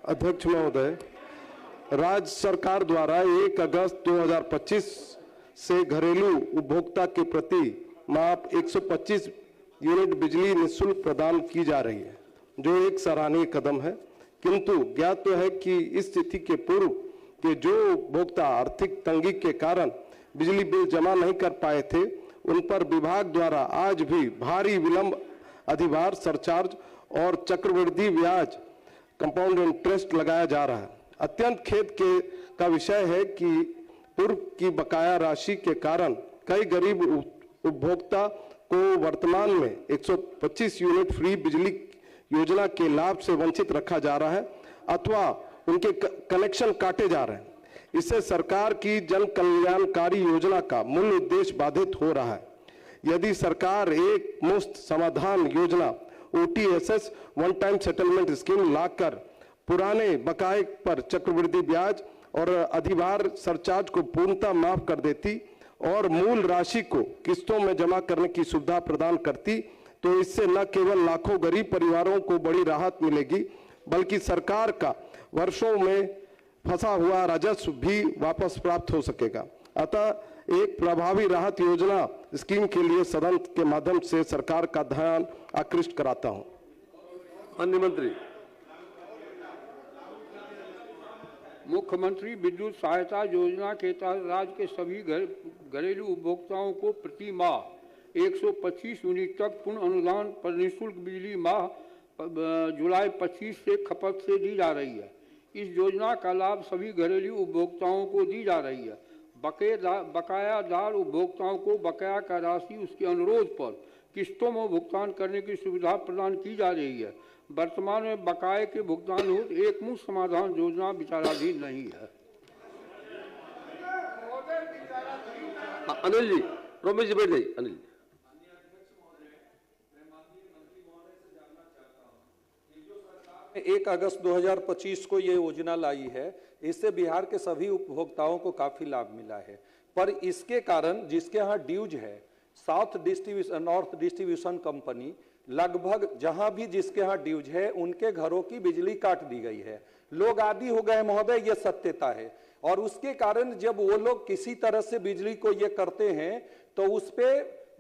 [SPEAKER 16] अध्यक्ष महोदय, राज्य सरकार द्वारा 1 अगस्त 2025 से घरेलू उपभोक्ता के प्रति माप 125 यूनिट बिजली निःशुल्क प्रदान की जा रही है, जो एक सराहनीय कदम है। किंतु ज्ञात तो है कि इस तिथि के पूर्व के जो उपभोक्ता आर्थिक तंगी के कारण बिजली बिल जमा नहीं कर पाए थे उन पर विभाग द्वारा आज भी भारी विलंब अधिभार, सरचार्ज और चक्रवृद्धि ब्याज, कंपाउंड इंटरेस्ट लगाया जा रहा है। अत्यंत खेद का विषय है कि पूर्व की बकाया राशि के कारण कई गरीब उपभोक्ता को वर्तमान में 125 यूनिट फ्री बिजली योजना के लाभ से वंचित रखा जा रहा है अथवा उनके कनेक्शन काटे जा रहे हैं। इससे सरकार की जन कल्याणकारी योजना का मूल उद्देश्य बाधित हो रहा है। यदि सरकार एक मुफ्त समाधान योजना OTSS one time settlement scheme लाकर पुराने बकाये पर चक्रवृद्धि ब्याज और अधिभार सरचार्ज को पूर्णतः माफ कर देती और मूल राशि को किस्तों में जमा करने की सुविधा प्रदान करती तो इससे न केवल लाखों गरीब परिवारों को बड़ी राहत मिलेगी बल्कि सरकार का वर्षों में फंसा हुआ राजस्व भी वापस प्राप्त हो सकेगा। अतः एक प्रभावी राहत योजना स्कीम के लिए सदन के माध्यम से सरकार का ध्यान आकृष्ट कराता हूं।
[SPEAKER 1] माननीय मंत्री।
[SPEAKER 3] मुख्यमंत्री विद्युत सहायता योजना के तहत राज्य के सभी घरेलू उपभोक्ताओं को प्रति माह 125 यूनिट तक पूर्ण अनुदान पर निःशुल्क बिजली माह जुलाई 25 से खपत से दी जा रही है। इस योजना का लाभ सभी घरेलू उपभोक्ताओं को दी जा रही है। बकायादार उपभोक्ताओं को बकाया का राशि उसके अनुरोध पर किस्तों में भुगतान करने की सुविधा प्रदान की जा रही है। वर्तमान में बकाये के भुगतान हेतु एक मुफ्त समाधान योजना विचाराधीन नहीं है।
[SPEAKER 1] अनिल जी, रमेश जी बैठ जाइए। अनिल
[SPEAKER 10] 1 अगस्त 2025 को ये योजना लाई है, इससे बिहार के सभी उपभोक्ताओं को काफी लाभ मिला है। पर इसके कारण जिसके यहाँ ड्यूज है नॉर्थ डिस्ट्रीब्यूशन कंपनी, लगभग जहां भी जिसके यहाँ ड्यूज है उनके घरों की बिजली काट दी गई है। लोग आदी हो गए महोदय, ये सत्यता है। और उसके कारण जब वो लोग किसी तरह से बिजली को ये करते हैं तो उस पे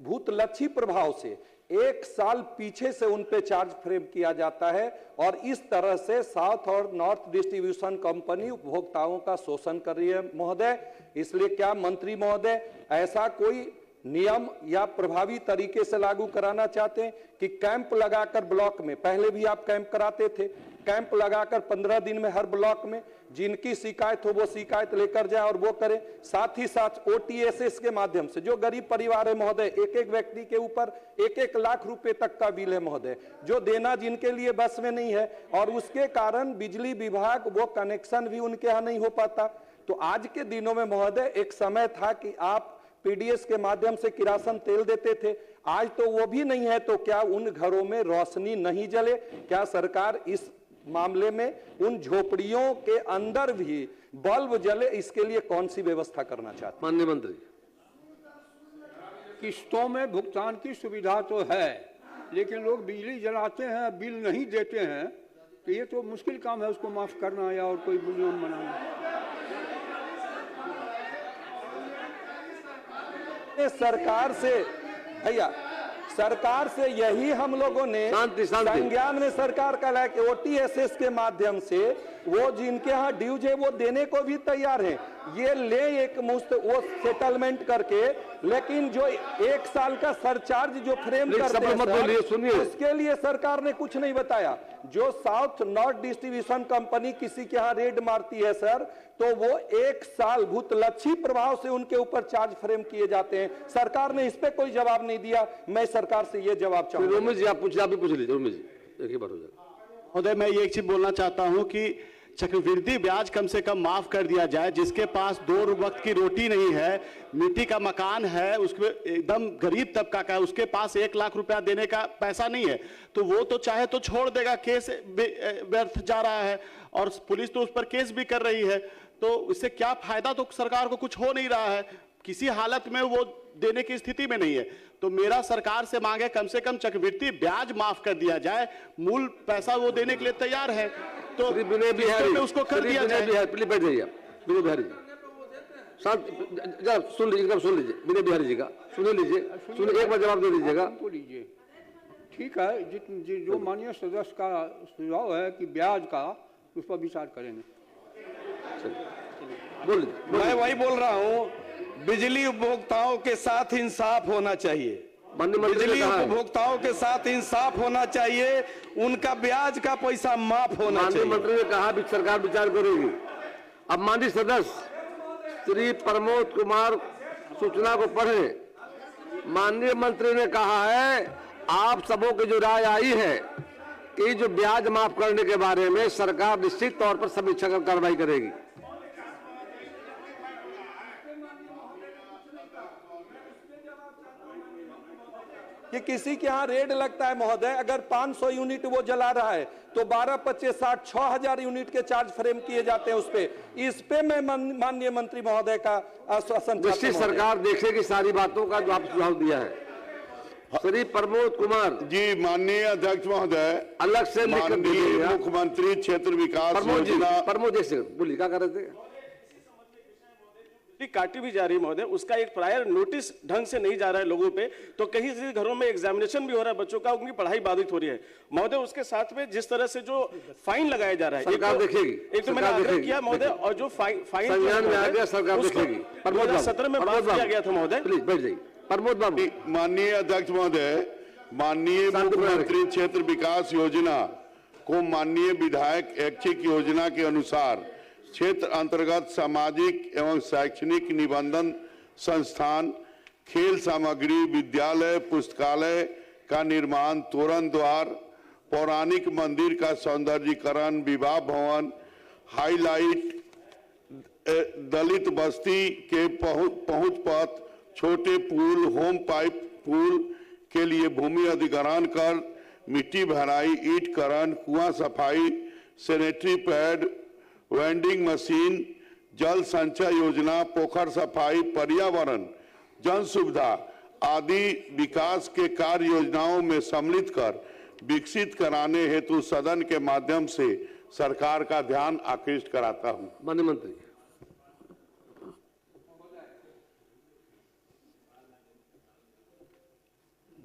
[SPEAKER 10] भूतलक्षी प्रभाव से 1 साल पीछे से उन पे चार्ज फ्रेम किया जाता है और इस तरह से साउथ और नॉर्थ डिस्ट्रीब्यूशन कंपनी उपभोक्ताओं का शोषण कर रही है महोदय। इसलिए क्या मंत्री महोदय ऐसा कोई नियम या प्रभावी तरीके से लागू कराना चाहते हैं कि कैंप लगाकर ब्लॉक में, पहले भी आप कैंप कराते थे, कैंप लगाकर 15 दिन में हर ब्लॉक में जिनकी शिकायत हो वो शिकायत लेकर जाए और वो करें। साथ ही साथ OTSS के माध्यम से जो गरीब परिवार है महोदय, एक एक व्यक्ति के ऊपर 1-1 लाख रुपए तक का बिल है महोदय, जो देना जिनके लिए बस में नहीं है और उसके कारण बिजली विभाग वो कनेक्शन भी उनके यहाँ नहीं हो पाता। तो आज के दिनों में महोदय एक समय था कि आप PDS के माध्यम से किरासन तेल देते थे, आज तो वो भी नहीं है, तो क्या उन घरों में रोशनी नहीं जले? क्या सरकार इस मामले में उन झोपड़ियों के अंदर भी बल्ब जले, इसके लिए कौन सी व्यवस्था करना चाहते?
[SPEAKER 1] माननीय मंत्री,
[SPEAKER 3] किस्तों में भुगतान की सुविधा तो है, लेकिन लोग बिजली जलाते हैं, बिल नहीं देते हैं, तो ये तो मुश्किल काम है उसको माफ करना या और कोई नियम बनाना।
[SPEAKER 10] सरकार से भैया, सरकार से यही हम लोगों ने संज्ञान में सरकार का लाया कि OTSS के माध्यम से वो जिनके यहाँ ड्यूज है वो देने को भी तैयार है, ये ले एक मुश्त वो सेटलमेंट करके, लेकिन जो 1 साल का सरचार्ज जो फ्रेम करते हैं सर, उसके लिए सरकार ने कुछ नहीं बताया। जो साउथ नॉर्थ डिस्ट्रीब्यूशन कंपनी किसी के यहाँ रेड मारती है सर, तो वो 1 साल भूतलक्षी प्रभाव से उनके ऊपर चार्ज फ्रेम किए जाते हैं। सरकार ने इस पे कोई जवाब नहीं दिया। मैं सरकार से ये जवाब चाहूंगा।
[SPEAKER 1] रोमित जी आप भी पूछ लीजिए। रोमित जी एक ही बार हो जाएगा।
[SPEAKER 6] महोदय, मैं ये एक चीज बोलना चाहता हूं कि चक्रवृद्धि ब्याज कम से कम माफ कर दिया जाए। जिसके पास 2 वक्त की रोटी नहीं है, मिट्टी का मकान है, उसके एकदम गरीब तबका का है, उसके पास 1 लाख रुपया देने का पैसा नहीं है, तो वो तो चाहे तो छोड़ देगा, केस व्यर्थ जा रहा है और पुलिस तो उस पर केस भी कर रही है, तो इससे क्या फायदा? तो सरकार को कुछ हो नहीं रहा है, किसी हालत में वो देने की स्थिति में नहीं है। तो मेरा सरकार से मांग है कम से कम चक्रवृद्धि ब्याज माफ कर दिया जाए, मूल पैसा वो देने के लिए तैयार है, तो
[SPEAKER 1] विनय बिहारी
[SPEAKER 6] उसको कर दिया जाए।
[SPEAKER 1] प्लीज बैठ जाइए विनय बिहारी जी, शांत जरा सुन लीजिए विनय बिहारी जी का सुन लीजिए, एक बार जवाब दे दीजिएगा।
[SPEAKER 3] ठीक है, जो माननीय सदस्य का सुझाव है कि ब्याज का, उस पर विचार करेंगे।
[SPEAKER 22] मैं वही बोल रहा हूँ, बिजली उपभोक्ताओं के साथ इंसाफ होना चाहिए। बिजली उपभोक्ताओं के साथ इंसाफ होना चाहिए, उनका ब्याज का पैसा माफ होना चाहिए।
[SPEAKER 1] माननीय मंत्री ने कहा भी सरकार विचार करेगी। अब माननीय सदस्य श्री प्रमोद कुमार सूचना को पढ़े। माननीय मंत्री ने कहा है आप सबों की जो राय आई है कि जो ब्याज माफ करने के बारे में सरकार निश्चित तौर पर समीक्षा कर कार्रवाई करेगी।
[SPEAKER 10] कि किसी के यहाँ रेड लगता है महोदय, अगर 500 यूनिट वो जला रहा है तो 12, 25, 60, 6000 यूनिट के चार्ज फ्रेम किए जाते हैं उस पे। इस पे मैं माननीय मंत्री महोदय का आश्वासन
[SPEAKER 1] निश्चित सरकार देखेगी सारी बातों का जो आप सुझाव दिया है। श्री प्रमोद कुमार
[SPEAKER 9] जी, माननीय अध्यक्ष महोदय,
[SPEAKER 1] अलग से
[SPEAKER 9] माननीय मुख्यमंत्री क्षेत्र विकास योजना।
[SPEAKER 1] प्रमोद एक सेकंड बोलिए, क्या कर रहे थे?
[SPEAKER 20] काटी भी जा रही है महोदय, उसका एक प्रायर नोटिस ढंग से नहीं जा रहा है लोगों पे, तो कहीं से घरों में एग्जामिनेशन भी हो रहा है बच्चों का, उनकी पढ़ाई बाधित हो रही है महोदय। उसके साथ में जिस तरह से जो फाइन लगाया जा रहा है, एक तो मैंने आग्रह किया महोदय, और जो फाइन
[SPEAKER 1] सरकार देखेगी।
[SPEAKER 20] 2017 में पास किया गया था महोदय।
[SPEAKER 1] प्लीज बैठ जाइए। प्रमोद बाबू।
[SPEAKER 9] माननीय अध्यक्ष महोदय, माननीय मुख्यमंत्री क्षेत्र विकास योजना को माननीय विधायक ऐच्छिक योजना के अनुसार क्षेत्र अंतर्गत सामाजिक एवं शैक्षणिक निबंधन संस्थान, खेल सामग्री, विद्यालय, पुस्तकालय का निर्माण, तोरण द्वार, पौराणिक मंदिर का सौंदर्यीकरण, विवाह भवन, हाईलाइट, दलित बस्ती के पहुंच पथ, छोटे पुल, होम पाइप पुल के लिए भूमि अधिग्रहण कर, मिट्टी भराई, ईंटकरण, कुआं सफाई, सैनिटरी पैड, वेंडिंग मशीन, जल संचय योजना, पोखर सफाई, पर्यावरण, जन सुविधा आदि विकास के कार्य योजनाओं में सम्मिलित कर विकसित कराने हेतु सदन के माध्यम से सरकार का ध्यान आकृष्ट कराता हूं।
[SPEAKER 1] माननीय मंत्री।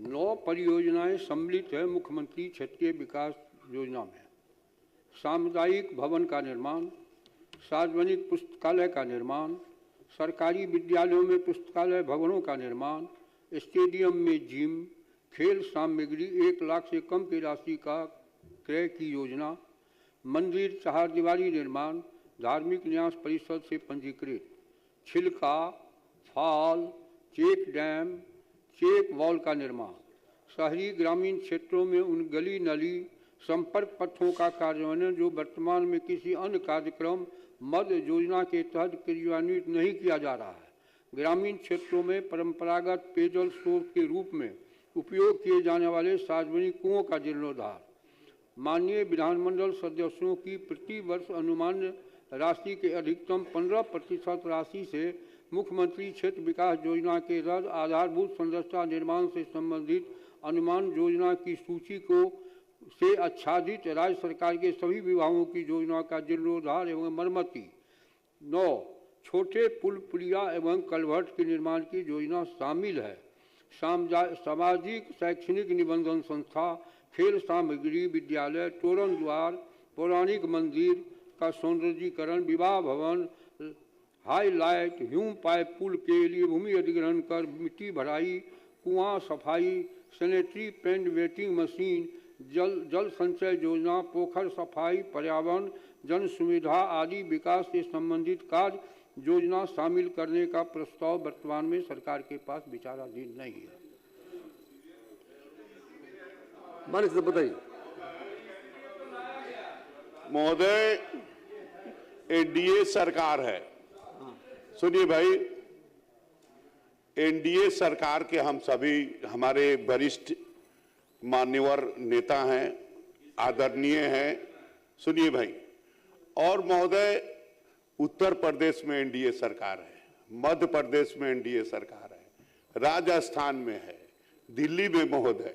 [SPEAKER 3] 9 परियोजनाएं सम्मिलित है मुख्यमंत्री क्षेत्रीय विकास योजना में। सामुदायिक भवन का निर्माण, सार्वजनिक पुस्तकालय का निर्माण, सरकारी विद्यालयों में पुस्तकालय भवनों का निर्माण, स्टेडियम में जिम, खेल सामग्री 1 लाख से कम की राशि का क्रय की योजना, मंदिर 4 दीवारी निर्माण, धार्मिक न्यास परिषद से पंजीकृत, छिलका, फाल, चेक डैम, चेक वॉल का निर्माण, शहरी ग्रामीण क्षेत्रों में उन गली नली संपर्क पथों का कार्यान्वयन जो वर्तमान में किसी अन्य कार्यक्रम मध्य योजना के तहत क्रियान्वित नहीं किया जा रहा है। ग्रामीण क्षेत्रों में परंपरागत पेयजल स्रोत के रूप में उपयोग किए जाने वाले सार्वजनिक कुओं का जीर्णोद्धार। माननीय विधानमंडल सदस्यों की प्रति वर्ष अनुमान्य राशि के अधिकतम 15% राशि से मुख्यमंत्री क्षेत्र विकास योजना के तहत आधारभूत संरचना निर्माण से संबंधित अनुमान योजना की सूची से आच्छादित राज्य सरकार के सभी विभागों की योजना का जीर्णोद्धार एवं मरम्मति। 9. छोटे पुल पुलिया एवं कलवर्ट के निर्माण की योजना शामिल है। सामाजिक शैक्षणिक निबंधन संस्था, खेल सामग्री, विद्यालय, तोरण द्वार, पौराणिक मंदिर का सौंदर्यीकरण, विवाह भवन, हाईलाइट, ह्यूम पाइप पुल के लिए भूमि अधिग्रहण कर मिट्टी भराई, कुआं सफाई, सैनिटरी पेंट वेटिंग मशीन, जल संचय योजना, पोखर सफाई, पर्यावरण, जन सुविधा आदि विकास से संबंधित कार्य योजना शामिल करने का प्रस्ताव वर्तमान में सरकार के पास विचाराधीन नहीं है।
[SPEAKER 1] मानिए बताइए।
[SPEAKER 9] महोदय, एनडीए सरकार है। सुनिए भाई, एनडीए सरकार के हम सभी, हमारे वरिष्ठ मान्यवर नेता हैं, आदरणीय हैं। सुनिए भाई, और महोदय उत्तर प्रदेश में एनडीए सरकार है, मध्य प्रदेश में एनडीए सरकार है, राजस्थान में है, दिल्ली में महोदय,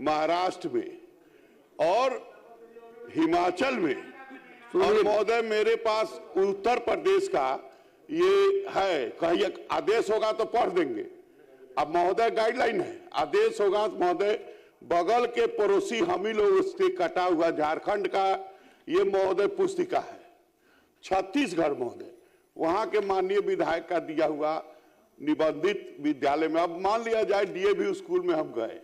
[SPEAKER 9] महाराष्ट्र में और हिमाचल में। और महोदय मेरे पास उत्तर प्रदेश का ये है, कहीं आदेश होगा तो पढ़ देंगे। अब महोदय गाइडलाइन है, आदेश होगा तो महोदय बगल के पड़ोसी हम ही लोग उसके कटा हुआ झारखंड का ये महोदय पुस्तिका है। छत्तीसगढ़ महोदय, वहां के माननीय विधायक का दिया हुआ निबंधित विद्यालय में, अब मान लिया जाए डीएवी स्कूल में हम गए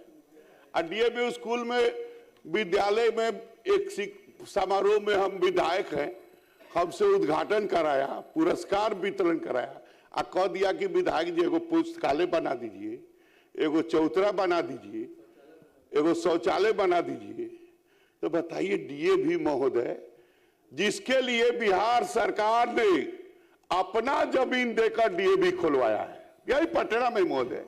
[SPEAKER 9] और डीएवी स्कूल में विद्यालय में एक समारोह में हम विधायक हैं, हमसे उद्घाटन कराया, पुरस्कार वितरण कराया और कह दिया कि विधायक जी एगो पुस्तकालय बना दीजिए, एगो चौतरा बना दीजिए, एगो शौचालय बना दीजिए। तो बताइए डीएवी महोदय, जिसके लिए बिहार सरकार ने अपना जमीन देकर डीएवी खुलवाया है, यही पटना में महोदय।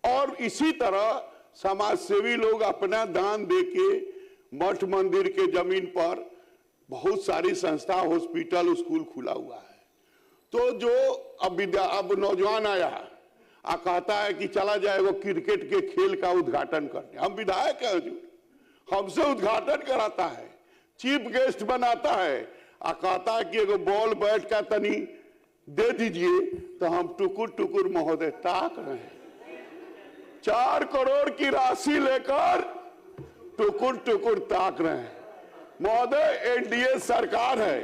[SPEAKER 9] और इसी तरह समाज सेवी लोग अपना दान देके मठ मंदिर के जमीन पर बहुत सारी संस्था, हॉस्पिटल, स्कूल खुला हुआ है। तो जो अब नौजवान आया आ कहता है कि चला जाए वो क्रिकेट के खेल का उद्घाटन करने, हम विधायक है, हमसे उद्घाटन कराता है, चीफ गेस्ट बनाता है आ कहता है कि एगो बॉल बैट का तनी दे दीजिए, तो हम टुकुर टुकुर महोदय ताक रहे हैं। 4 करोड़ की राशि लेकर टुकुर टुकुर ताक रहे हैं। महोदय एनडीए सरकार है,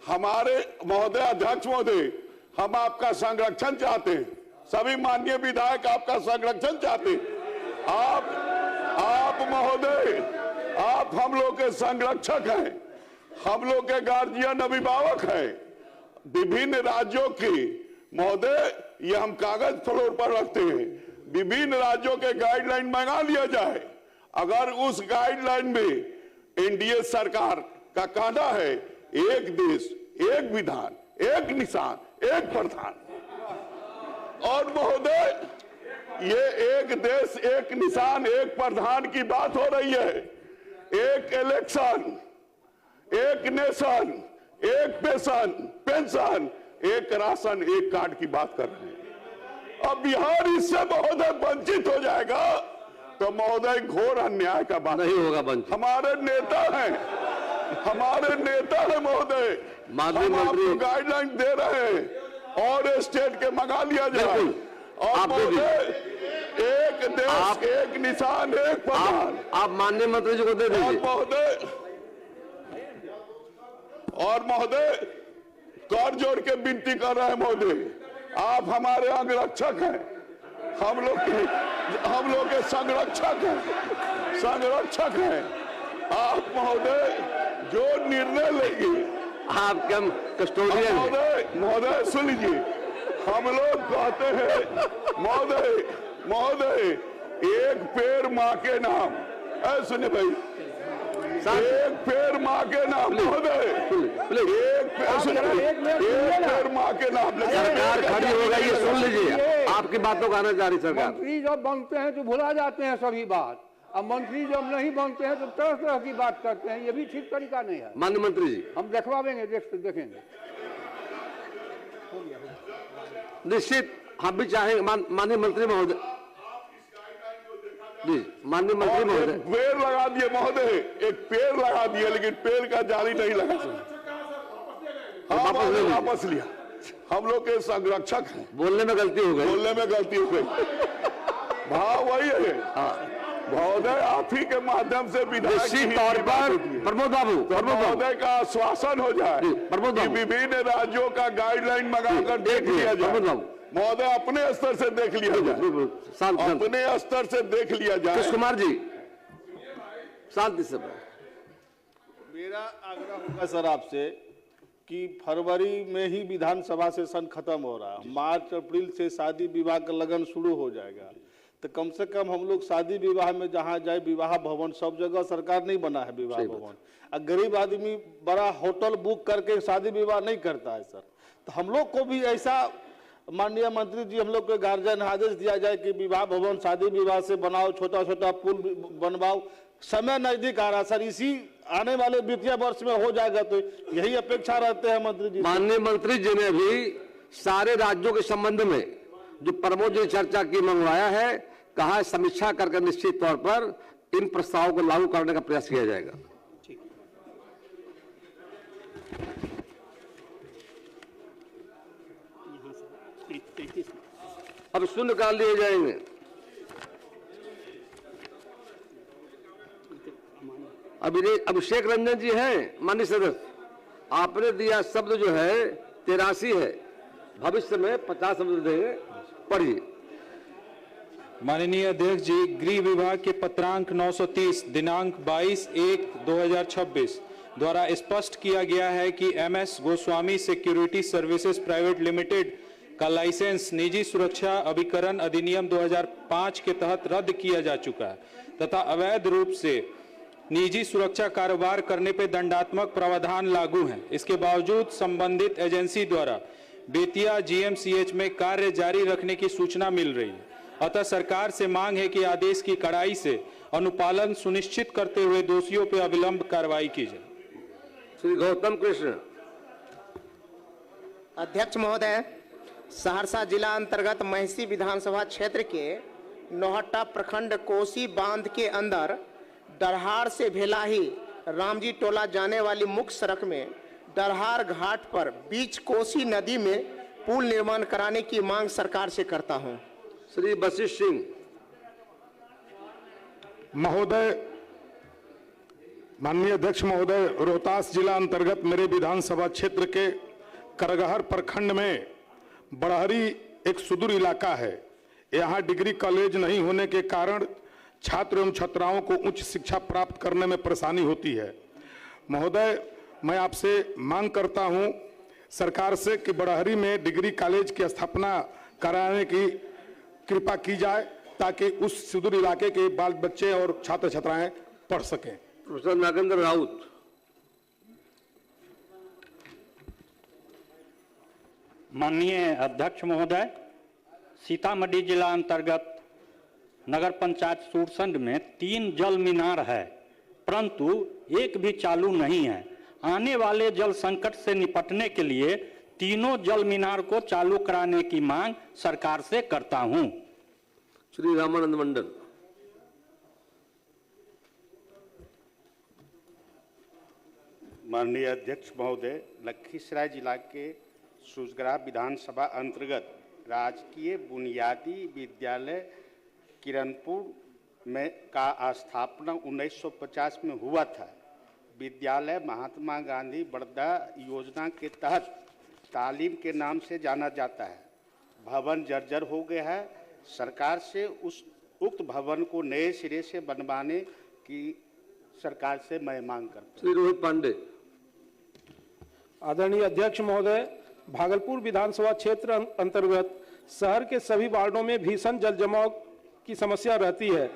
[SPEAKER 9] हमारे महोदय अध्यक्ष महोदय, हम आपका संरक्षण चाहते हैं, सभी माननीय विधायक आपका संरक्षण चाहते हैं। आप महोदय, आप हम लोग के संरक्षक हैं, हम लोग के गार्जियन अभिभावक हैं। विभिन्न राज्यों की महोदय, ये हम कागज फ्लोर पर रखते हैं, विभिन्न राज्यों के गाइडलाइन मंगा लिया जाए। अगर उस गाइडलाइन में एनडीए सरकार का कहना है एक देश, एक विधान, एक निशान, एक प्रधान, और महोदय ये एक देश, एक निशान, एक प्रधान की बात हो रही है। एक इलेक्शन, एक नेशन, एक पेंशन, एक राशन, एक कार्ड की बात कर रहे हैं। अब बिहार इससे महोदय वंचित हो जाएगा तो महोदय घोर अन्याय का बात नहीं होगा। हमारे नेता हैं, हमारे नेता है महोदय, हम आपको गाइडलाइन दे रहे हैं और स्टेट के मंगा लिया जाए। और महोदय एक देश, एक निशान, एक प्रधान,
[SPEAKER 1] आप माननीय मंत्री जी को दे दीजिए।
[SPEAKER 9] और महोदय कर जोड़ के विनती कर रहे हैं महोदय, आप हमारे अंगरक्षक हैं, हम लोग के संरक्षक हैं। आप महोदय जो निर्णय लेंगे,
[SPEAKER 1] आप क्या कस्टोडियन?
[SPEAKER 9] महोदय सुन लीजिए, हम लोग कहते हैं महोदय एक पेड़ माँ के नाम, सुनिए भाई, एक पेड़ माँ के नाम महोदय, एक पेड़ माँ के नाम।
[SPEAKER 1] सरकार खड़ी हो गई है, सुन लीजिए। आपकी बातों का आना जारी सरकार।
[SPEAKER 3] मंत्री जब बनते हैं तो भुला जाते हैं सभी बात, अब मंत्री जब नहीं बनते हैं तो तरह तरह की बात करते हैं, ये भी ठीक तरीका नहीं है।
[SPEAKER 1] माननीय मंत्री जी,
[SPEAKER 3] हम देखवाएंगे, देखेंगे।
[SPEAKER 1] निश्चित हम भी चाहेंगे माननीय मंत्री महोदय जी, माननीय मंत्री महोदय,
[SPEAKER 9] पेड़ लगा दिए महोदय, एक पेड़ लगा दिए लेकिन पेड़ का जाली नहीं लगा। वापस लिया, हम लोग के संरक्षक हैं।
[SPEAKER 1] बोलने में गलती हो गई,
[SPEAKER 9] बोलने में गलती हो गई। भाव वही है महोदय, आप ही के माध्यम से
[SPEAKER 1] निश्चित तौर पर प्रमोद बाबू
[SPEAKER 9] महोदय का आश्वासन हो जाए कि विभिन्न राज्यों का गाइडलाइन मंगाकर देख लिया जाए। महोदय अपने स्तर से देख लिया जाए, अपने स्तर से देख लिया जाए।
[SPEAKER 1] कृष्ण कुमार जी शांति से।
[SPEAKER 11] मेरा आग्रह होगा सर आपसे कि फरवरी में ही विधानसभा सेशन खत्म हो रहा है, मार्च अप्रैल से शादी विवाह का लगन शुरू हो जाएगा, तो कम से कम हम लोग शादी विवाह में जहाँ जाए, विवाह भवन सब जगह सरकार नहीं बना है विवाह भवन, और गरीब आदमी बड़ा होटल बुक करके शादी विवाह नहीं करता है सर। तो हम लोग को भी ऐसा माननीय मंत्री जी, हम लोग को गार्जियन आदेश दिया जाए कि विवाह भवन शादी विवाह से बनाओ, छोटा छोटा पुल बनवाओ। समय नजदीक आ रहा सर, इसी आने वाले वित्तीय वर्ष में हो जाएगा, तो यही अपेक्षा रहते हैं मंत्री जी।
[SPEAKER 1] माननीय मंत्री जी ने भी सारे राज्यों के संबंध में जो प्रमोद जी चर्चा की मंगवाया है, कहा समीक्षा करके निश्चित तौर पर इन प्रस्तावों को लागू करने का प्रयास किया जाएगा। अब शून्यकाल लिए जाएंगे। अभिषेक रंजन जी हैं माननीय सदस्य, आपने दिया शब्द जो है 83 है, भविष्य में 50 शब्द देंगे, पढ़िए।
[SPEAKER 12] माननीय अध्यक्ष जी, गृह विभाग के पत्रांक 930 दिनांक 22/1/2026 द्वारा स्पष्ट किया गया है कि MS Goswami security services private limited का लाइसेंस निजी सुरक्षा अभिकरण अधिनियम 2005 के तहत रद्द किया जा चुका है तथा अवैध रूप से निजी सुरक्षा कारोबार करने पर दंडात्मक प्रावधान लागू हैं। इसके बावजूद संबंधित एजेंसी द्वारा बेतिया GMCH में कार्य जारी रखने की सूचना मिल रही है। अतः सरकार से मांग है कि आदेश की कड़ाई से अनुपालन सुनिश्चित करते हुए दोषियों पर अविलंब कार्रवाई की जाए।
[SPEAKER 1] श्री गौतम कृष्ण।
[SPEAKER 13] अध्यक्ष महोदय, सहरसा जिला अंतर्गत महसी विधानसभा क्षेत्र के नौहट्टा प्रखंड कोसी बांध के अंदर डरहार से भेलाही रामजी टोला जाने वाली मुख्य सड़क में डरहार घाट पर बीच कोसी नदी में पुल निर्माण कराने की मांग सरकार से करता हूं।
[SPEAKER 1] श्री वशिष्ठ सिंह।
[SPEAKER 14] महोदय, माननीय अध्यक्ष महोदय, रोहतास जिला अंतर्गत मेरे विधानसभा क्षेत्र के करगहर प्रखंड में बड़हरी एक सुदूर इलाका है। यहाँ डिग्री कॉलेज नहीं होने के कारण छात्र एवं छात्राओं को उच्च शिक्षा प्राप्त करने में परेशानी होती है। महोदय, मैं आपसे मांग करता हूँ सरकार से कि बड़हरी में डिग्री कॉलेज की स्थापना कराने की कृपा की जाए ताकि उस सुदूर इलाके के बाल बच्चे और छात्र छात्राएं पढ़ सकें।
[SPEAKER 1] प्रोफेसर नागेंद्र राउत।
[SPEAKER 23] माननीय अध्यक्ष महोदय, सीतामढ़ी जिला अंतर्गत नगर पंचायत सूरसंड में 3 जल मीनार है, परंतु एक भी चालू नहीं है। आने वाले जल संकट से निपटने के लिए तीनों जल मीनार को चालू कराने की मांग सरकार से करता हूं।
[SPEAKER 1] श्री रामानंद मंडल।
[SPEAKER 24] माननीय अध्यक्ष महोदय, लखीसराय जिला के सूजगरा विधानसभा अंतर्गत राजकीय बुनियादी विद्यालय किरणपुर में का स्थापना 1950 में हुआ था। विद्यालय महात्मा गांधी बड़दा योजना के तहत तालीम के नाम से जाना जाता है। भवन जर्जर हो गया है। सरकार से उस उक्त भवन को नए सिरे से बनवाने की सरकार से मैं मांग करता हूं।
[SPEAKER 1] श्री रोहित पांडे।
[SPEAKER 25] आदरणीय अध्यक्ष महोदय, भागलपुर विधानसभा क्षेत्र अंतर्गत शहर के सभी वार्डों में भीषण जल जमाव की समस्या रहती है।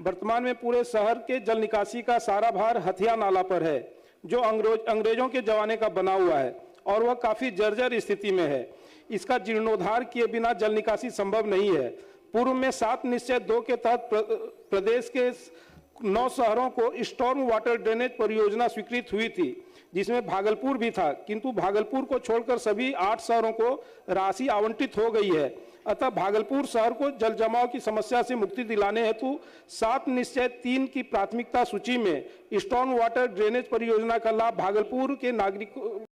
[SPEAKER 25] वर्तमान में पूरे शहर के जल निकासी का सारा भार हथिया नाला पर है, जो अंग्रेजों के जमाने का बना हुआ है और वह काफी जर्जर स्थिति में है। इसका जीर्णोद्धार किए बिना जल निकासी संभव नहीं है। पूर्व में 7 निश्चय 2 के तहत प्रदेश के 9 शहरों को स्टॉर्म वाटर ड्रेनेज परियोजना स्वीकृत हुई थी, जिसमें भागलपुर भी था, किंतु भागलपुर को छोड़कर सभी 8 शहरों को राशि आवंटित हो गई है। अतः भागलपुर शहर को जल जमाव की समस्या से मुक्ति दिलाने हेतु 7 निश्चय 3 की प्राथमिकता सूची में स्टॉर्म वाटर ड्रेनेज परियोजना का लाभ भागलपुर के नागरिकों